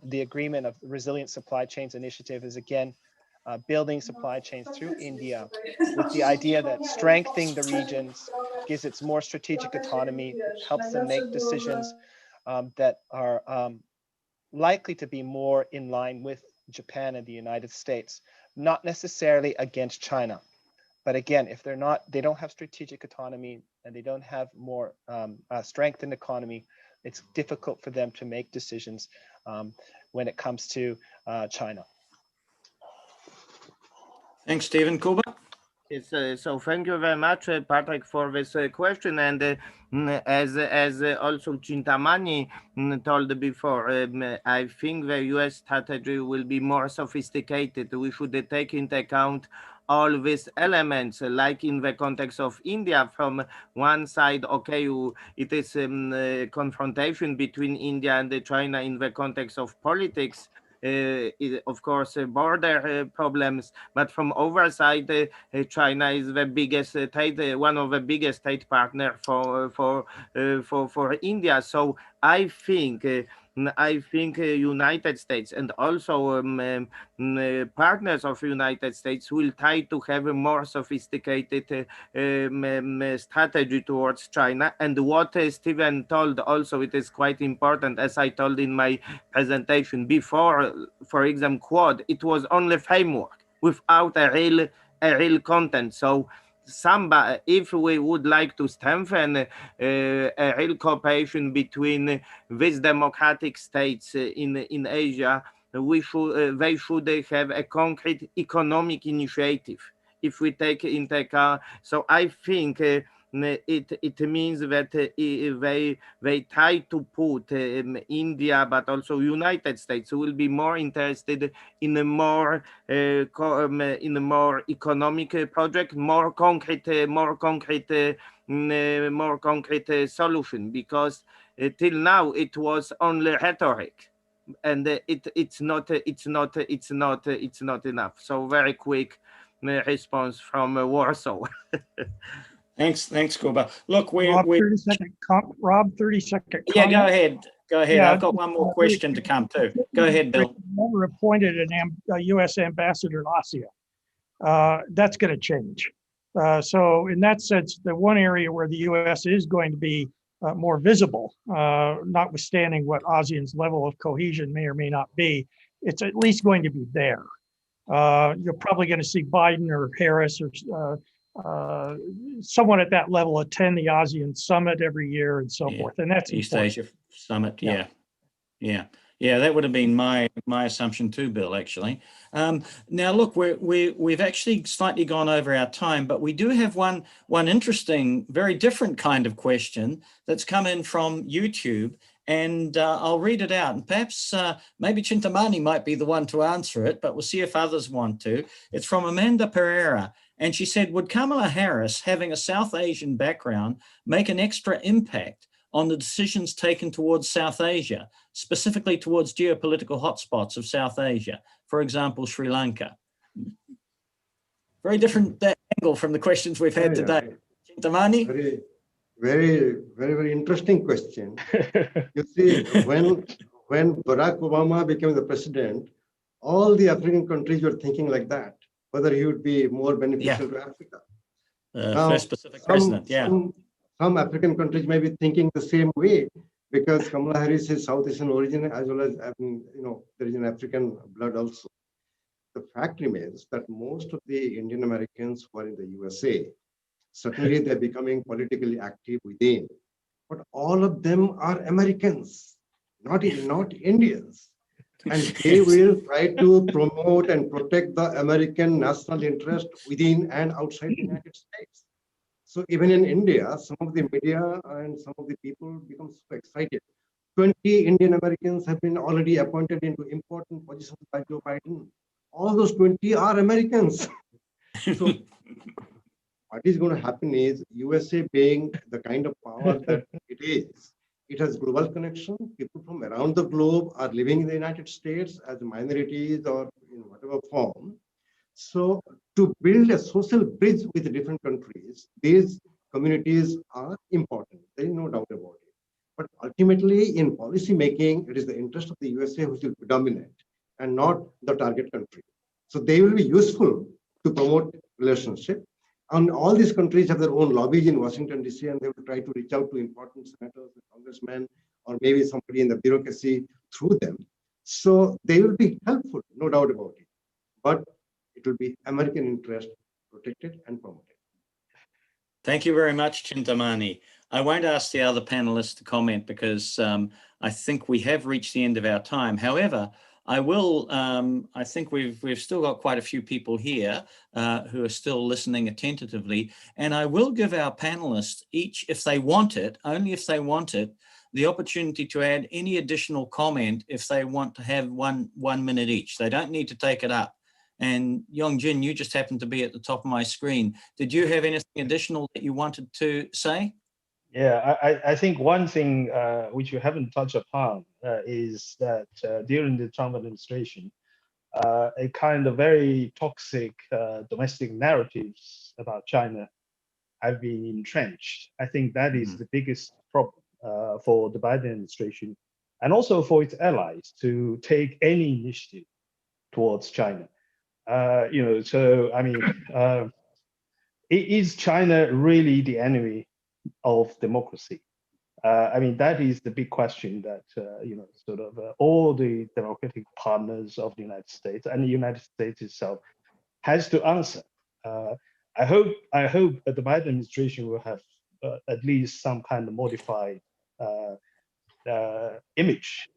the agreement of the Resilient Supply Chains Initiative is again building supply chains through India with the idea that strengthening the regions gives it more strategic autonomy, helps them make decisions that are likely to be more in line with Japan and the United States, not necessarily against China. But again, if they don't have strategic autonomy and they don't have more strengthened economy, it's difficult for them to make decisions when it comes to China. Thanks, Stephen. Kuba? So thank you very much, Patrick, for this question. And as also Chintamani told before, I think the US strategy will be more sophisticated. We should take into account all these elements, like in the context of India. From one side, okay, it is a confrontation between India and China in the context of politics. Of course, border problems, but from other side, China is the biggest one of the biggest state partner for India. So I think United States and also partners of United States will try to have a more sophisticated strategy towards China. And what Stephen told also, it is quite important, as I told in my presentation before, for example, Quad, it was only framework without a real content. So if we would like to strengthen a real cooperation between these democratic states in Asia, they should have a concrete economic initiative. If we take into account, so I think it means that they try to put India, but also United States will be more interested in a more economic project, more concrete solution, because till now it was only rhetoric, and it's not enough. So very quick response from Warsaw. Thanks, Kuba. Look, Rob, 30 second comment. Yeah, go ahead. Yeah, I've got one more question to come too. Go ahead, Bill. Never appointed a U.S. ambassador to ASEAN. That's going to change. So in that sense, the one area where the U.S. is going to be more visible, notwithstanding what ASEAN's level of cohesion may or may not be, it's at least going to be there. You're probably going to see Biden or Harris or someone at that level attend the ASEAN summit every year and so forth. And that's East important. Asia Summit. Yeah. Yeah, that would have been my assumption too, Bill, actually. Now, look, we've actually slightly gone over our time, but we do have one interesting, very different kind of question that's come in from YouTube, and I'll read it out. And perhaps maybe Chintamani might be the one to answer it, but we'll see if others want to. It's from Amanda Pereira, and she said, would Kamala Harris, having a South Asian background, make an extra impact on the decisions taken towards South Asia, specifically towards geopolitical hotspots of South Asia, for example, Sri Lanka? Very different angle from the questions we've had today. Chintamani? Very interesting question. You see, when Barack Obama became the president, all the African countries were thinking like that, whether he would be more beneficial to Africa. First Pacific president, Some African countries may be thinking the same way, because Kamala Harris is South Asian origin, as well as there is an African blood also. The fact remains that most of the Indian Americans who are in the USA, certainly they're becoming politically active within, but all of them are Americans, not Indians. And they will try to promote and protect the American national interest within and outside the United States. So even in India, some of the media and some of the people become so excited. 20 Indian Americans have been already appointed into important positions by Joe Biden. All those 20 are Americans. So what is going to happen is, USA being the kind of power that it is, it has global connection. People from around the globe are living in the United States as minorities or in whatever form. So to build a social bridge with different countries, these communities are important. There is no doubt about it. But ultimately, in policy making, it is the interest of the USA which will predominate and not the target country. So they will be useful to promote relationship. And all these countries have their own lobbies in Washington, D.C., and they will try to reach out to important senators, congressmen, or maybe somebody in the bureaucracy through them. So they will be helpful, no doubt about it. But it will be American interest protected and promoted. Thank you very much, Chintamani. I won't ask the other panelists to comment because I think we have reached the end of our time. However, I will, I think we've still got quite a few people here who are still listening attentively, and I will give our panelists each, if they want it, only if they want it, the opportunity to add any additional comment if they want to have one minute each. They don't need to take it up. And Yongjin, you just happened to be at the top of my screen. Did you have anything additional that you wanted to say? Yeah, I think one thing which you haven't touched upon is that during the Trump administration, a kind of very toxic domestic narratives about China have been entrenched. I think that is the biggest problem for the Biden administration and also for its allies to take any initiative towards China. So I mean, is China really the enemy of democracy? I mean, that is the big question that, sort of all the democratic partners of the United States and the United States itself has to answer. I hope that the Biden administration will have at least some kind of modified image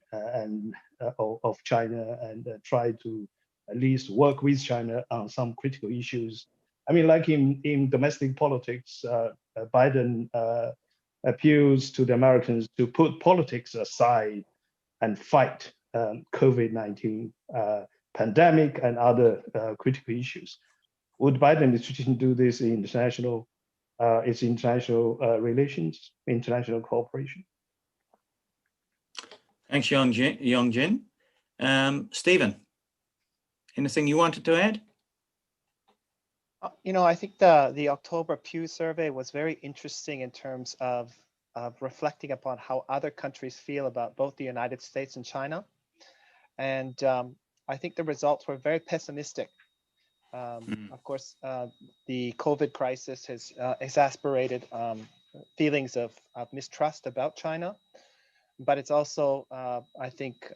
of China and try to at least work with China on some critical issues. I mean, like in domestic politics, Biden appeals to the Americans to put politics aside and fight COVID-19 pandemic and other critical issues. Would Biden administration do this in international relations, international cooperation? Thanks, Yongjin. Stephen, anything you wanted to add? I think the October Pew survey was very interesting in terms of reflecting upon how other countries feel about both the United States and China. And I think the results were very pessimistic. Of course, the COVID crisis has exacerbated feelings of mistrust about China. But it's also, I think,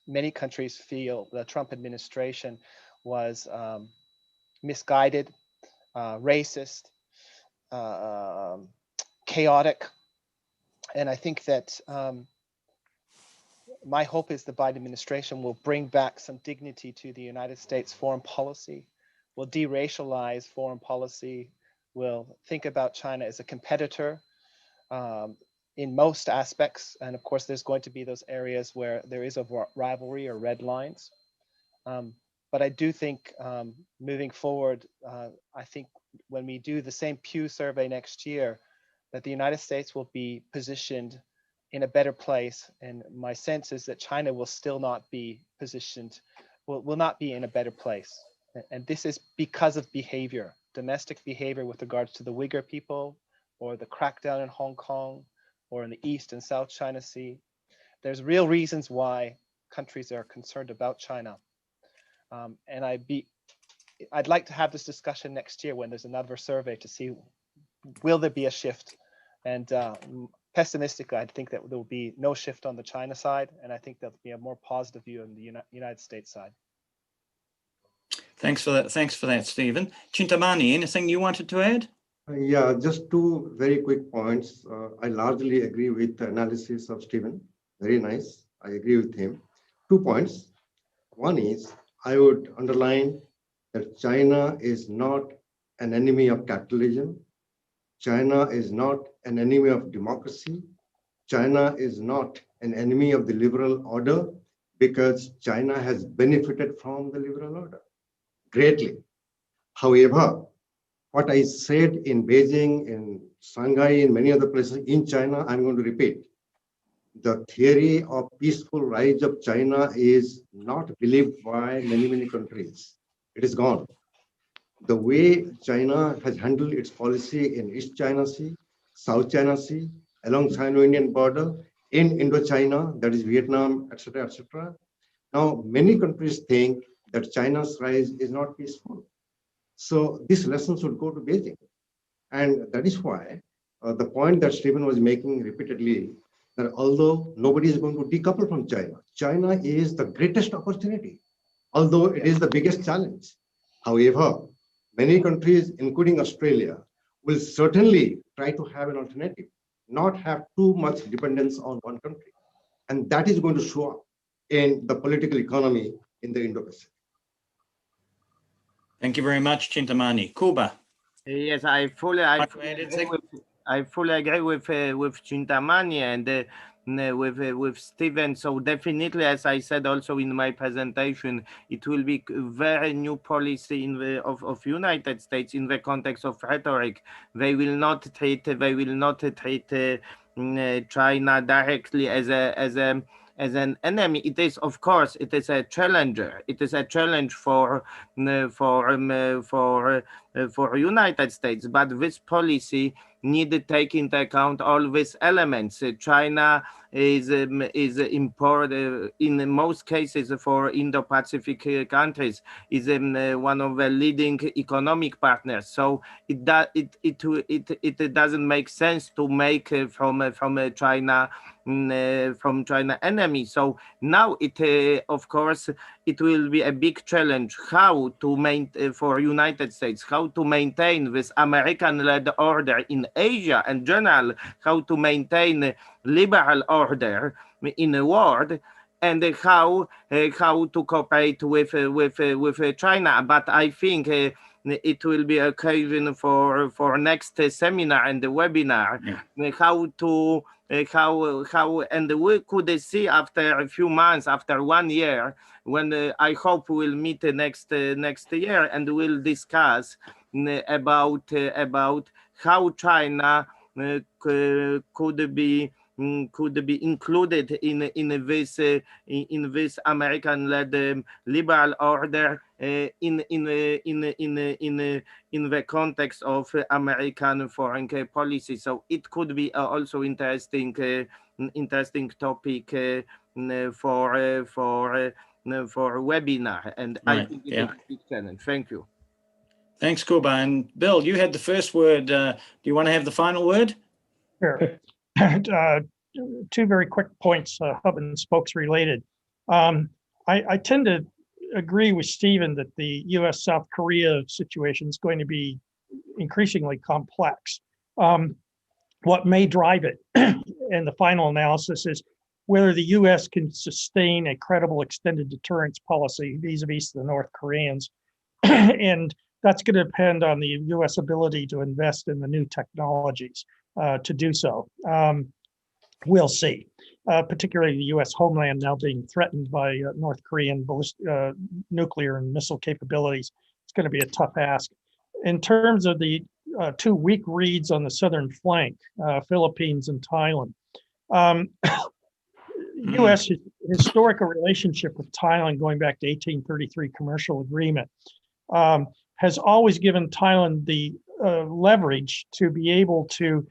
many countries feel the Trump administration was misguided, racist, chaotic. And I think that my hope is the Biden administration will bring back some dignity to the United States foreign policy, will de-racialize foreign policy, will think about China as a competitor in most aspects. And of course, there's going to be those areas where there is a rivalry or red lines. But I do think moving forward, I think when we do the same Pew survey next year, that the United States will be positioned in a better place. And my sense is that China will still not be positioned, will not be in a better place. And this is because of behavior, domestic behavior with regards to the Uyghur people, or the crackdown in Hong Kong, or in the East and South China Sea. There's real reasons why countries are concerned about China. And I'd like to have this discussion next year when there's another survey to see, will there be a shift? And pessimistically, I think that there will be no shift on the China side, and I think there'll be a more positive view on the United States side. Thanks for that. Thanks for that, Stephen. Chintamani, anything you wanted to add? Yeah, just two very quick points. I largely agree with the analysis of Stephen. Very nice. I agree with him. 2 points. One is, I would underline that China is not an enemy of capitalism. China is not an enemy of democracy. China is not an enemy of the liberal order, because China has benefited from the liberal order greatly. However, what I said in Beijing, in Shanghai, in many other places in China, I'm going to repeat. The theory of peaceful rise of China is not believed by many, many countries. It is gone. The way China has handled its policy in East China Sea, South China Sea, along Sino-Indian border, in Indochina, that is Vietnam, etc., etc. Now, many countries think that China's rise is not peaceful. So this lesson should go to Beijing. And that is why the point that Stephen was making repeatedly, that although nobody is going to decouple from China, China is the greatest opportunity, although it is the biggest challenge. However, many countries, including Australia, will certainly try to have an alternative, not have too much dependence on one country. And that is going to show up in the political economy in the Indo-Pacific. Thank you very much, Chintamani. Kuba. Yes, I fully agree with Chintamani and with Stephen. So definitely, as I said also in my presentation, it will be very new policy of United States in the context of rhetoric. They will not treat China directly as an enemy. It is, of course, it is a challenger. It is a challenge for United States, but this policy need to take into account all these elements. China is important in most cases for Indo-Pacific countries, is one of the leading economic partners. So it doesn't make sense to make from China enemy. So now of course it will be a big challenge how to maintain for United States, how to maintain this American-led order in Asia in general, how to maintain liberal order in the world, and how to cooperate with China. But I think it will be occasion for next seminar and the webinar, how and we could see after a few months, after 1 year, when I hope we'll meet next year, and we'll discuss about how China could be included in this American-led liberal order in the context of American foreign policy. So it could be also interesting topic for webinar, and right. I think it's a big challenge. Thank you. Thanks, Kuba. And Bill, you had the first word. Do you want to have the final word? Sure. Two very quick points, hub and spokes related. I tend to agree with Stephen that the U.S.-South Korea situation is going to be increasingly complex. What may drive it in the final analysis is whether the U.S. can sustain a credible extended deterrence policy vis-a-vis the North Koreans. And that's going to depend on the U.S. ability to invest in the new technologies to do so. We'll see, particularly the U.S. homeland now being threatened by North Korean nuclear and missile capabilities. It's going to be a tough ask. In terms of the two weak reads on the southern flank, Philippines and Thailand, U.S. historical relationship with Thailand going back to 1833 commercial agreement has always given Thailand the leverage to be able to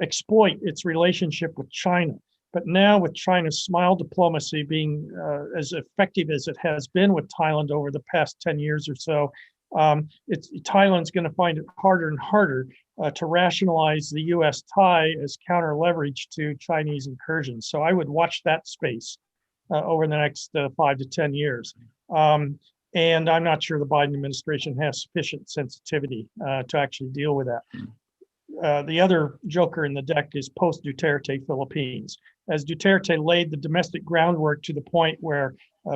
exploit its relationship with China. But now with China's smile diplomacy being as effective as it has been with Thailand over the past 10 years or so, Thailand's going to find it harder and harder to rationalize the U.S. tie as counter leverage to Chinese incursions. So I would watch that space over the next 5 to 10 years. And I'm not sure the Biden administration has sufficient sensitivity to actually deal with that. The other joker in the deck is post-Duterte Philippines. As Duterte laid the domestic groundwork to the point where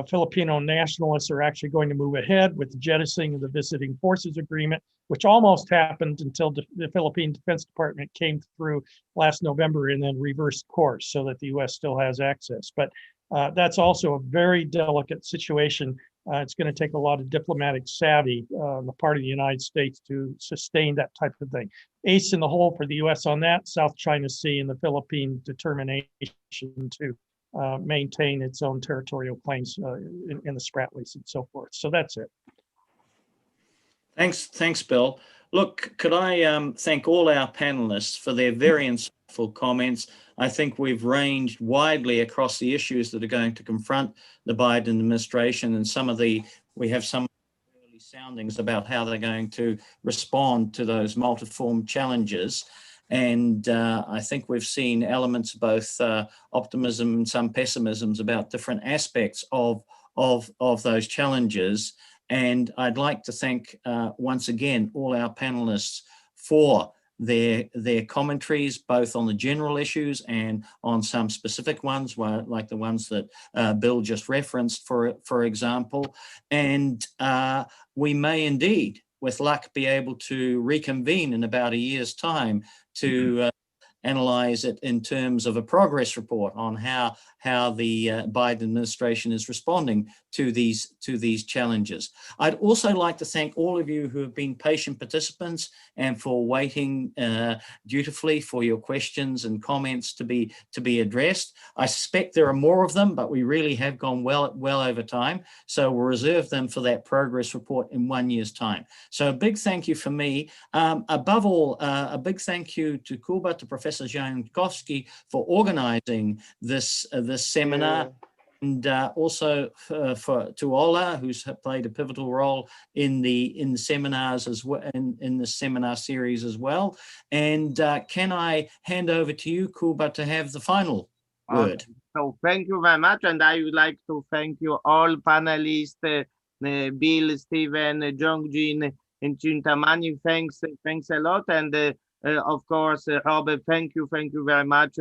Filipino nationalists are actually going to move ahead with the jettisoning of the Visiting Forces Agreement, which almost happened until the Philippine Defense Department came through last November and then reversed course so that the U.S. still has access. But that's also a very delicate situation. It's going to take a lot of diplomatic savvy on the part of the United States to sustain that type of thing. Ace in the hole for the U.S. on that, South China Sea and the Philippine determination to maintain its own territorial claims in the Spratlys and so forth. So that's it. Thanks, Bill. Look, could I thank all our panelists for their very insightful comments. I think we've ranged widely across the issues that are going to confront the Biden administration, and we have some early soundings about how they're going to respond to those multiform challenges. And I think we've seen elements of both optimism and some pessimisms about different aspects of those challenges. And I'd like to thank once again all our panelists for their commentaries, both on the general issues and on some specific ones, like the ones that Bill just referenced, for example. And we may indeed, with luck, be able to reconvene in about a year's time to analyze it in terms of a progress report on how the Biden administration is responding to these challenges. I'd also like to thank all of you who have been patient participants and for waiting dutifully for your questions and comments to be addressed. I suspect there are more of them, but we really have gone well over time. So we'll reserve them for that progress report in 1 year's time. So a big thank you for me. Above all, a big thank you to Kuba, to Professor Zhang for organizing this seminar, and also to Ola, who's played a pivotal role in the seminars as well, in the seminar series as well. And can I hand over to you, Kuba, to have the final word? So thank you very much, and I would like to thank you all panelists, Bill, Stephen, Jongjin, and Chintamani. Thanks a lot, and of course, Robert, thank you very much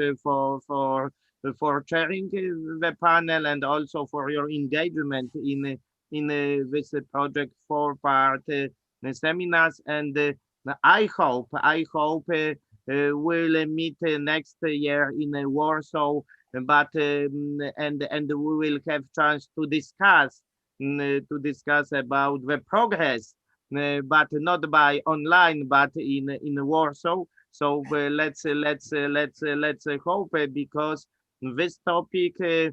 for chairing the panel and also for your engagement in this project 4-part seminars. And I hope we'll meet next year in Warsaw, but and we will have chance to discuss about the progress, but not by online, but in Warsaw. So let's hope, because this topic is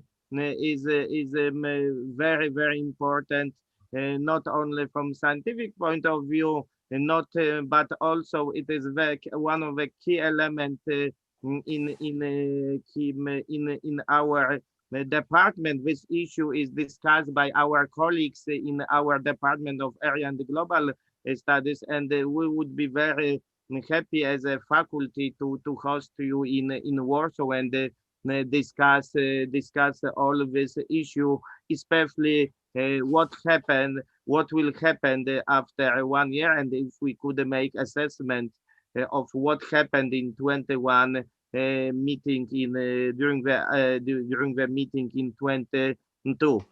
very important, not only from scientific point of view, but also it is one of the key elements in our department. This issue is discussed by our colleagues in our Department of Area and Global Studies, and we would be very happy as a faculty to host you in Warsaw and discuss all of this issue, especially what will happen after 1 year, and if we could make assessment of what happened in 21 meeting during the meeting in 22.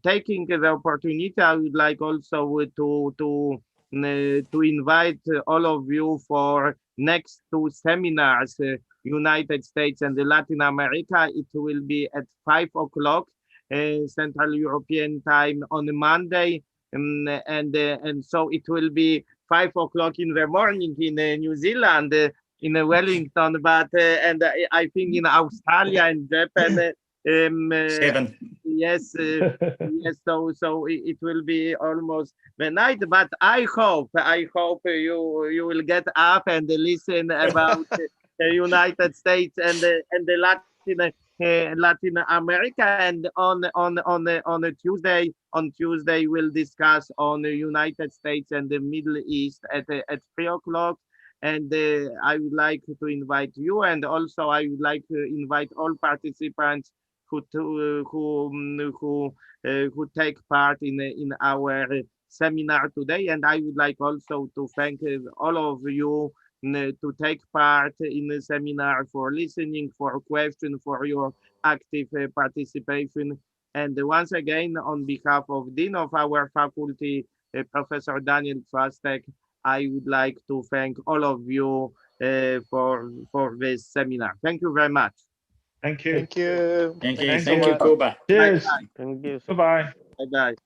Taking the opportunity, I would like also to invite all of you for next 2 seminars, United States and Latin America. It will be at 5 o'clock Central European time on Monday, and so it will be 5 o'clock in the morning in New Zealand, in Wellington, but and I think in Australia and Japan. 7. Yes, yes. So it will be almost the night, but I hope you will get up and listen about the United States and the Latin America, and on a Tuesday we'll discuss on the United States and the Middle East at 3 o'clock. And I would like to invite you, and also I would like to invite all participants who take part in our seminar today. And I would like also to thank all of you to take part in the seminar, for listening, for questions, for your active participation. And once again, on behalf of Dean of our faculty, Professor Daniel Kwastek, I would like to thank all of you for this seminar. Thank you very much. Thank you. Thank you. Thank you. Thanks Thank so you, much. Kuba. Cheers. Bye-bye. Thank you. Bye-bye. Bye-bye.